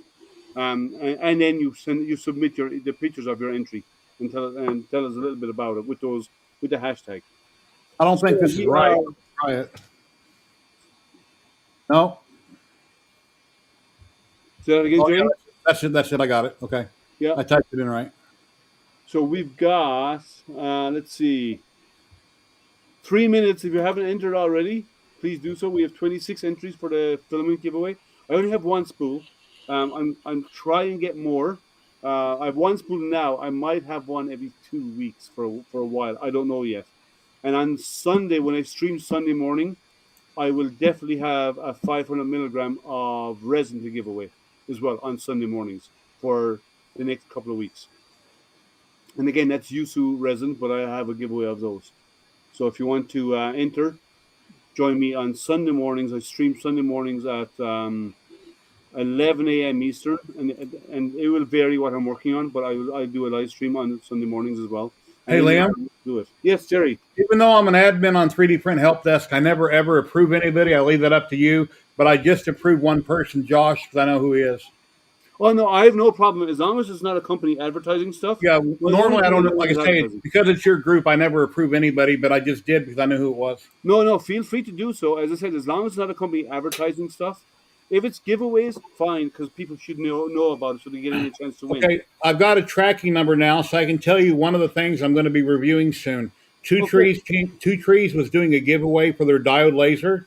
And then you submit the pictures of your entry and tell us a little bit about it with the hashtag. I don't think this is right. Try it. No. Say that again, Jay? Yeah, that's it. I got it. Okay. Yeah. I typed it in right. So we've got, let's see, 3 minutes. If you haven't entered already, please do so. We have 26 entries for the filament giveaway. I only have one spool. I'm trying to get more. I have one spool now. I might have one every 2 weeks for a while. I don't know yet. And on Sunday, when I stream Sunday morning, I will definitely have a 500 milligram of resin to give away as well on Sunday mornings for the next couple of weeks. And again, that's Yusu resin, but I have a giveaway of those. So if you want to enter, join me on Sunday mornings. I stream Sunday mornings at 11 a.m. Eastern, and it will vary what I'm working on, but I do a live stream on Sunday mornings as well. Hey, Liam? Do it. Yes, Jerry. Even though I'm an admin on 3D Print Help Desk, I never, ever approve anybody. I leave that up to you. But I just approved one person, Josh, because I know who he is. Well, no, I have no problem. As long as it's not a company advertising stuff. Yeah, normally I don't know. Like I say, because it's your group, I never approve anybody, but I just did because I knew who it was. No, feel free to do so. As I said, as long as it's not a company advertising stuff. If it's giveaways, fine, because people should know about it so they get any chance to win. Okay, I've got a tracking number now, so I can tell you one of the things I'm going to be reviewing soon. Two Trees was doing a giveaway for their diode laser.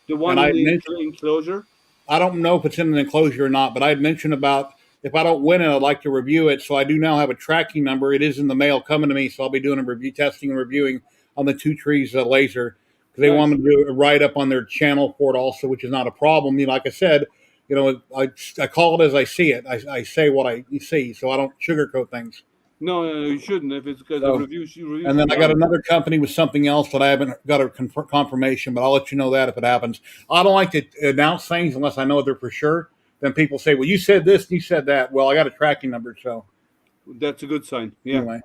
The one in the enclosure? I don't know if it's in an enclosure or not, but I had mentioned about if I don't win it, I'd like to review it. So I do now have a tracking number. It is in the mail coming to me. So I'll be doing a review, testing and reviewing on the Two Trees laser, because they want me to do a write up on their channel for it also, which is not a problem. You know, like I said, you know, I call it as I see it. I say what I see, so I don't sugarcoat things. No, you shouldn't. If it's because So, the review. And then I got another company with something else that I haven't got a confirmation, but I'll let you know that if it happens. I don't like to announce things unless I know they're for sure. Then people say, well, you said this and you said that. Well, I got a tracking number, so. That's a good sign. Yeah. Anyway,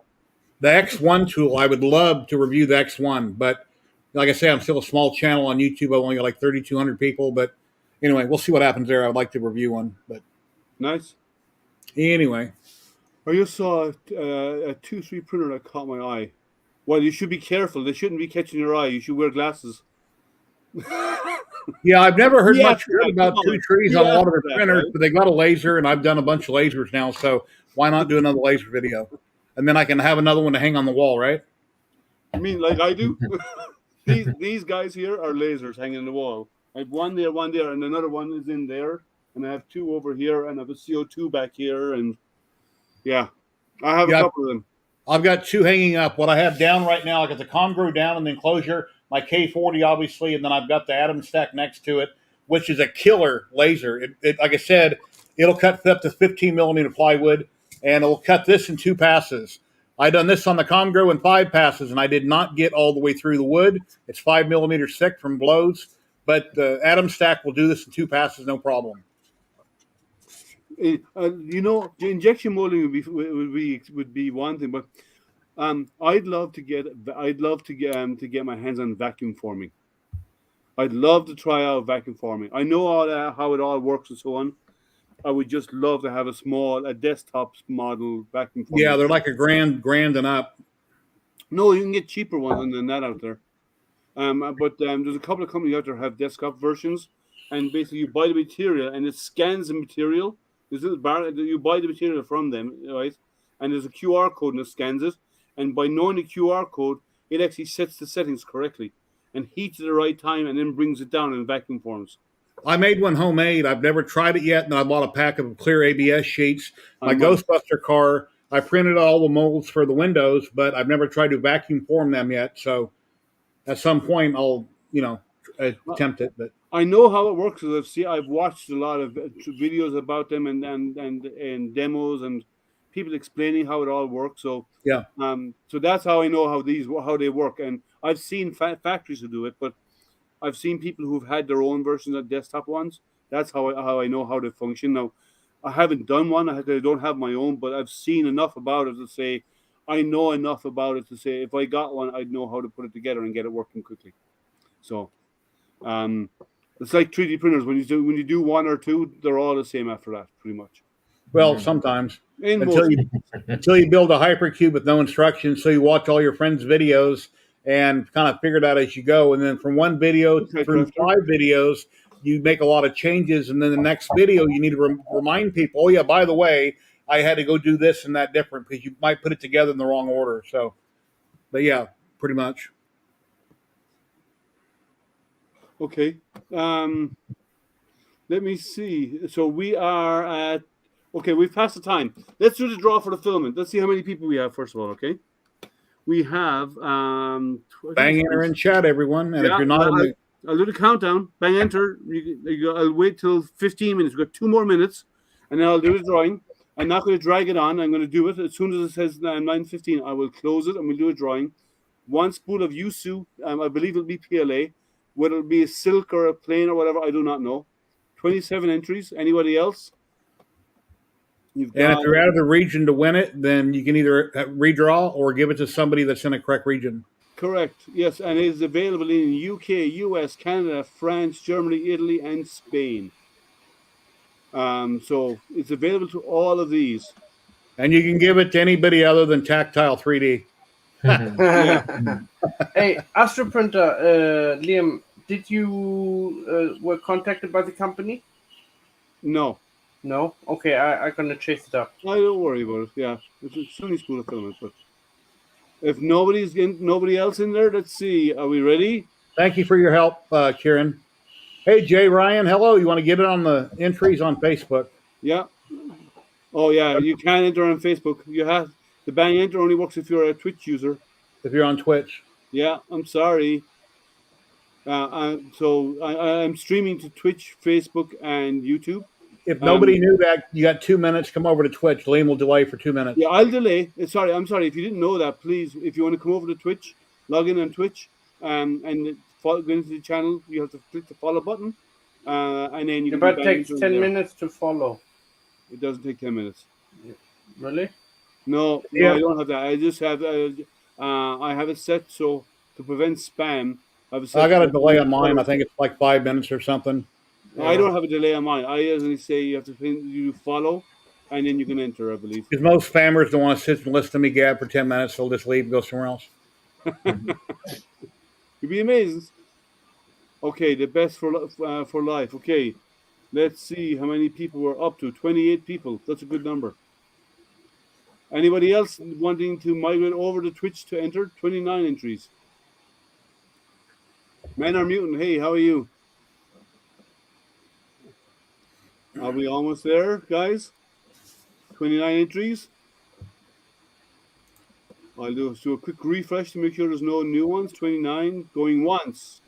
the X1 tool, I would love to review the X1, but like I say, I'm still a small channel on YouTube. I've only got like 3,200 people, but anyway, we'll see what happens there. I'd like to review one, but. Nice. Anyway. I just saw a 2-3 printer that caught my eye. Well, you should be careful. They shouldn't be catching your eye. You should wear glasses. Yeah, I've never heard Yeah, much about Two Trees on a lot of their printers, but they got a laser, and I've done a bunch of lasers now, so why not do another laser video? And then I can have another one to hang on the wall, right? You mean like I do? these guys here are lasers hanging on the wall. I have one there, and another one is in there, and I have two over here, and I have a CO2 back here, and yeah, I have a couple of them. I've got two hanging up. What I have down right now, I got the Congrow down in the enclosure, my K40 obviously, and then I've got the Atom Stack next to it, which is a killer laser. It like I said, it'll cut up to 15 millimeter plywood, and it'll cut this in 2 passes. I done this on the Congrow in 5 passes, and I did not get all the way through the wood. It's 5 millimeters thick from blows, but the Atom Stack will do this in 2 passes, no problem. You know, the injection molding would be one thing, but I'd love to get my hands on vacuum forming. I'd love to try out vacuum forming. I know how it all works and so on. I would just love to have a desktop model vacuum forming. Yeah, they're like a grand and up. No, you can get cheaper ones than that out there. But there's a couple of companies out there that have desktop versions, and basically you buy the material and it scans the material. There's a little bar, you buy the material from them, right? And there's a QR code and it scans it. And by knowing the QR code, it actually sets the settings correctly and heats at the right time and then brings it down in vacuum forms. I made one homemade. I've never tried it yet, and I bought a pack of clear ABS sheets. My Ghostbuster car, I printed all the molds for the windows, but I've never tried to vacuum form them yet. So at some point, I'll, attempt it. But I know how it works. I've watched a lot of videos about them and demos and people explaining how it all works. So yeah, so that's how I know how they work. And I've seen factories who do it, but I've seen people who've had their own versions of desktop ones. That's how I know how they function. Now, I haven't done one. I don't have my own, but I've seen enough about it to say I know enough about it to say if I got one, I'd know how to put it together and get it working quickly. So. It's like 3D printers. When you do one or two, they're all the same after that, pretty much. Well, sometimes until you build a hypercube with no instructions, so you watch all your friends' videos and kind of figure it out as you go. And then from one video through 5 videos, you make a lot of changes, and then the next video you need to remind people, oh yeah, by the way, I had to go do this and that different because you might put it together in the wrong order. So, but yeah, pretty much. Okay. Let me see. So we are at. Okay, we've passed the time. Let's do the draw for the filament. Let's see how many people we have first of all. Okay. We have. Bang enter in chat, everyone, and if you're not, I'll do the countdown. Bang enter. I'll wait till 15 minutes. We've got 2 more minutes, and then I'll do the drawing. I'm not going to drag it on. I'm going to do it as soon as it says 9:15. I will close it and we'll do a drawing. 1 spool of Yusu. I believe it'll be PLA. Whether it be a silk or a plain or whatever, I do not know. 27 entries. Anybody else? And if you're out of the region to win it, then you can either redraw or give it to somebody that's in a correct region. Correct. Yes, and it is available in UK, US, Canada, France, Germany, Italy, and Spain. So it's available to all of these. And you can give it to anybody other than Tactile 3D. Hey, Astro Printer, Liam, did you were contacted by the company? No. No? Okay, I'm going to chase it up. I don't worry about it. Yeah, it's a sunny spool of filament. But if nobody else in there, let's see. Are we ready? Thank you for your help, Kieran. Hey, Jay Ryan, hello. You want to get it on the entries on Facebook? Yeah. Oh yeah, you can't enter on Facebook. You have the bang enter only works if you're a Twitch user. If you're on Twitch. Yeah, I'm sorry. I'm streaming to Twitch, Facebook, and YouTube. If nobody knew that, you got 2 minutes. Come over to Twitch. Liam will delay for 2 minutes. Yeah, I'll delay. Sorry, I'm sorry. If you didn't know that, please, if you want to come over to Twitch, log in on Twitch, and go into the channel. You have to click the follow button, and then you can. But it takes 10 minutes to follow. It doesn't take 10 minutes. Really? No, Yeah. I don't have that. I just have I have it set so to prevent spam. I got a delay on mine. I think it's like 5 minutes or something. I don't have a delay on mine. I usually say you have to you follow, and then you can enter. I believe. Because most spammers don't want to sit and listen to me gab for 10 minutes. They'll just leave and go somewhere else. You'd be amazed. Okay, the best for life. Okay, let's see how many people we're up to. 28 people. That's a good number. Anybody else wanting to migrate over to Twitch to enter? 29 entries. Men are mutant. Hey, how are you? Are we almost there, guys? 29 entries. I'll do a quick refresh to make sure there's no new ones. 29 going once.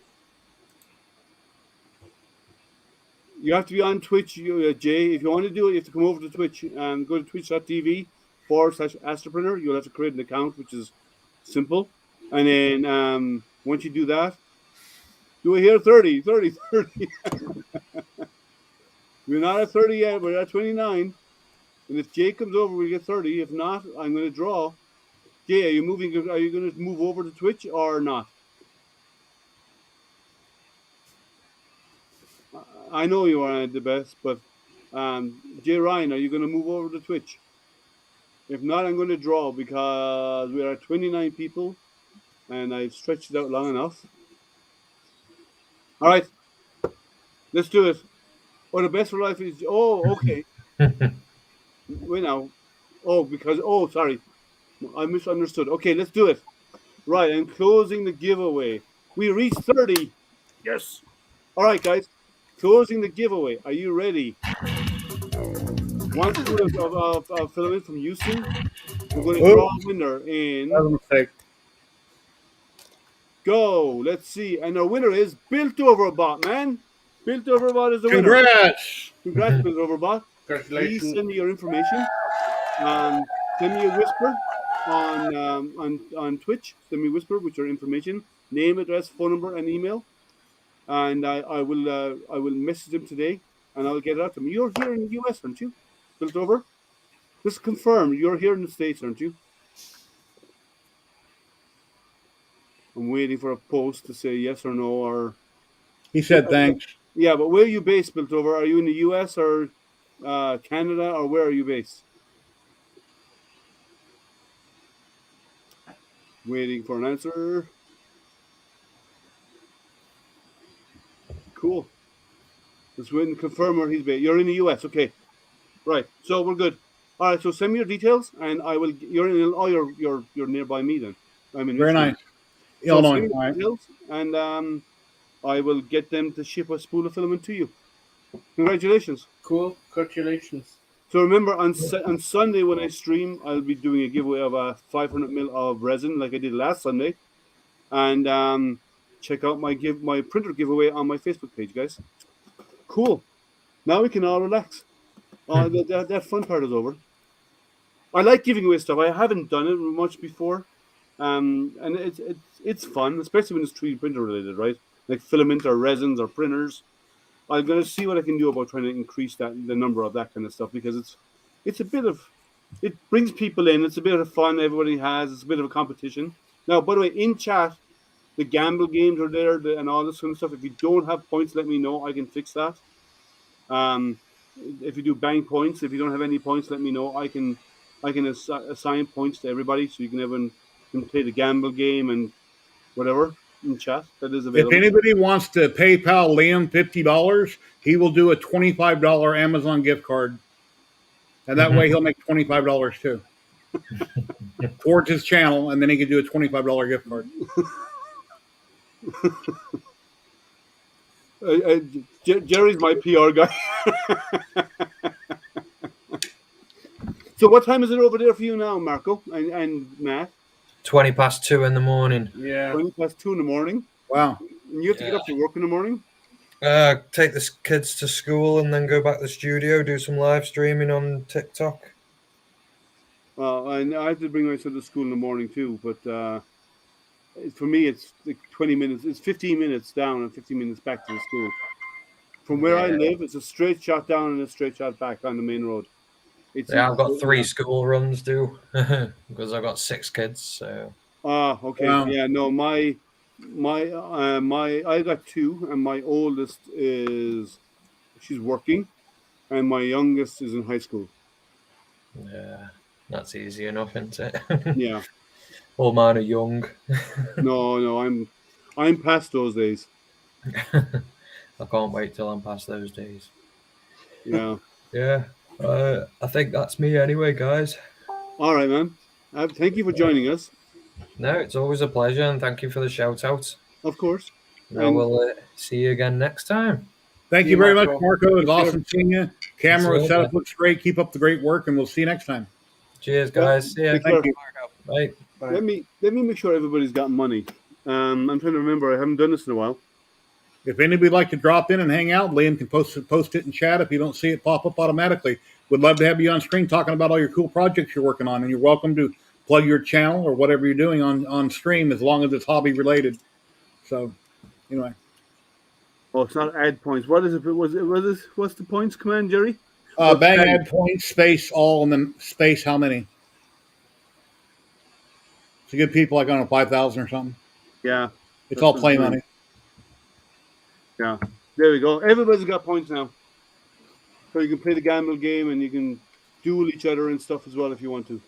You have to be on Twitch, Jay. If you want to do it, you have to come over to Twitch and go to twitch.tv/Astropreneur. You'll have to create an account, which is simple. And then once you do that, do it here 30. We're not at 30 yet. We're at 29. And if Jay comes over, we'll get 30. If not, I'm going to draw. Jay, are you going to move over to Twitch or not? I know you aren't the best, but Jay Ryan, are you going to move over to Twitch? If not, I'm going to draw because we are at 29 people and I've stretched it out long enough. All right, let's do it. Oh, the best for life is, okay. Wait now. Sorry. I misunderstood. Okay, let's do it. Right, I'm closing the giveaway. We reached 30. Yes. All right, guys. Closing the giveaway. Are you ready? One spool of filament from Houston. We're going to draw a winner in. That was a mistake. Go. Let's see. And our winner is Built Overbot, man. Built Overbot is the winner. Congrats, Built Overbot. Congratulations. Please send me your information. Send me a whisper on Twitch. Send me a whisper with your information, name, address, phone number, and email. And I will message them today, and I'll get it out to them. You're here in the US, aren't you? Built Over? Just confirm you're here in the States, aren't you? I'm waiting for a post to say yes or no, or he said thanks. Yeah, but where are you based, Built Over? Are you in the US or Canada, or where are you based? Waiting for an answer. Cool. Let's wait and confirm where he's based. You're in the US, okay. Right. So we're good. All right. So send me your details, and I will. You're in. Oh, you're nearby me then. I'm in. Very nice. So Illinois. send me your details, and I will get them to ship a spool of filament to you. Congratulations. Cool. Congratulations. So remember, on Sunday when I stream, I'll be doing a giveaway of a 500 ml of resin like I did last Sunday, and check out my printer giveaway on my Facebook page, guys. Cool. Now we can all relax. That fun part is over. I like giving away stuff. I haven't done it much before, and it's fun, especially when it's 3D printer related, right? Like filament or resins or printers. I'm gonna see what I can do about trying to increase the number of that kind of stuff, because it brings people in. It's a bit of fun everybody has. It's a bit of a competition. Now, by the way, in chat, the gamble games are there and all this kind of stuff. If you don't have points, let me know. I can fix that. If you do bang points, if you don't have any points, let me know. I can assign points to everybody, so you can play the gamble game and whatever in chat. That is available. If anybody wants to PayPal Liam $50, he will do a $25 Amazon gift card, and that way he'll make $25 too towards his channel, and then he can do a $25 gift card. Jerry's my PR guy. So what time is it over there for you now, Marco and Matt? 20 past 2 in the morning. Yeah. 20 past 2 in the morning. Wow. And you have to get up to work in the morning? Take the kids to school and then go back to the studio, do some live streaming on TikTok. And I have to bring my son to school in the morning too, but for me it's like 20 minutes. It's 15 minutes down and 15 minutes back to the school. From where I live, it's a straight shot down and a straight shot back on the main road. Yeah, I've got 3 school runs due because I've got 6 kids. So. Okay. Wow. Yeah, no, I got 2, and my oldest she's working, and my youngest is in high school. Yeah, that's easy enough, isn't it? Yeah. All mine are young. No, I'm past those days. I can't wait till I'm past those days. Yeah. Yeah. I think that's me anyway, guys. All right, man. Thank you for joining us. No, it's always a pleasure, and thank you for the shout out. Of course. I will see you again next time. Thank you very much, Marco. It was awesome seeing you. Camera setup looks great. Keep up the great work, and we'll see you next time. Cheers, guys. See ya. Thank you. Bye. Let me make sure everybody's got money. I'm trying to remember. I haven't done this in a while. If anybody would like to drop in and hang out, Liam can post it in chat. If you don't see it pop up automatically, we'd love to have you on screen talking about all your cool projects you're working on. And you're welcome to plug your channel or whatever you're doing on stream as long as it's hobby related. So, anyway. Oh, it's not add points. What is it? What's the points command, Jerry? Bang add points, space, all, and then space, how many? To give people like, I don't know, 5,000 or something. Yeah. It's all play money. Yeah. There we go. Everybody's got points now. So you can play the gamble game and you can duel each other and stuff as well if you want to.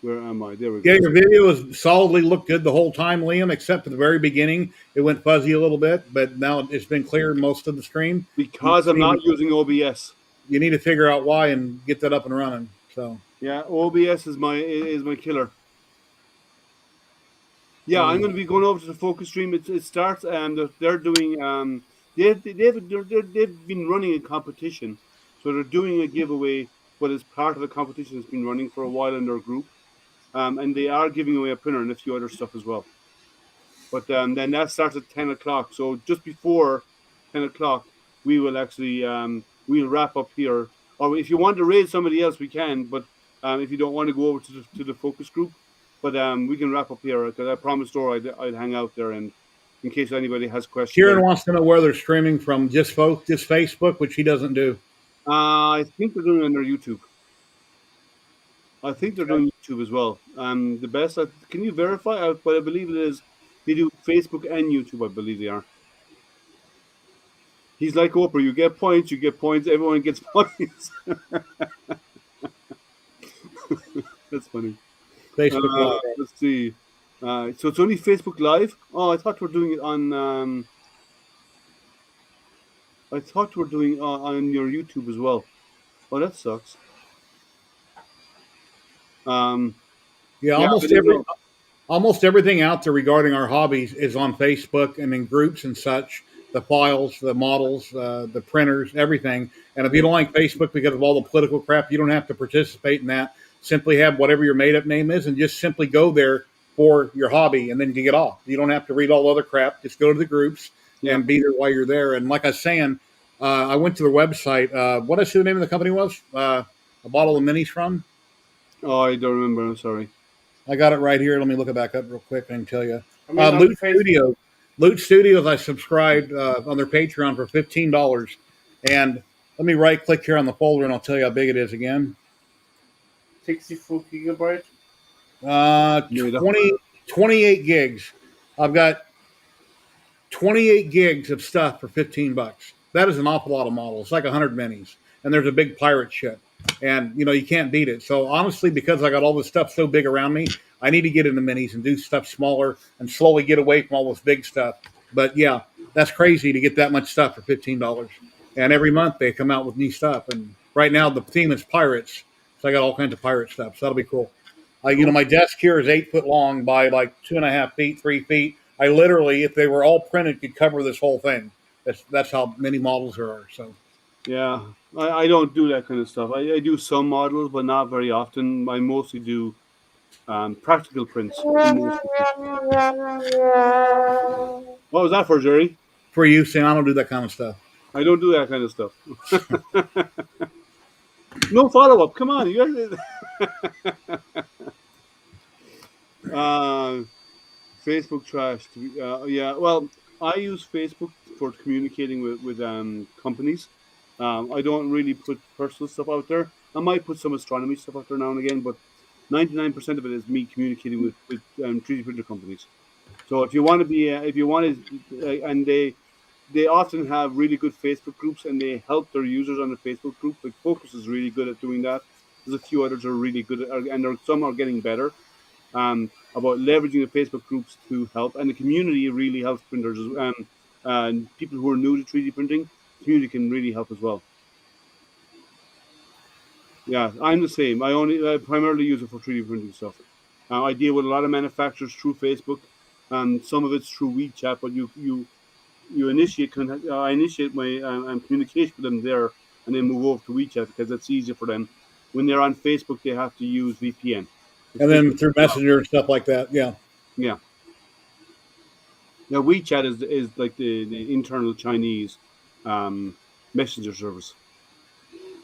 Where am I? There we go. Yeah, your video has solidly looked good the whole time, Liam, except for the very beginning. It went fuzzy a little bit, but now it's been clear most of the stream. Because I'm not using OBS. You need to figure out why and get that up and running. So yeah, OBS is my killer. Yeah, I'm going to be going over to the focus stream. It starts and they're doing they've been running a competition, so they're doing a giveaway. But as part of the competition that's been running for a while in their group, and they are giving away a printer and a few other stuff as well. But then that starts at 10 o'clock. So just before 10 o'clock, we will actually we'll wrap up here. Or if you want to raid somebody else, we can. But if you don't want to go over to the focus group. But we can wrap up here because I promised Dora I'd hang out there and in case anybody has questions. Kieran wants to know where they're streaming from, just Facebook, which he doesn't do. I think they're doing it on their YouTube. I think they're doing YouTube as well. The best, can you verify? But I believe it is. They do Facebook and YouTube. I believe they are. He's like Oprah. You get points. Everyone gets points. That's funny. Facebook Live. Let's see. So it's only Facebook Live. Oh, I thought we were doing it on. I thought we were doing it on your YouTube as well. Oh, that sucks. Almost everything out there regarding our hobbies is on Facebook and in groups and such. The files, the models, the printers, everything. And if you don't like Facebook because of all the political crap, you don't have to participate in that. Simply have whatever your made-up name is and just simply go there for your hobby and then you get off. You don't have to read all the other crap. Just go to the groups and be there while you're there. And like I was saying, I went to their website. What did I say the name of the company was? I bought all the minis from. Oh, I don't remember. I'm sorry. I got it right here. Let me look it back up real quick and tell you. Loot Studios. Loot Studios, I subscribed on their Patreon for $15. And let me right-click here on the folder and I'll tell you how big it is again. 64 gigabyte? 28 gigs. I've got 28 gigs of stuff for $15. That is an awful lot of models. It's like 100 minis. And there's a big pirate ship. And, you can't beat it. So, honestly, because I got all this stuff so big around me, I need to get into minis and do stuff smaller and slowly get away from all this big stuff. But, yeah, that's crazy to get that much stuff for $15. And every month they come out with new stuff. And right now the theme is pirates. So I got all kinds of pirate stuff. So that'll be cool. My desk here is 8 foot long by like 2.5 feet, 3 feet. I literally, if they were all printed, could cover this whole thing. That's how many models there are. So Yeah, I don't do that kind of stuff. I do some models, but not very often. I mostly do practical prints. Mostly. What was that for, Jerry? For you, saying I don't do that kind of stuff. I don't do that kind of stuff. No follow up. Come on, you guys. Facebook trash. Yeah, well, I use Facebook for communicating with companies. I don't really put personal stuff out there. I might put some astronomy stuff out there now and again, but 99% of it is me communicating with 3D printer companies. So if you want to be, if you want to, and they often have really good Facebook groups, and they help their users on the Facebook group. Like Focus is really good at doing that. There's a few others are really good, and some are getting better about leveraging the Facebook groups to help, and the community really helps printers and people who are new to 3D printing. The community can really help as well. Yeah, I'm the same. I primarily use it for 3D printing stuff. I deal with a lot of manufacturers through Facebook, and some of it's through WeChat. But you initiate I initiate my communication with them there, and then move over to WeChat because that's easier for them. When they're on Facebook, they have to use VPN. And then through Messenger and stuff like that. Yeah. Yeah. Now WeChat is like the internal Chinese messenger service,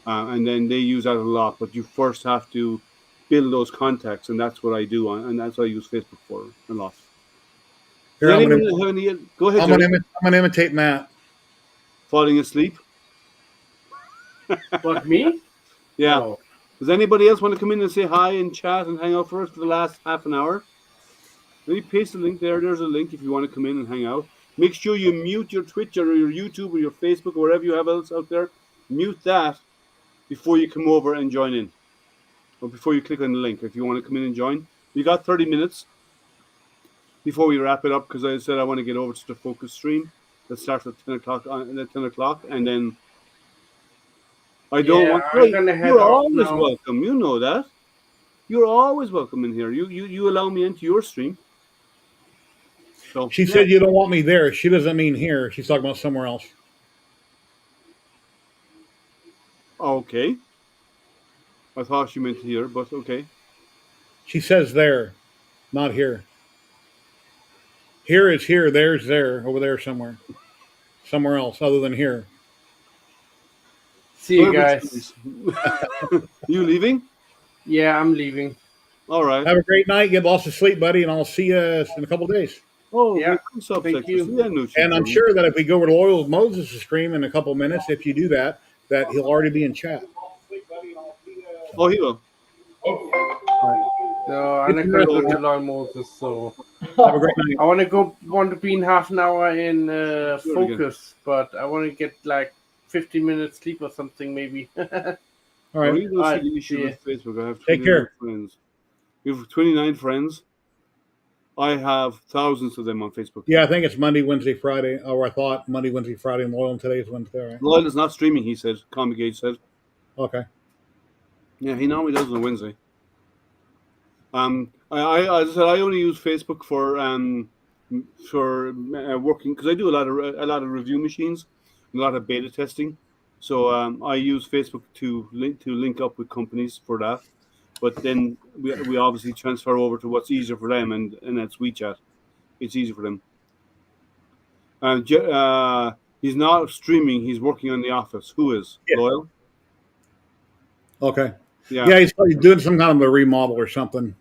and then they use that a lot. But you first have to build those contacts, and that's what I do, and that's what I use Facebook for a lot. Here, Does anyone have any? Go ahead. I'm gonna imitate Matt. Falling asleep. What, me? Yeah. No. Does anybody else want to come in and say hi and chat and hang out for us for the last half an hour? Let me paste the link there. There's a link if you want to come in and hang out. Make sure you mute your Twitch or your YouTube or your Facebook or wherever you have else out there. Mute that before you come over and join in. Or before you click on the link if you want to come in and join. We got 30 minutes before we wrap it up because I said I want to get over to the focus stream that starts at 10 o'clock, and then I don't want. I'm gonna head You're off always now. welcome. You know that. You're always welcome in here. You allow me into your stream. So She said you don't want me there. She doesn't mean here. She's talking about somewhere else. Okay. I thought she meant here, but okay. She says there, not here. Here is here. There's there. Over there somewhere. Somewhere else other than here. See you guys. You leaving? Yeah, I'm leaving. All right. Have a great night. Get lots of sleep, buddy, and I'll see you in a couple of days. Oh, Yeah, thank you. And I'm sure that if we go over to Loyal Moses' stream in a couple of minutes, if you do that, that he'll already be in chat. Oh, he will. No, I'm not gonna go to Lord Moses, so Have a great night. I want to be in half an hour in focus, but I want to get like 15 minutes sleep or something maybe. All Well, right. you don't see the issue with Facebook. I have Take 29 care. friends. You have 29 friends. I have thousands of them on Facebook. Yeah, I think it's Monday, Wednesday, Friday. Or I thought Monday, Wednesday, Friday, and Loyal, and today's Wednesday. Right? Lloyd is not streaming, he said. Comic Gage said. Okay. Yeah, he normally does on Wednesday. As I said, I only use Facebook for working because I do a lot of review machines, a lot of beta testing. So I use Facebook to link up with companies for that. But then we obviously transfer over to what's easier for them, and that's WeChat. It's easy for them. He's not streaming. He's working on The Office. Who is? Yeah. Loyal? Okay. Yeah. Yeah, he's probably doing some kind of a remodel or something.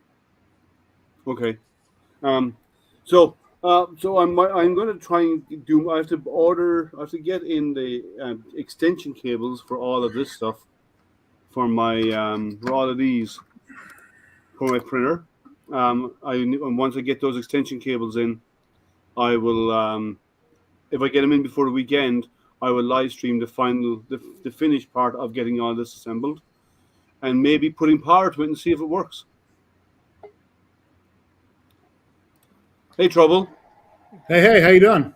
Okay. So I'm going to try and do. I have to get in the extension cables for all of this stuff for my for all of these for my printer. And once I get those extension cables in, I will. If I get them in before the weekend, I will live stream the finished part of getting all this assembled, and maybe putting power to it and see if it works. Hey, Trouble. Hey, how you doing?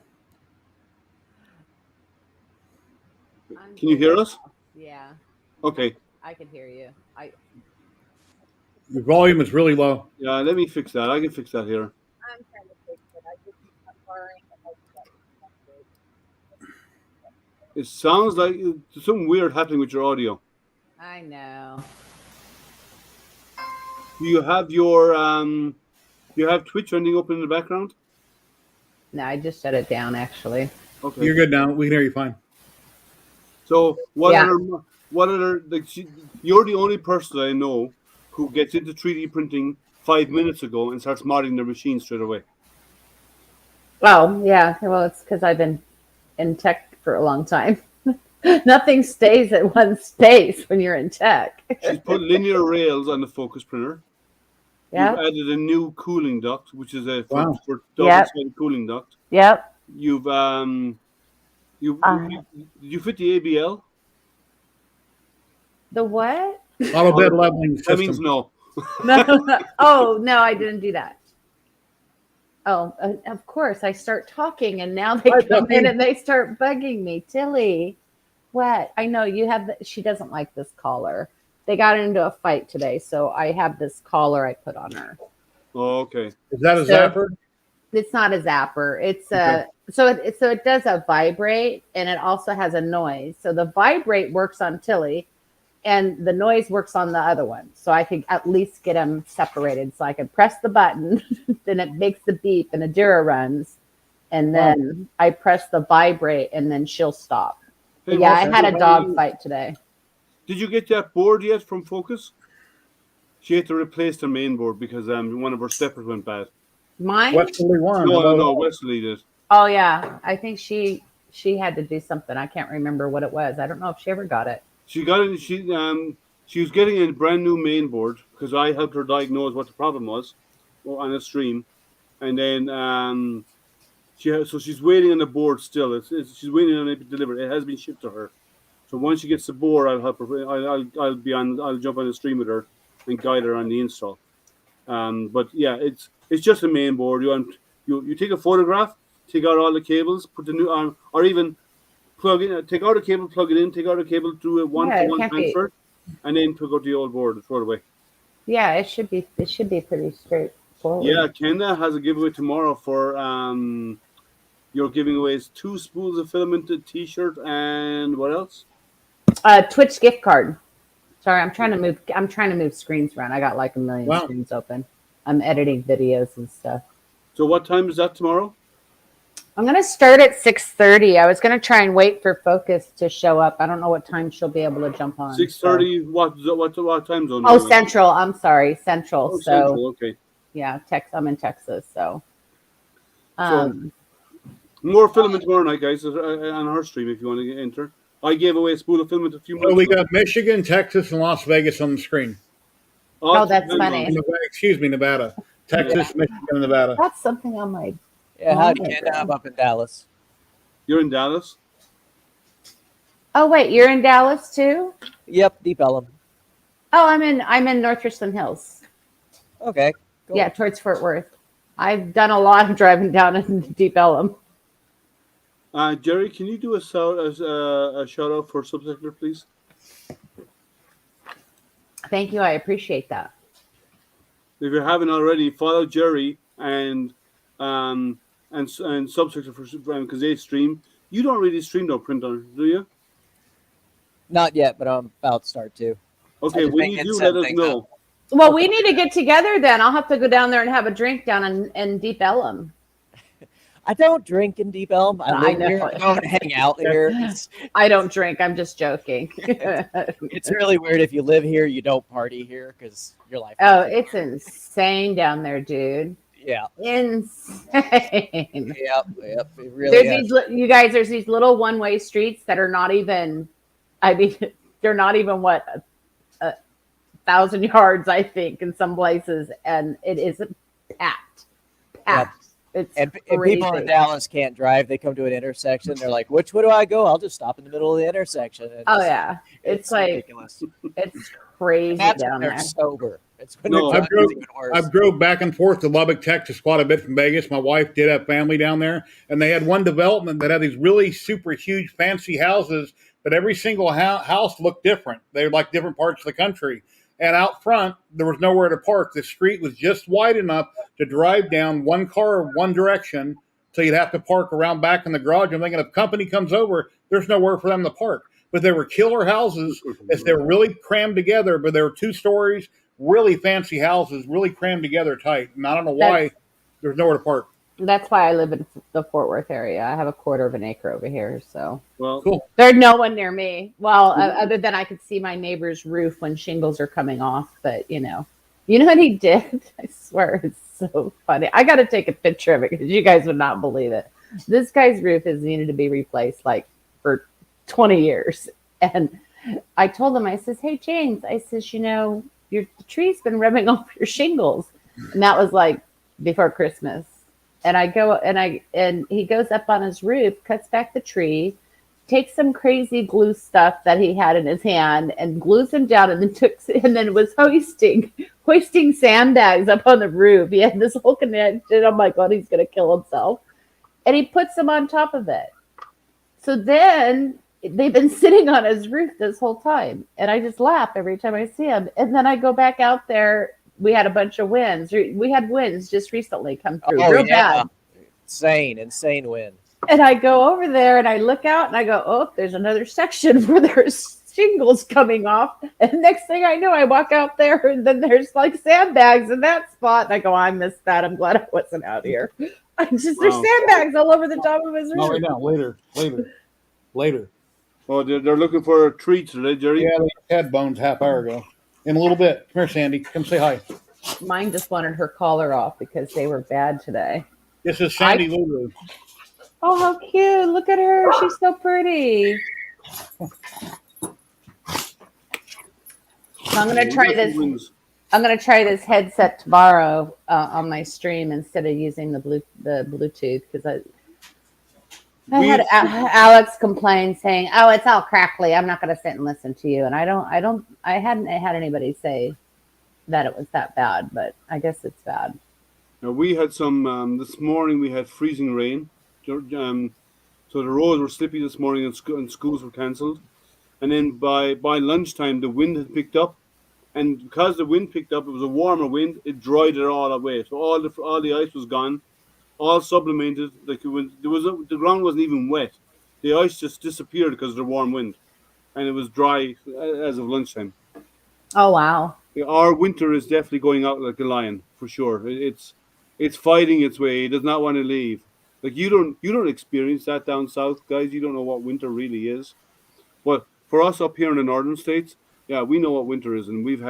Can you hear us? Yeah, Okay. I can hear you. Your volume is really low. Yeah, let me fix that. I can fix that here. I'm trying to fix it. I just keep blurring. It sounds like there's something weird happening with your audio. I know. Do you have your you have Twitch running open in the background? No, I just shut it down actually. Okay. You're good now. We can hear you fine. So what Yeah. other you're the only person I know who gets into 3D printing 5 minutes ago and starts modding their machine straight away. Oh, yeah. Well, it's because I've been in tech for a long time. Nothing stays at one space when you're in tech. She's put linear rails on the focus printer. Yep. You've added a new cooling duct, which is a Wow. for Yep. double-sided cooling duct. Yep. You've you you fit the ABL? The what? Auto bed leveling That means system. no. No. Oh, no, I didn't do that. Oh, of course. I start talking and now they Hi, come Puppy. in and they start bugging me. Tilly, what? I know you have, she doesn't like this collar. They got into a fight today, so I have this collar I put on her. Oh, okay. Is that a So- zapper? It's not a zapper. It's Okay. so it does a vibrate and it also has a noise. So the vibrate works on Tilly, and the noise works on the other one. So I could at least get them separated. So I could press the button, then it makes the beep and Adira runs, and then I press the vibrate and then she'll stop. Hey, Yeah, I Ross, had a did dog fight today. Did you get that board yet from Focus? She had to replace the main board because one of her steppers went bad. Mine? Westerly one. No, Wesley did. Oh yeah, I think she had to do something. I can't remember what it was. I don't know if she ever got it. She got it. She was getting a brand new main board because I helped her diagnose what the problem was on a stream, and then so she's waiting on the board still. She's waiting on it to be delivered. It has been shipped to her. So once she gets the board, I'll help her. I'll jump on the stream with her and guide her on the install. But yeah, it's just a main board. You take a photograph, take out all the cables, put the new or even plug in, take out a cable, plug it in, take out a cable, do a one-to-one can't be- transfer, and then pick out the old board and throw it away. Yeah, it should be pretty straightforward. Yeah, Kenda has a giveaway tomorrow for you're giving away 2 spools of filament, a T-shirt, and what else? Twitch gift card. Sorry, I'm trying to move screens around. I got like a million Wow. screens open. I'm editing videos and stuff. So what time is that tomorrow? I'm gonna start at 6:30. I was gonna try and wait for Focus to show up. I don't know what time she'll be able to jump on. 6:30. What time zone? So. Oh, Central. I'm sorry, Central. Oh, so Central. Okay. yeah, I'm in Texas. So More filament tomorrow night, guys, on our stream if you want to enter. I gave away a spool of filament a few months So we ago. got Michigan, Texas, and Las Vegas on the screen. Oh, that's funny. Nevada. Texas, Michigan, and Nevada. that's something on my. Yeah, Oh howdy, my Ken. God. I'm up in Dallas. You're in Dallas? Oh wait, you're in Dallas too? Yep, Deep Ellum. Oh, I'm in North Richland Hills. Okay. Cool. Yeah, towards Fort Worth. I've done a lot of driving down in Deep Ellum. Jerry, can you do a shout out for Subsector, please? Thank you. I appreciate that. If you haven't already, follow Jerry and Subsector because they stream. You don't really stream no print on, do you? Not yet, but I'm about to start to. Okay, just when make you it do, set let us things know. Well, we need to get together then. I'll have to go down there and have a drink down in Deep Ellum. I don't drink in Deep Ellum. I I live know. here. I don't hang out here. I don't drink. I'm just joking. It's really weird if you live here, you don't party here because your life. Oh, it's insane down there, dude. Yeah. Insane. Yep. It really is. You guys, there's these little one-way streets that are not even, I mean, they're not even what, 1,000 yards, I think, in some places. And it is packed. It's And crazy. people in Dallas can't drive. They come to an intersection. They're like, which way do I go? I'll just stop in the middle of the intersection. And Oh, yeah. It's like, ridiculous. it's crazy That's down when they're there. sober. It's when No, they're I've drunk, it's even worse. I've drove back and forth to Lubbock, Texas quite a bit from Vegas. My wife did have family down there, and they had one development that had these really super huge fancy houses, but every single house looked different. They were like different parts of the country. And out front, there was nowhere to park. The street was just wide enough to drive down one car one direction So you'd have to park around back in the garage. I'm thinking if company comes over, there's nowhere for them to park. But they were killer houses as they were really crammed together, but they were 2 stories, really fancy houses, really crammed together tight. And I don't know why there's nowhere to park. That's why I live in the Fort Worth area. I have a 1/4 of an acre over here, so Well, Cool. there's no one near me. Well, other than I could see my neighbor's roof when shingles are coming off. But you know what he did? I swear it's so funny. I got to take a picture of it because you guys would not believe it. This guy's roof has needed to be replaced like for 20 years, and I told him, I says, "Hey James," I says, the tree's been rubbing off your shingles," and that was like before Christmas. And I go and he goes up on his roof, cuts back the tree, takes some crazy glue stuff that he had in his hand and glues them down, and then was hoisting sandbags up on the roof. He had this whole connection. I'm like, God, he's gonna kill himself. And he puts them on top of it. So then they've been sitting on his roof this whole time. And I just laugh every time I see him. And then I go back out there. We had a bunch of winds. We had winds just recently come through. Real bad. Insane wind. And I go over there and I look out and I go, oh, there's another section where there's shingles coming off. And next thing I know, I walk out there and then there's like sandbags in that spot. And I go, I missed that. I'm glad I wasn't out here. There's sandbags all over the top of his roof. No, right now. Later. Oh, they're looking for a treat today, Jerry. Yeah, they had bones half hour ago. In a little bit. Come here, Sandy. Come say hi. Mine just wanted her collar off because they were bad today. This is Sandy Lulu. Oh, how cute. Look at her. She's so pretty. So I'm going to try this. I'm going to try this headset tomorrow on my stream instead of using the Bluetooth because I had Alex complain saying, "Oh, it's all crackly. I'm not going to sit and listen to you." And I hadn't had anybody say that it was that bad, but I guess it's bad. Now we had some this morning. We had freezing rain, so the roads were slippy this morning, and schools were cancelled. And then by lunchtime, the wind had picked up, and because the wind picked up, it was a warmer wind. It dried it all away, so all the ice was gone. All sublimated, like the ground wasn't even wet. The ice just disappeared because of the warm wind, and it was dry as of lunchtime. Oh wow! Our winter is definitely going out like a lion for sure. It's fighting its way. It does not want to leave. Like you don't experience that down south, guys. You don't know what winter really is. But for us up here in the northern states, yeah, we know what winter is, and it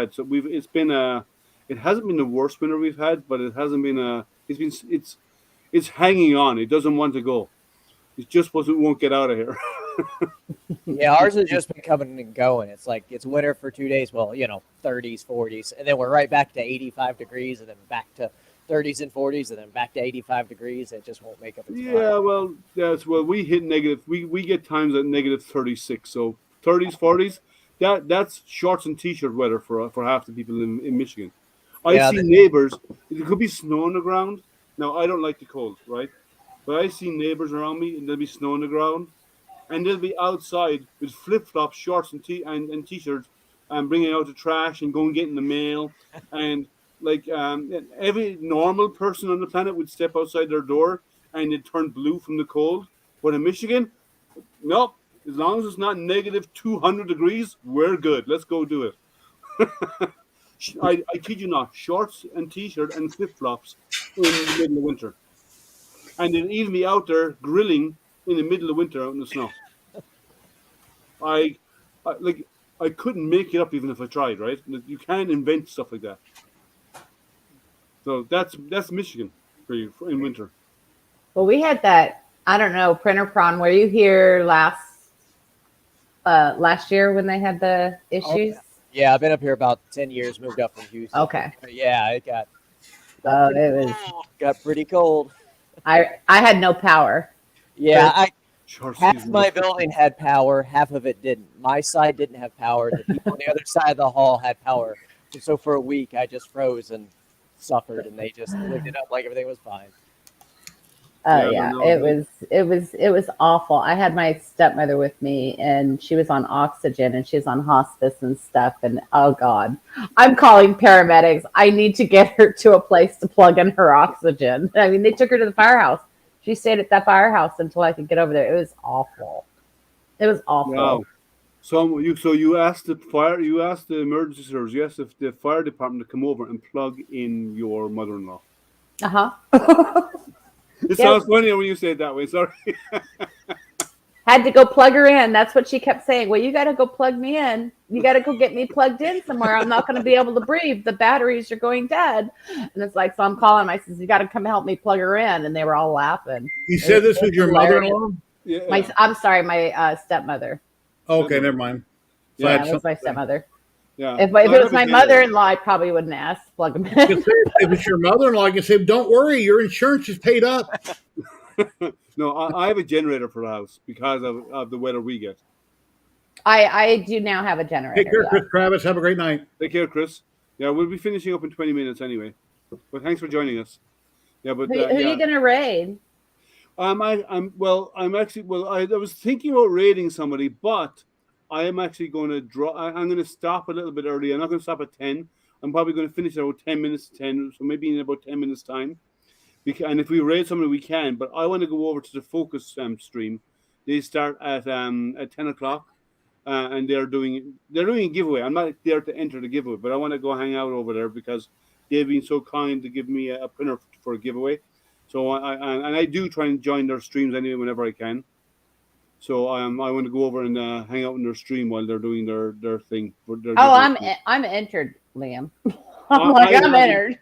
hasn't been the worst winter we've had, but it hasn't been it's hanging on. It doesn't want to go. It just won't get out of here. Yeah, ours has just been coming and going. It's like it's winter for 2 days. Well, 30s, 40s, and then we're right back to 85 degrees, and then back to 30s and 40s, and then back to 85 degrees. It just won't make up its mind. Yeah, well, we hit negative. We get times at negative 36. So 30s, 40s. That's shorts and t-shirt weather for half the people in Michigan. I see neighbors. It could be snow on the ground. Now, I don't like the cold, right? But I see neighbors around me, and there'll be snow on the ground, and they'll be outside with flip-flops, shorts, and t-shirts, and bringing out the trash and going getting the mail. And, like, every normal person on the planet would step outside their door, and it'd turn blue from the cold. But in Michigan, nope. As long as it's not negative 200 degrees, we're good. Let's go do it. I kid you not, shorts and t-shirt and flip-flops in the middle of winter. And they'd even be out there grilling in the middle of winter out in the snow. I couldn't make it up even if I tried, right? You can't invent stuff like that. So that's Michigan for you in winter. Well, we had that, I don't know, printer prawn. Were you here last year when they had the issues? Oh, yeah, I've been up here about 10 years, moved up from Houston. Okay. Yeah, it got pretty cold. I had no power. Yeah, half my building had power, half of it didn't. My side didn't have power. The people on the other side of the hall had power. And so for a week, I just froze and suffered, and they just lived it up like everything was fine. It was awful. I had my stepmother with me, and she was on oxygen, and she's on hospice and stuff. And oh God, I'm calling paramedics. I need to get her to a place to plug in her oxygen. I mean, they took her to the firehouse. She stayed at that firehouse until I could get over there. It was awful. It was awful. Wow. So you asked the emergency service, yes, if the fire department to come over and plug in your mother-in-law. It sounds funnier when you say it that way. Sorry. Had to go plug her in. That's what she kept saying. Well, you got to go plug me in. You got to go get me plugged in somewhere. I'm not going to be able to breathe. The batteries are going dead. And it's like, so I'm calling him. I says, you got to come help me plug her in. And they were all laughing. You said this was your mother-in-law? Yeah. I'm sorry, my stepmother. Okay, never mind. So Yeah, it was my stepmother. Yeah. If it was my mother-in-law, I probably wouldn't ask to plug him in. If it's your mother-in-law, I can say, don't worry, your insurance is paid up. No, I have a generator for the house because of the weather we get. I do now have a generator. Take care, Chris Travis. Have a great night. Take care, Chris. Yeah, we'll be finishing up in 20 minutes anyway. But thanks for joining us. Yeah, but Who are you gonna raid? I was thinking about raiding somebody, but I am actually going to draw. I'm going to stop a little bit early. I'm not going to stop at 10. I'm probably going to finish at about 10 minutes to 10, so maybe in about 10 minutes time. And if we raid somebody, we can. But I want to go over to the Focus stream. They start at 10 o'clock, and they're doing a giveaway. I'm not there to enter the giveaway, but I want to go hang out over there because they've been so kind to give me a printer for a giveaway. So I do try and join their streams anyway whenever I can. So I want to go over and hang out in their stream while they're doing their thing. I'm entered, Liam. I'm entered.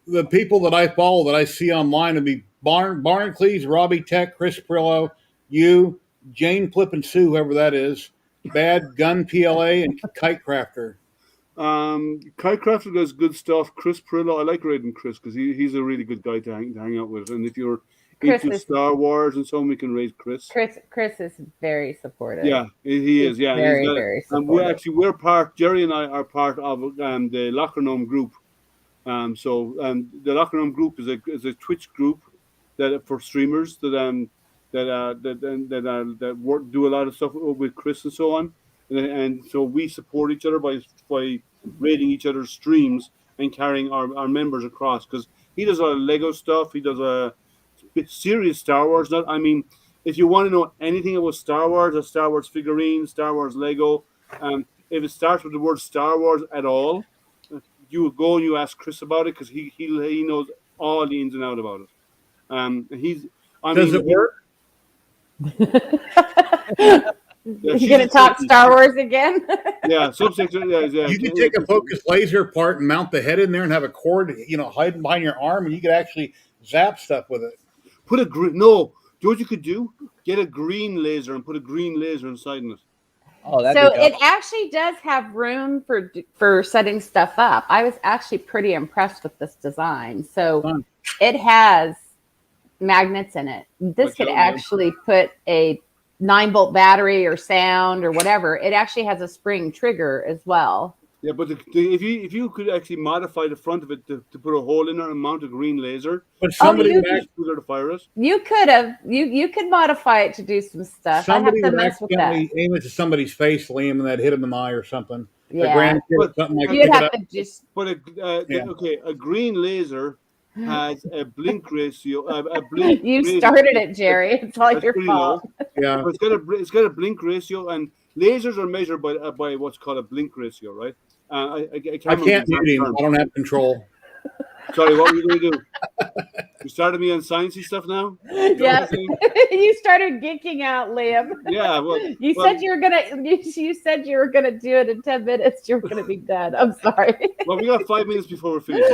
The people that I follow that I see online would be Barnacles, Robbie Tech, Chris Prillo, you, Jane Flip and Sue, whoever that is, Bad Gun PLA, and Kite Crafter. Kite Crafter does good stuff. Chris Prillo, I like raiding Chris because he's a really good guy to hang out with. And if you're into Star Wars and so on, we can raid Chris. Chris is very supportive. Yeah, he is. Yeah, very supportive. We're part. Jerry and I are part of the Locker Gnome group. The Locker Gnome group is a Twitch group that for streamers that do a lot of stuff with Chris and so on. And so we support each other by raiding each other's streams and carrying our members across because he does a lot of Lego stuff. He does a serious Star Wars. If you want to know anything about Star Wars, a Star Wars figurine, Star Wars Lego, if it starts with the word Star Wars at all, you would go and you ask Chris about it because he knows all the ins and outs about it. Does it work? You're gonna talk Star Wars again? Yeah, subsection. Yeah. You can take a focus laser apart and mount the head in there and have a cord, hiding behind your arm, and you could actually zap stuff with it. Do you know what you could do? Get a green laser and put a green laser inside it. Oh, so it actually does have room for setting stuff up. I was actually pretty impressed with this design. So it has magnets in it. This could actually put a 9-volt battery or sound or whatever. It actually has a spring trigger as well. Yeah, but if you could actually modify the front of it to put a hole in there and mount a green laser, but somebody would actually to fire it. You could have you could modify it to do some stuff. Somebody would accidentally aim it to somebody's face, Liam, and that hit him in the eye or something. Yeah, something like you'd have to just. But a green laser has a blink ratio. You started it, Jerry. It's all your fault. Yeah, but it's got a blink ratio, and lasers are measured by what's called a blink ratio, right? I can't mute him. I don't have control. Sorry, what were you going to do? You started me on sciencey stuff now? Yeah, you started geeking out, Liam. Yeah, you said you were gonna do it in 10 minutes. You're gonna be done. I'm sorry. Well, we got 5 minutes before we're finished.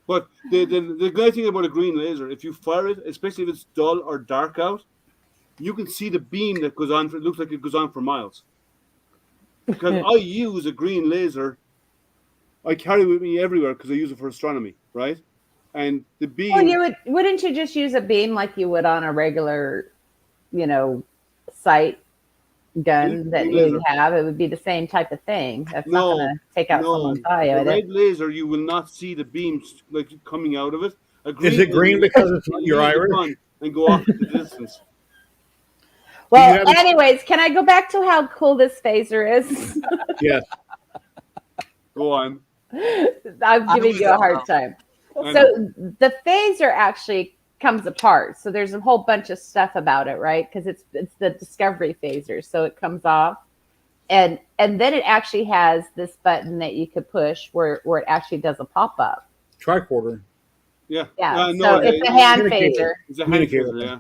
But the great thing about a green laser, if you fire it, especially if it's dull or dark out, you can see the beam that goes on. It looks like it goes on for miles. Because I use a green laser, I carry it with me everywhere because I use it for astronomy, right? And the beam. Well, wouldn't you just use a beam like you would on a regular, sight gun that you have? It would be the same type of thing. That's not going to take out someone's eye. A red laser, you will not see the beams like coming out of it. Is it green because it's your iris? And go off at the distance. Well, anyways, can I go back to how cool this phaser is? Yes. Go on. I'm giving you a hard time. So the phaser actually comes apart. So there's a whole bunch of stuff about it, right? Because it's the discovery phaser. So it comes off. And then it actually has this button that you could push where it actually does a pop-up. Tricorder. Yeah. Yeah. No, So it's a hand communicator. phaser. It's a hand phaser, yeah.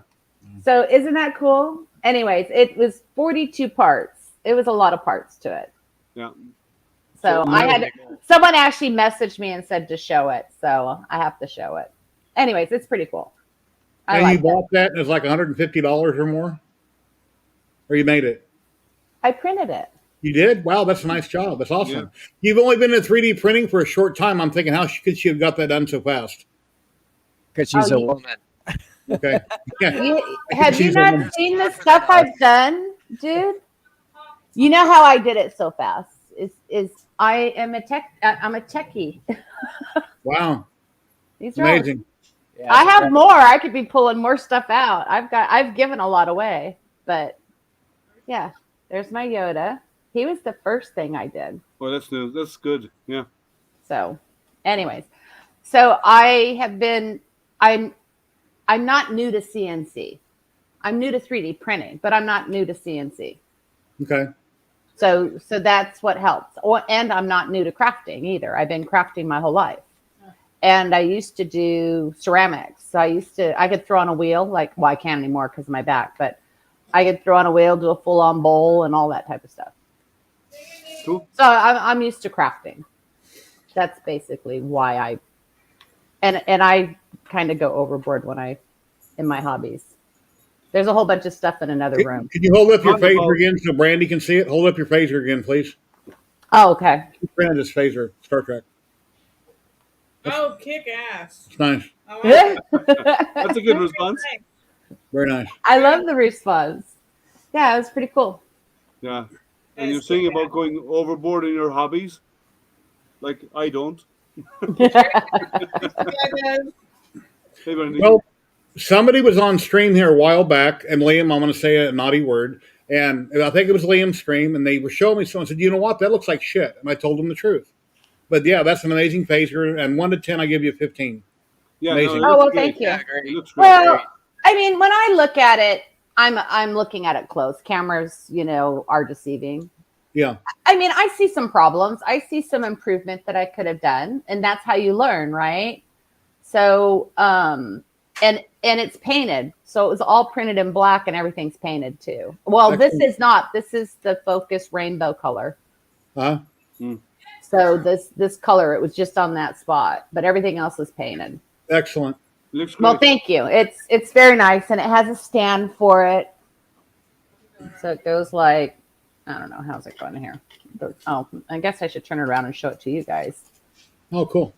So isn't that cool? Anyways, it was 42 parts. It was a lot of parts to it. Yeah. So I had someone actually messaged me and said to show it. So I have to show it. Anyways, it's pretty cool. I And like you bought that and it's like $150 or more? Or you made it? I printed it. You did? Wow, that's a nice job. That's awesome. Yeah. You've only been in 3D printing for a short time. I'm thinking, how could she have got that done so fast? Because she's a woman. Okay. Yeah. Have you not seen the stuff I've done, dude? You know how I did it so fast? Is I am a tech. I'm a techie. Wow. These are amazing. Yeah, I have more. I could be pulling more stuff out. I've given a lot away, but yeah, there's my Yoda. He was the first thing I did. Well, that's good. Yeah. So, anyways, so I'm not new to CNC. I'm new to 3D printing, but I'm not new to CNC. Okay. So that's what helps. And I'm not new to crafting either. I've been crafting my whole life. And I used to do ceramics. So I could throw on a wheel, I can't anymore because of my back, but I could throw on a wheel, do a full-on bowl and all that type of stuff. Cool. So I'm used to crafting. That's basically why and I kind of go overboard in my hobbies. There's a whole bunch of stuff in another room. Can you hold up your phaser again so Brandy can see it? Hold up your phaser again, please. Oh, okay. You printed this phaser, Star Trek. Oh, kick ass. It's nice. I like it. That's a good response. Very nice. I love the response. Yeah, it was pretty cool. Yeah. And you're saying about going overboard in your hobbies? Like I don't. Well, somebody was on stream here a while back, and Liam, I'm going to say a naughty word, and I think it was Liam's stream, and they were showing me someone said, you know what, that looks like shit. And I told them the truth. But yeah, that's an amazing phaser, and 1 to 10, I give you 15. Yeah, amazing. Oh, well, thank you. Well, I mean, when I look at it, I'm looking at it close. Cameras, are deceiving. Yeah. I mean, I see some problems. I see some improvement that I could have done, and that's how you learn, right? So, and it's painted. So it was all printed in black and everything's painted too. Well, this is not. This is the Focus rainbow color. Huh? So this color, it was just on that spot, but everything else was painted. Excellent. Looks great. Well, thank you. It's very nice, and it has a stand for it. So it goes like, I don't know, how's it going here? Oh, I guess I should turn it around and show it to you guys. Oh, cool.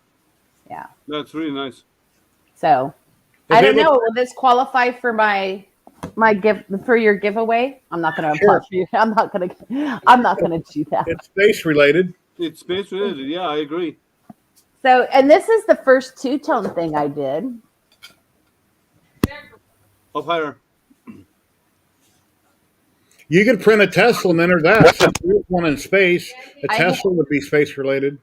Yeah. That's really nice. So I don't know. Will this qualify for my for your giveaway? I'm not going to apply for you. I'm not going to do that. It's space related. It's space related. Yeah, I agree. So, and this is the first two-tone thing I did. Up higher. You could print a Tesla and enter that. Since there's one in space, a Tesla would be space related.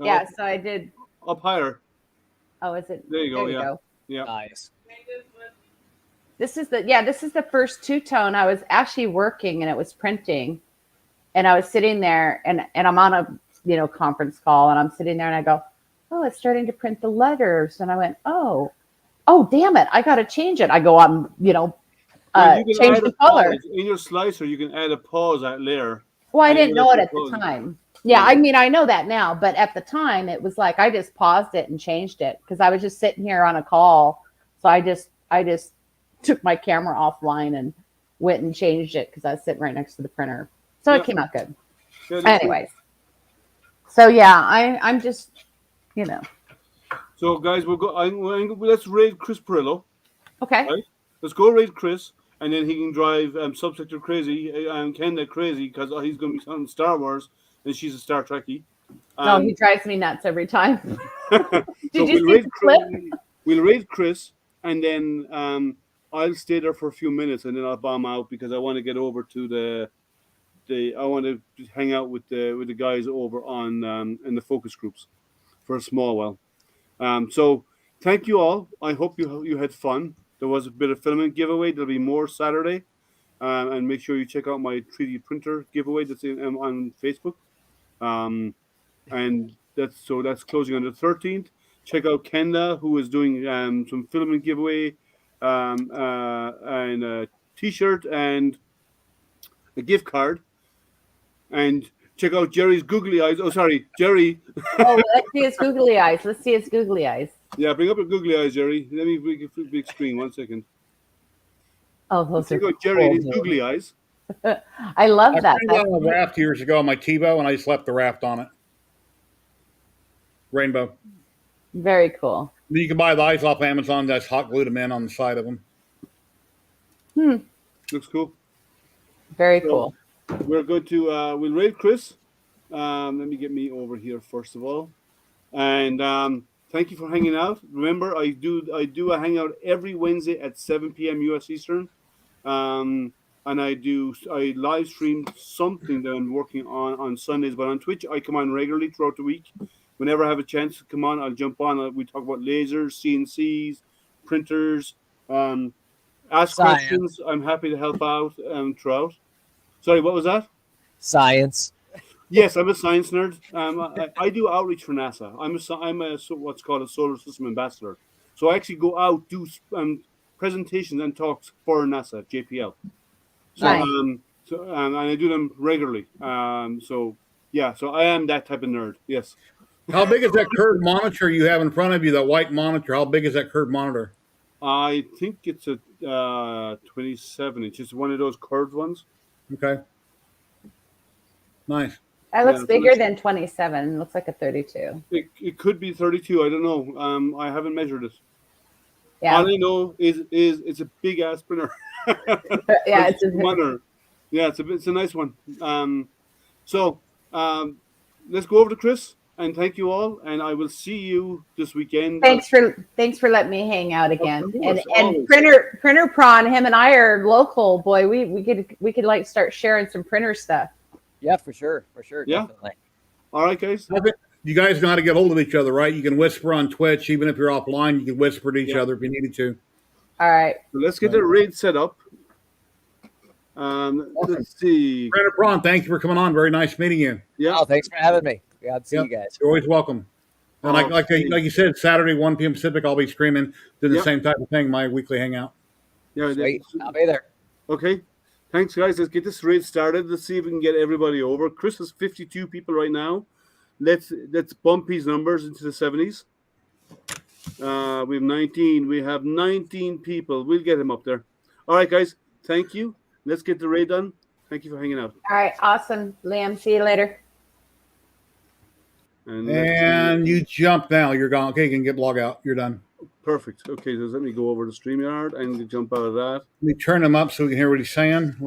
Yeah, so I did. Up higher. Oh, is it? There you go. Yeah. Nice. This is the first two-tone. I was actually working and it was printing, and I was sitting there and I'm on a conference call, and I'm sitting there and I go, oh, it's starting to print the letters, and I went, oh damn it, I got to change it. I go on, change the color. In your slicer, you can add a pause at layer. Well, I didn't know it at the time. Yeah, I mean, I know that now, but at the time, it was like I just paused it and changed it because I was just sitting here on a call. So I just took my camera offline and went and changed it because I was sitting right next to the printer. So it came out good. Anyways, so yeah, I'm just, So guys, let's raid Chris Perillo. Okay. Right? Let's go raid Chris, and then he can drive Subsector crazy and Kenda crazy because he's going to be on Star Wars, and she's a Star Trekkie. No, he drives me nuts every time. Did you see the Chris, clip? We'll raid Chris, and then I'll stay there for a few minutes, and then I'll bomb out because I want to get over to I want to hang out with the guys over on in the focus groups for a small while. So thank you all. I hope you had fun. There was a bit of filament giveaway. There'll be more Saturday. And make sure you check out my 3D printer giveaway that's on Facebook. And that's closing on the 13th. Check out Kenda, who is doing some filament giveaway and a T-shirt and a gift card. And check out Jerry's googly eyes. Oh, sorry, Jerry. Oh, let's see his googly eyes. Let's see his googly eyes. Yeah, bring up your googly eyes, Jerry. Let me bring a big screen. 1 second. Oh, those Check are out Jerry and his cool. googly eyes. I love I that. printed on a raft years ago on my TiVo, and I just left the raft on it. Rainbow. Very cool. You can buy the eyes off Amazon. That's hot glued them in on the side of them. Looks cool. Very cool. We're going to we'll raid Chris. Let me get me over here first of all, and thank you for hanging out. Remember, I do a hangout every Wednesday at 7 p.m. US Eastern, and I live stream something that I'm working on Sundays. But on Twitch, I come on regularly throughout the week. Whenever I have a chance to come on, I'll jump on. We talk about lasers, CNCs, printers. Ask Science. questions. I'm happy to help out throughout. Sorry, what was that? Science. Yes, I'm a science nerd. I do outreach for NASA. I'm what's called a solar system ambassador. So I actually go out, do presentations and talks for NASA, JPL. So, Nice. and I do them regularly. So I am that type of nerd. Yes. How big is that curved monitor you have in front of you, that white monitor? How big is that curved monitor? I think it's a 27 inch. It's one of those curved ones. Okay. Nice. That looks Yeah, bigger than 27. It looks like a 32. It could be 32. I don't know. I haven't measured it. Yeah. All I know is it's a big ass printer. Yeah, it's a monitor. Yeah, it's a nice one. Let's go over to Chris and thank you all. And I will see you this weekend. Thanks for letting me hang out again. Of course, And always. printer prawn, him and I are local. Boy, we could like start sharing some printer stuff. Yeah, for sure. Yeah. Definitely. All right, guys. You guys know how to get hold of each other, right? You can whisper on Twitch. Even if you're offline, you can whisper to each Yeah. other if you needed to. All right. So let's get the raid set up. Let's see. Brandon Braun, thank you for coming on. Very nice meeting you. Yeah. Oh, thanks for having me. Glad to see Yep. you guys. You're always welcome. And like you said, Saturday, 1 p.m. Pacific, I'll be streaming, doing the Yep. same type of thing, my weekly hangout. Yeah. Sweet. I'll be there. Okay. Thanks, guys. Let's get this raid started. Let's see if we can get everybody over. Chris has 52 people right now. Let's bump these numbers into the 70s. We have 19. We have 19 people. We'll get him up there. All right, guys. Thank you. Let's get the raid done. Thank you for hanging out. All right. Awesome. Liam, see you later. And you jump now. You're gone. Okay, you can log out. You're done. Perfect. Okay, so let me go over to StreamYard and jump out of that. Let me turn him up so we can hear what he's saying a little